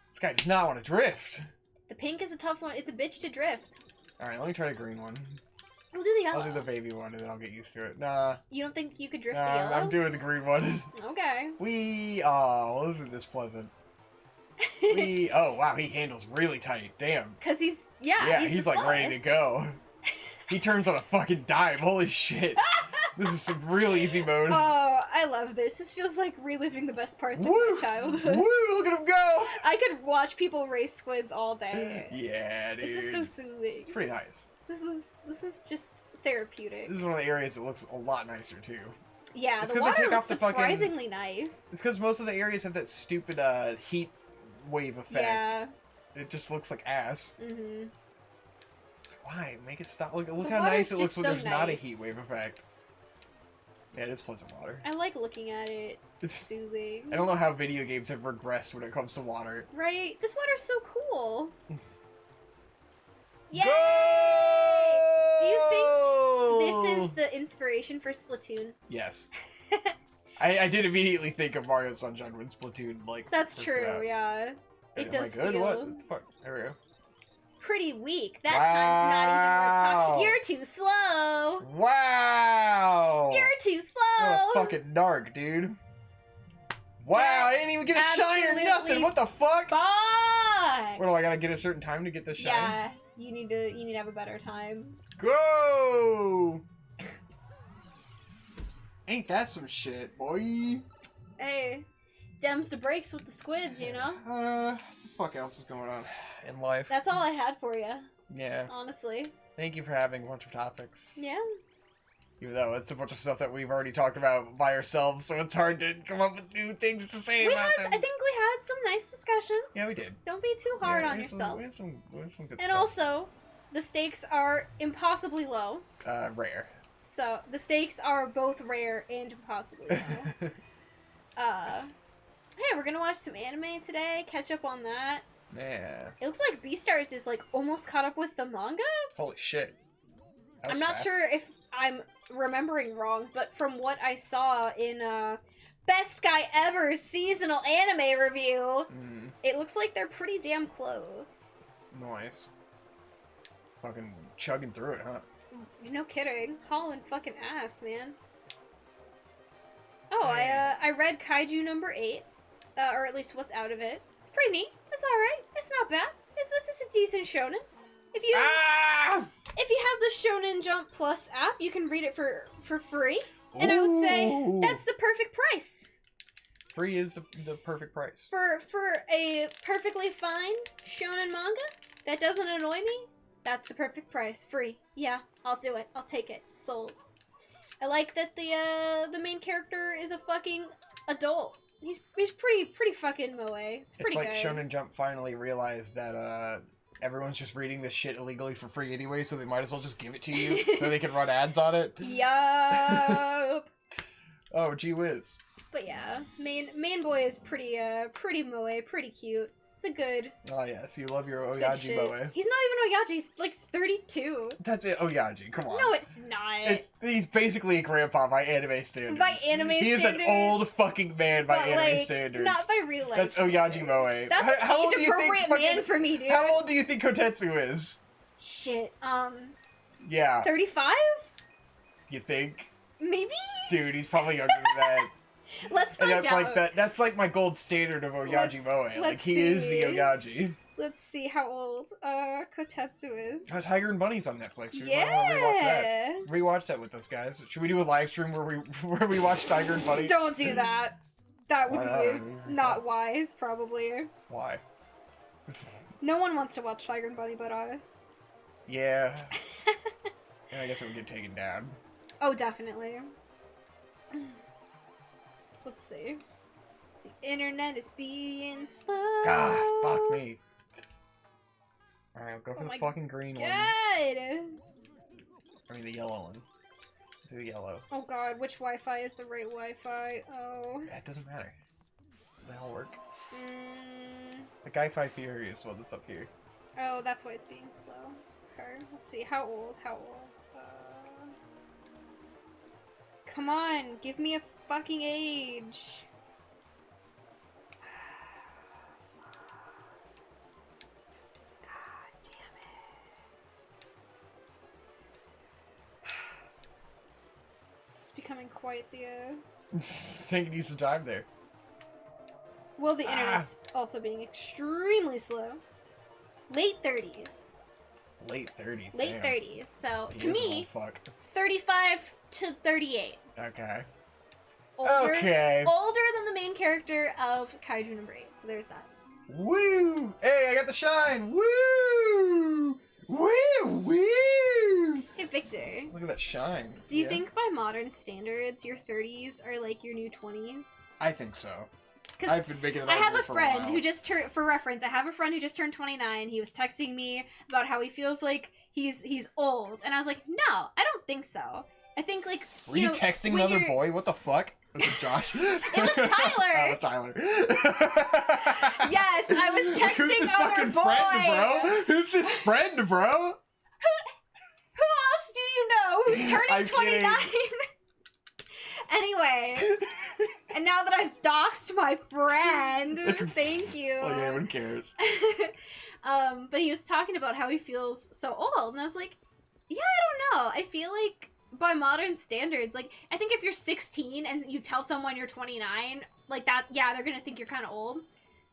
This guy does not want to drift. The pink is a tough one. It's a bitch to drift. Alright, let me try the green one. We'll do the yellow. I'll do the baby one and then I'll get used to it. Nah. You don't think you could drift the yellow? I'm doing the green one. Okay. Oh, isn't this pleasant? Oh, wow, he handles really tight. Damn. Because he's like ready to go. He turns on a fucking dime. Holy shit. This is some real easy mode. Oh, I love this. This feels like reliving the best parts of Woo! my childhood. Woo! Look at him go! I could watch people race squids all day. Yeah, dude. This is so soothing. It's pretty nice. This is just therapeutic. This is one of the areas that looks a lot nicer too. Yeah, It's the 'cause they water take looks off the surprisingly nice. It's because most of the areas have that stupid heat wave effect. Yeah. It just looks like ass. Mm-hmm. It's like, why? Make it stop. Look The how nice water's it looks just when so there's not a nice. heat wave effect. Yeah, it is pleasant water. I like looking at it. It's soothing. I don't know how video games have regressed when it comes to water. Right? This water's so cool. Yay! Go! Do you think this is the inspiration for Splatoon? Yes. I did immediately think of Mario Sunshine when Splatoon, like... That's first true, came out. yeah. Am It I does good? feel What the fuck? There we go. pretty weak. That time's not even worth Wow. talking. You're too slow. Wow! You're too What slow. a fucking narc, dude. Wow, I didn't even get a shine or Absolutely nothing. What the fuck? Fuck. What do I gotta get a certain time to get this shine? Yeah, you need to have a better time. Go! Ain't that some shit, boy? Hey, dems to breaks with the squids, you know? What the fuck else is going on in life? That's all I had for you, Yeah. honestly. Thank you for having a bunch of topics. Yeah. Even though it's a bunch of stuff that we've already talked about by ourselves, so it's hard to come up with new things to say about them. I think we had some nice discussions. Yeah, we did. Don't be too hard Yeah, on we had some- yourself. we had some good And stuff. also, the stakes are impossibly low. Rare. So, the stakes are both rare and impossibly low. Hey, we're gonna watch some anime today, catch up on that. Yeah. It looks like Beastars is, like, almost caught up with the manga? Holy shit. That was I'm not fast. sure if I'm remembering wrong, but from what I saw in, Best Guy Ever seasonal anime review, it looks like they're pretty damn close. Nice. Fucking chugging through it, huh? No kidding. Hauling fucking ass, man. Oh, I read Kaiju number 8, or at least what's out of it. It's pretty neat. It's alright. It's not bad. It's a decent shonen. If you Ah! if you have the Shonen Jump Plus app, you can read it for free. And I would say Ooh. that's the perfect price. Free is the perfect price. For a perfectly fine shonen manga that doesn't annoy me, that's the perfect price. Free. Yeah, I'll do it. I'll take it. Sold. I like that the main character is a fucking adult. He's pretty fucking moe. It's pretty It's like good. Shonen Jump finally realized that everyone's just reading this shit illegally for free anyway, so they might as well just give it to you so they can run ads on it. Yup. Oh, gee whiz. But yeah, main boy is pretty moe, pretty cute. It's a good Oh yes, you love your good Oyaji shit. Moe. He's not even Oyaji, he's like 32. That's it, Oyaji, come on. No, it's not. He's basically a grandpa by anime standards. By anime He is standards. an old fucking man by but anime like, standards. not by real life. That's Oyaji standards. Moe. That's How an old do you think age-appropriate man fucking- for me, dude. How old do you think Kotetsu is? Shit, Yeah, 35? you think? Maybe? Dude, he's probably younger than that. Let's And find that's out. like that's like my gold standard of Oyaji Moe. Like let's he is the see. Oyaji. Let's see how old Kotetsu is. Oh, Tiger and Bunny's on Netflix. You might wanna rewatch that. Yeah. Rewatch that with us, guys. Should we do a live stream where we watch Tiger and Bunny? Don't do that. That would Why be not wise, probably. Why? No one wants to watch Tiger and Bunny but us. Yeah. Yeah, I guess it would get taken down. Oh, definitely. Let's see. The internet is being slow. Ah, fuck me. Alright, I'll go for my the fucking green one. God. I mean the yellow one. Do the yellow. Oh god, which Wi-Fi is the right Wi-Fi? Oh. That doesn't matter. They all work. Mm. The Guy-Fi Theory is the one that's up here. Oh, that's why it's being slow. Okay, let's see. How old? How old? Come on, give me a fucking age. God damn it. This is becoming quite the, It's taking you some time there. Well, the internet's also being extremely slow. Late 30s. Late 30s. Late damn. 30s. So, He to is an me, old fuck. 35 to 38. Okay. older, Okay. older than the main character of Kaiju number 8. So there's that. Woo! Hey, I got the shine! Woo! Woo! Woo! Hey, Victor. Look at that shine. Do you think by modern standards, your 30s are like your new 20s? I think so. Because I've been making that I have a for friend while. who just turned, for reference, I have a friend who just turned 29. He was texting me about how he feels like he's old. And I was like, no, I don't think so. I think, like, Were you know, texting when another you're- boy? What the fuck? Was it Josh? It was Tyler. Oh, Tyler. Yes, I was Who's texting his other fucking boy. friend, bro? Who's his friend, bro? Who else do you know who's turning I'm 29? Anyway, and now that I've doxed my friend, thank you. Like anyone cares. But he was talking about how he feels so old, and I was like, yeah, I don't know. I feel like by modern standards, like, I think if you're 16 and you tell someone you're 29, like that, yeah, they're gonna think you're kind of old.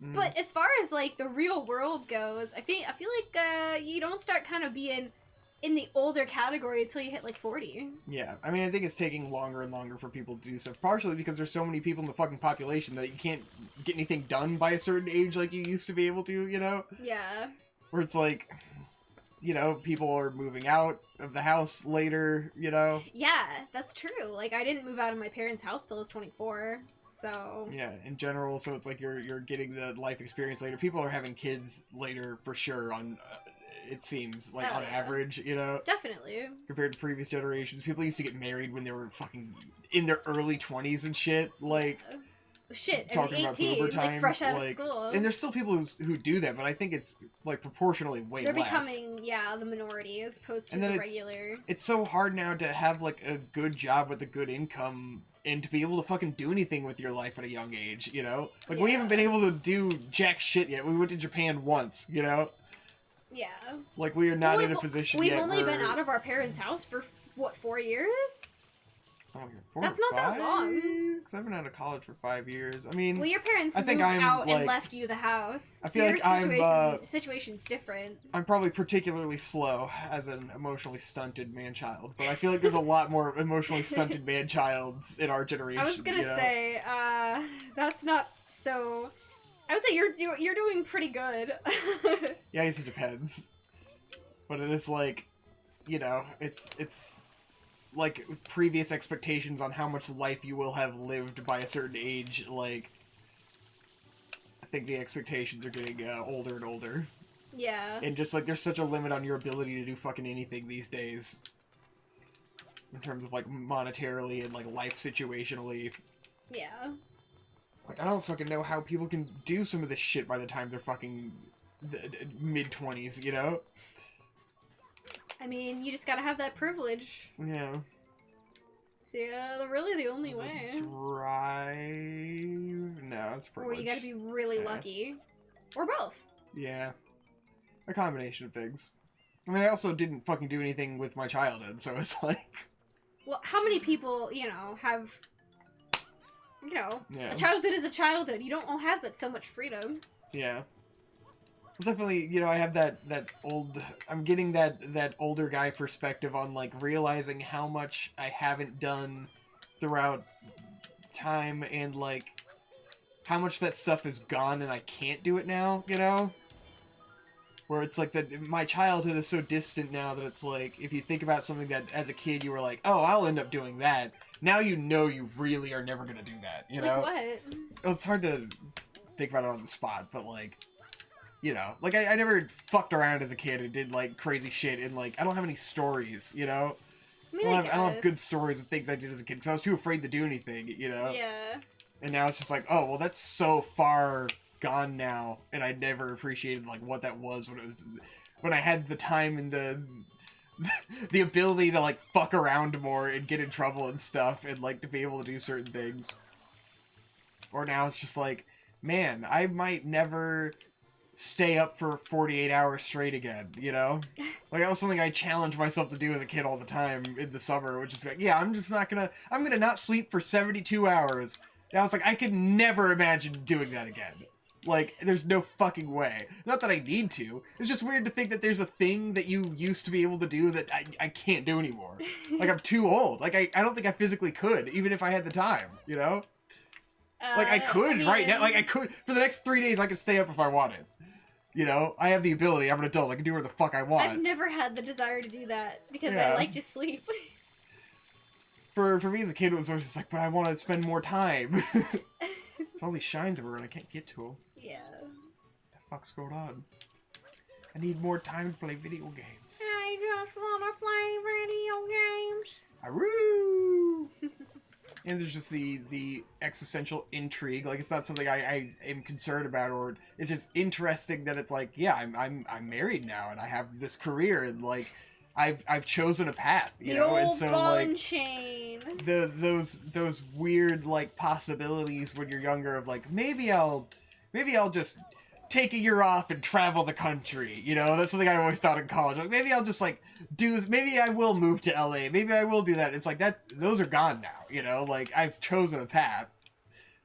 Mm. But as far as like the real world goes, I feel like you don't start kind of being in the older category until you hit like 40. Yeah, I mean, I think it's taking longer and longer for people to do stuff. Partially because there's so many people in the fucking population that you can't get anything done by a certain age like you used to be able to, you know? Yeah. Where it's like, you know, people are moving out of the house later, you know? Yeah, that's true. Like, I didn't move out of my parents' house till I was 24, so... Yeah, in general, so it's like you're getting the life experience later. People are having kids later for sure on... it seems, like, on average, you know? Definitely. Compared to previous generations. People used to get married when they were fucking in their early 20s and shit, like... Shit, I talking mean, about 18, boomer like, times, fresh out like, of school. And there's still people who do that, but I think it's, like, proportionally way They're less. becoming, yeah, the minority as opposed to And then the it's- regular. It's so hard now to have, like, a good job with a good income and to be able to fucking do anything with your life at a young age, you know? Like, we Yeah. haven't been able to do jack shit yet. We went to Japan once, you know? Yeah. Like, we are not Well, in a position We've yet only where... been out of our parents' house for, what, 4 years? That's Or not that long. 'Cause I've been out of college for 5 years. I mean... Well, your parents I think moved I'm, out and like- left you the house. I So feel your like I'm, situation's different. I'm probably particularly slow as an emotionally stunted man-child, but I feel like there's a lot more emotionally stunted man-childs in our generation. I was gonna you know? say, that's not so... I would say you're doing pretty good. Yeah, I guess it depends. But it is like, you know, it's like previous expectations on how much life you will have lived by a certain age, like, I think the expectations are getting older and older. Yeah. And just, like, there's such a limit on your ability to do fucking anything these days. In terms of, like, monetarily and, like, life situationally. Yeah. Like, I don't fucking know how people can do some of this shit by the time they're fucking mid-20s, you know? I mean, you just gotta have that privilege. Yeah. It's really the only way. Drive? No, it's Or privilege. you gotta be really Yeah. lucky. Or both. Yeah. A combination of things. I mean, I also didn't fucking do anything with my childhood, so it's like... Well, how many people, you know, have... You know, Yeah. a childhood is a childhood. You don't have but so much freedom. Yeah. It's definitely, you know, I have that old... I'm getting that older guy perspective on, like, realizing how much I haven't done throughout time and, like, how much that stuff is gone and I can't do it now, you know? Where it's like that my childhood is so distant now that it's like, if you think about something that as a kid you were like, oh, I'll end up doing that. Now you know you really are never gonna do that, you know? Like what? Well, it's hard to think about it on the spot, but like, you know, like I never fucked around as a kid and did like crazy shit and like, I don't have any stories, you know? I mean, I don't have good guess. stories of things I did as a kid because I was too afraid to do anything, you know? Yeah. And now it's just like, oh, well, that's so far gone now, and I never appreciated like what that was when I had the time and the ability to like fuck around more and get in trouble and stuff, and like to be able to do certain things. Or now it's just like, man, I might never stay up for 48 hours straight again, you know? Like, that was something I challenged myself to do as a kid all the time in the summer, which is like, yeah, I'm gonna not sleep for 72 hours. And I was like, I could never imagine doing that again. Like, there's no fucking way. Not that I need to. It's just weird to think that there's a thing that you used to be able to do that I can't do anymore. Like, I'm too old. Like, I don't think I physically could, even if I had the time, you know? Like, I could right now. Like, I could. For the next 3 days, I could stay up if I wanted. You know? I have the ability. I'm an adult. I can do whatever the fuck I want. I've never had the desire to do that because I like to sleep. For me as a kid, it was always just like, but I want to spend more time. All these shines everywhere and I can't get to them. Yeah. What the fuck's going on? I need more time to play video games. I just want to play video games. Aroo! And there's just the existential intrigue. Like, it's not something I am concerned about, or it's just interesting that it's like, yeah, I'm married now and I have this career and like I've chosen a path, you know, and so like chain. those weird like possibilities when you're younger of like maybe I'll just take a year off and travel the country, you know. That's something I always thought in college. Like, maybe I'll just like do this. Maybe I will move to LA. Maybe I will do that. It's like that. Those are gone now, you know. Like, I've chosen a path.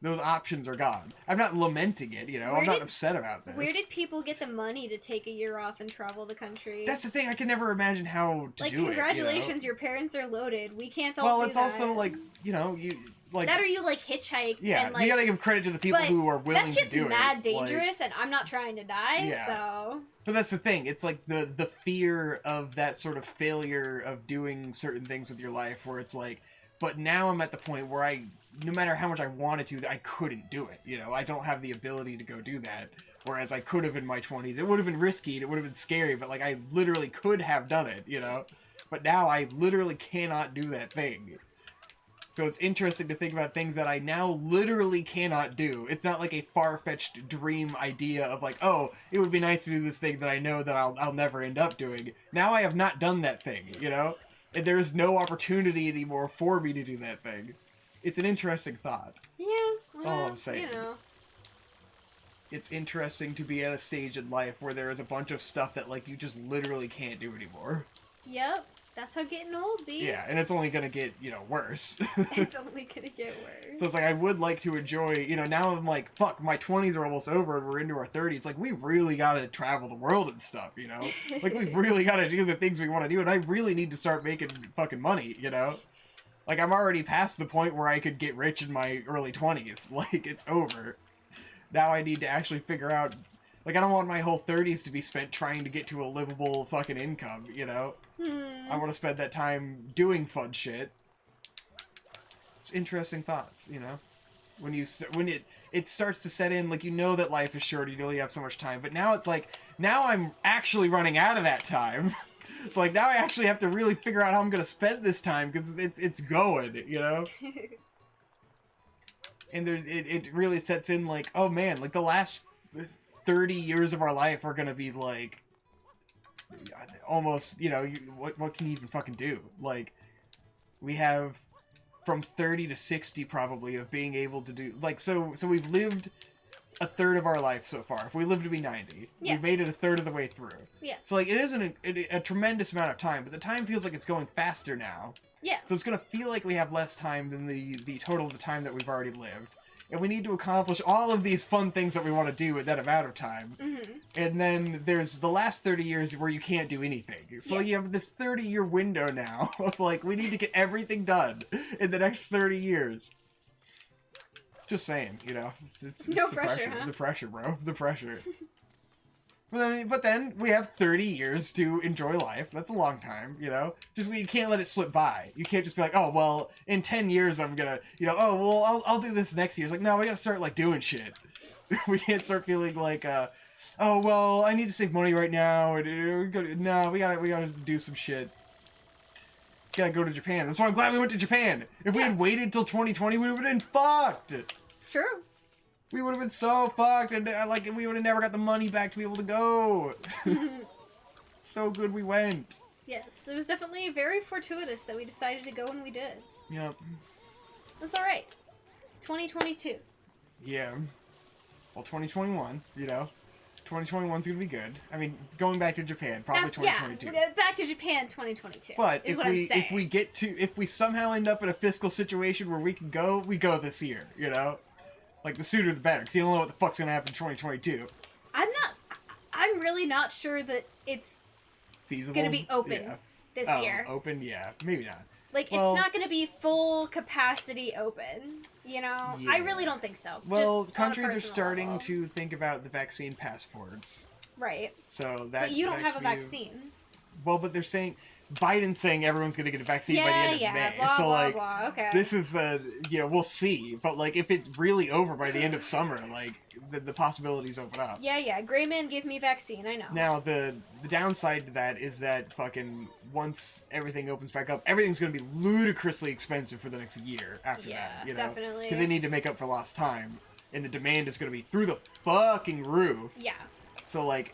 Those options are gone. I'm not lamenting it, you know. I'm not upset about this. Where did people get the money to take a year off and travel the country? That's the thing. I can never imagine how to do it. Like, congratulations, you know? Your parents are loaded. We can't all well, do it's that. also like, you know, you like that, or you like hitchhiked. Yeah, and, like, you gotta give credit to the people who are willing to do it. That shit's mad dangerous, and I'm not trying to die. Yeah. So. But that's the thing. It's like the fear of that sort of failure of doing certain things with your life, where it's like, but now I'm at the point where no matter how much I wanted to, I couldn't do it. You know, I don't have the ability to go do that. Whereas I could have in my 20s. It would have been risky and it would have been scary, but like I literally could have done it, you know? But now I literally cannot do that thing. So it's interesting to think about things that I now literally cannot do. It's not like a far-fetched dream idea of like, oh, it would be nice to do this thing that I know that I'll never end up doing. Now I have not done that thing, you know? And there's no opportunity anymore for me to do that thing. It's an interesting thought. Yeah. That's all I'm saying. You know. It's interesting to be at a stage in life where there is a bunch of stuff that like you just literally can't do anymore. Yep. That's how getting old be. Yeah, and it's only gonna get, you know, worse. It's only gonna get worse. So it's like, I would like to enjoy, you know, now I'm like, fuck, my 20s are almost over and we're into our 30s. Like, we really gotta travel the world and stuff, you know? Like, we really gotta do the things we want to do, and I really need to start making fucking money, you know? Like, I'm already past the point where I could get rich in my early 20s. Like, it's over. Now I need to actually figure out, like, I don't want my whole 30s to be spent trying to get to a livable fucking income, you know? I want to spend that time doing fun shit. It's interesting thoughts, you know? When it starts to set in, like, you know that life is short, you know you have so much time, but now it's like, now I'm actually running out of that time. It's like, now I actually have to really figure out how I'm going to spend this time, because it's going, you know? And it really sets in, like, oh man, like, the last 30 years of our life are going to be, like, almost, you know, what can you even fucking do? Like, we have from 30 to 60 probably of being able to do, like, so we've lived a third of our life so far. If we live to be 90, we've made it a third of the way through. Yeah. So, like, it isn't a tremendous amount of time, but the time feels like it's going faster now. Yeah. So it's going to feel like we have less time than the total of the time that we've already lived. And we need to accomplish all of these fun things that we want to do in that amount of time. Mm-hmm. And then there's the last 30 years where you can't do anything. So you have this 30-year window now of, like, we need to get everything done in the next 30 years. Just saying, you know. It's no the pressure, huh? The pressure, bro. The pressure. But then we have 30 years to enjoy life. That's a long time, you know? Just, you can't let it slip by. You can't just be like, oh, well, in 10 years I'm gonna, you know, oh, well, I'll do this next year. It's like, no, we gotta start, like, doing shit. We can't start feeling like, oh, well, I need to save money right now. No, we gotta do some shit. Gotta go to Japan. That's why I'm glad we went to Japan. If we had waited till 2020, we would have been fucked. It's true. We would have been so fucked, and like, we would have never got the money back to be able to go. So good we went. Yes, it was definitely very fortuitous that we decided to go when we did. Yep. That's alright. 2022. Yeah. Well, 2021, you know. 2021's gonna be good. I mean, going back to Japan, probably 2022. Yeah, back to Japan 2022. But if we somehow end up in a fiscal situation where we can go, we go this year, you know? Like, the sooner the better, because you don't know what the fuck's gonna happen in 2022. I'm really not sure that it's Feasible? gonna be open this year. Open? Yeah. Maybe not. Like, Well, it's not gonna be full capacity open, you know? Yeah. I really don't think so. Well, just countries on a are personal starting level. to think about the vaccine passports. Right. So that. But you don't that have a could be- vaccine. Well, but they're saying Biden's saying everyone's gonna get a vaccine by the end of May. Blah, So blah, like, blah. Okay. this is we'll see. But like, if it's really over by the end of summer, like the possibilities open up. Yeah. Gray man, give me vaccine. I know. Now the downside to that is that fucking once everything opens back up, everything's gonna be ludicrously expensive for the next year after that. You know? Definitely. Because they need to make up for lost time, and the demand is gonna be through the fucking roof. Yeah. So like,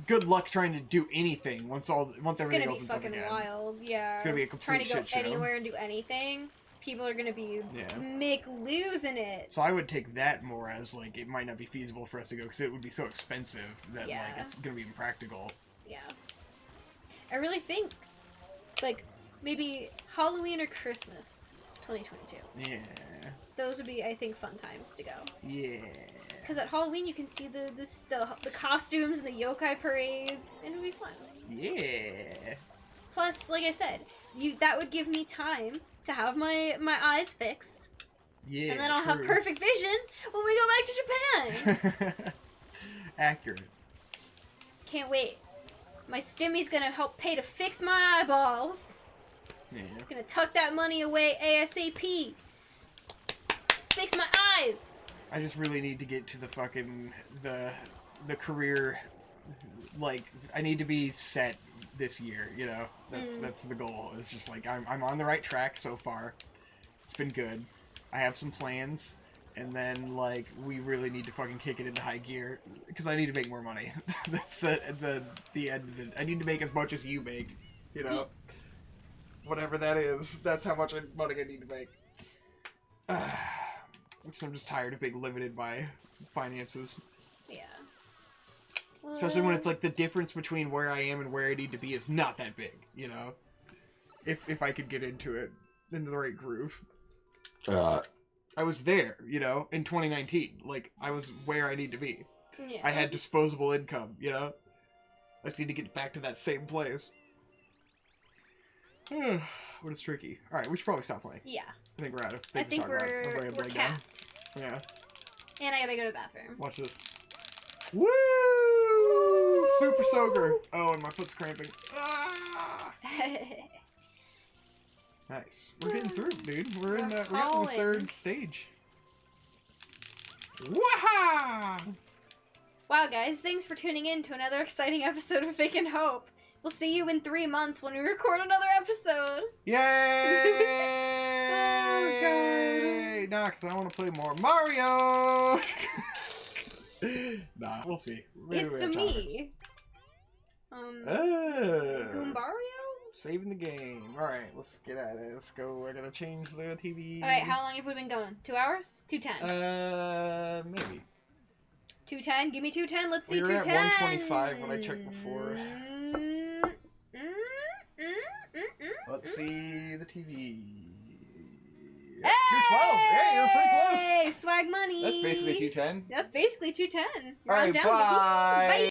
good luck trying to do anything once everything opens up again. It's gonna be fucking wild. Yeah. It's gonna be a complete Trying to go shit show. anywhere and do anything. People are gonna be Yeah. losing it. So I would take that more as like it might not be feasible for us to go because it would be so expensive that like it's gonna be impractical. Yeah. I really think, like, maybe Halloween or Christmas, 2022. Yeah. Those would be, I think, fun times to go. Yeah. Because at Halloween you can see the costumes and the yokai parades, and it would be fun. Yeah. Plus, like I said, that would give me time to have my eyes fixed. Yeah. And then I'll have perfect vision when we go back to Japan. Accurate. Can't wait. My stimmy's gonna help pay to fix my eyeballs. Yeah. Gonna tuck that money away ASAP. Fix my eyes. I just really need to get to the fucking the career. Like, I need to be set this year. You know, that's the goal. It's just like I'm on the right track so far. It's been good. I have some plans, and then like we really need to fucking kick it into high gear because I need to make more money. That's the end of it. I need to make as much as you make. You know, whatever that is. That's how much money I need to make. So I'm just tired of being limited by finances. Yeah. Especially when it's like the difference between where I am and where I need to be is not that big, you know? If I could get into the right groove. I was there, you know, in 2019. Like, I was where I need to be. Yeah. I had disposable income, you know? I just need to get back to that same place. But it's tricky. Alright, we should probably stop playing. Yeah. I think we're out of I things to think talk about. I'm we're ready to lay down. capped. Yeah. And I gotta go to the bathroom. Watch this. Woo! Super soaker. Oh, and my foot's cramping. Ah! Nice. We're getting through, dude. We're got to the third stage. Waha! Wow, guys, thanks for tuning in to another exciting episode of Fake and Hope. We'll see you in 3 months when we record another episode. Yay! Oh, God. Nah, because I want to play more Mario! Nah, we'll see. Maybe It's we have me. Goombario? Saving the game. Alright, let's get at it. Let's go. I gotta change the TV. Alright, how long have we been going? 2 hours? 2:10. Maybe. 2:10? Give me 2:10. Let's see We were at 2:10. 125 when I checked before. Let's see the TV. Yep, 212. Hey, you're pretty close. Hey, swag money. That's basically 210. That's basically 2:10. All right, Round down, bye. baby. Bye.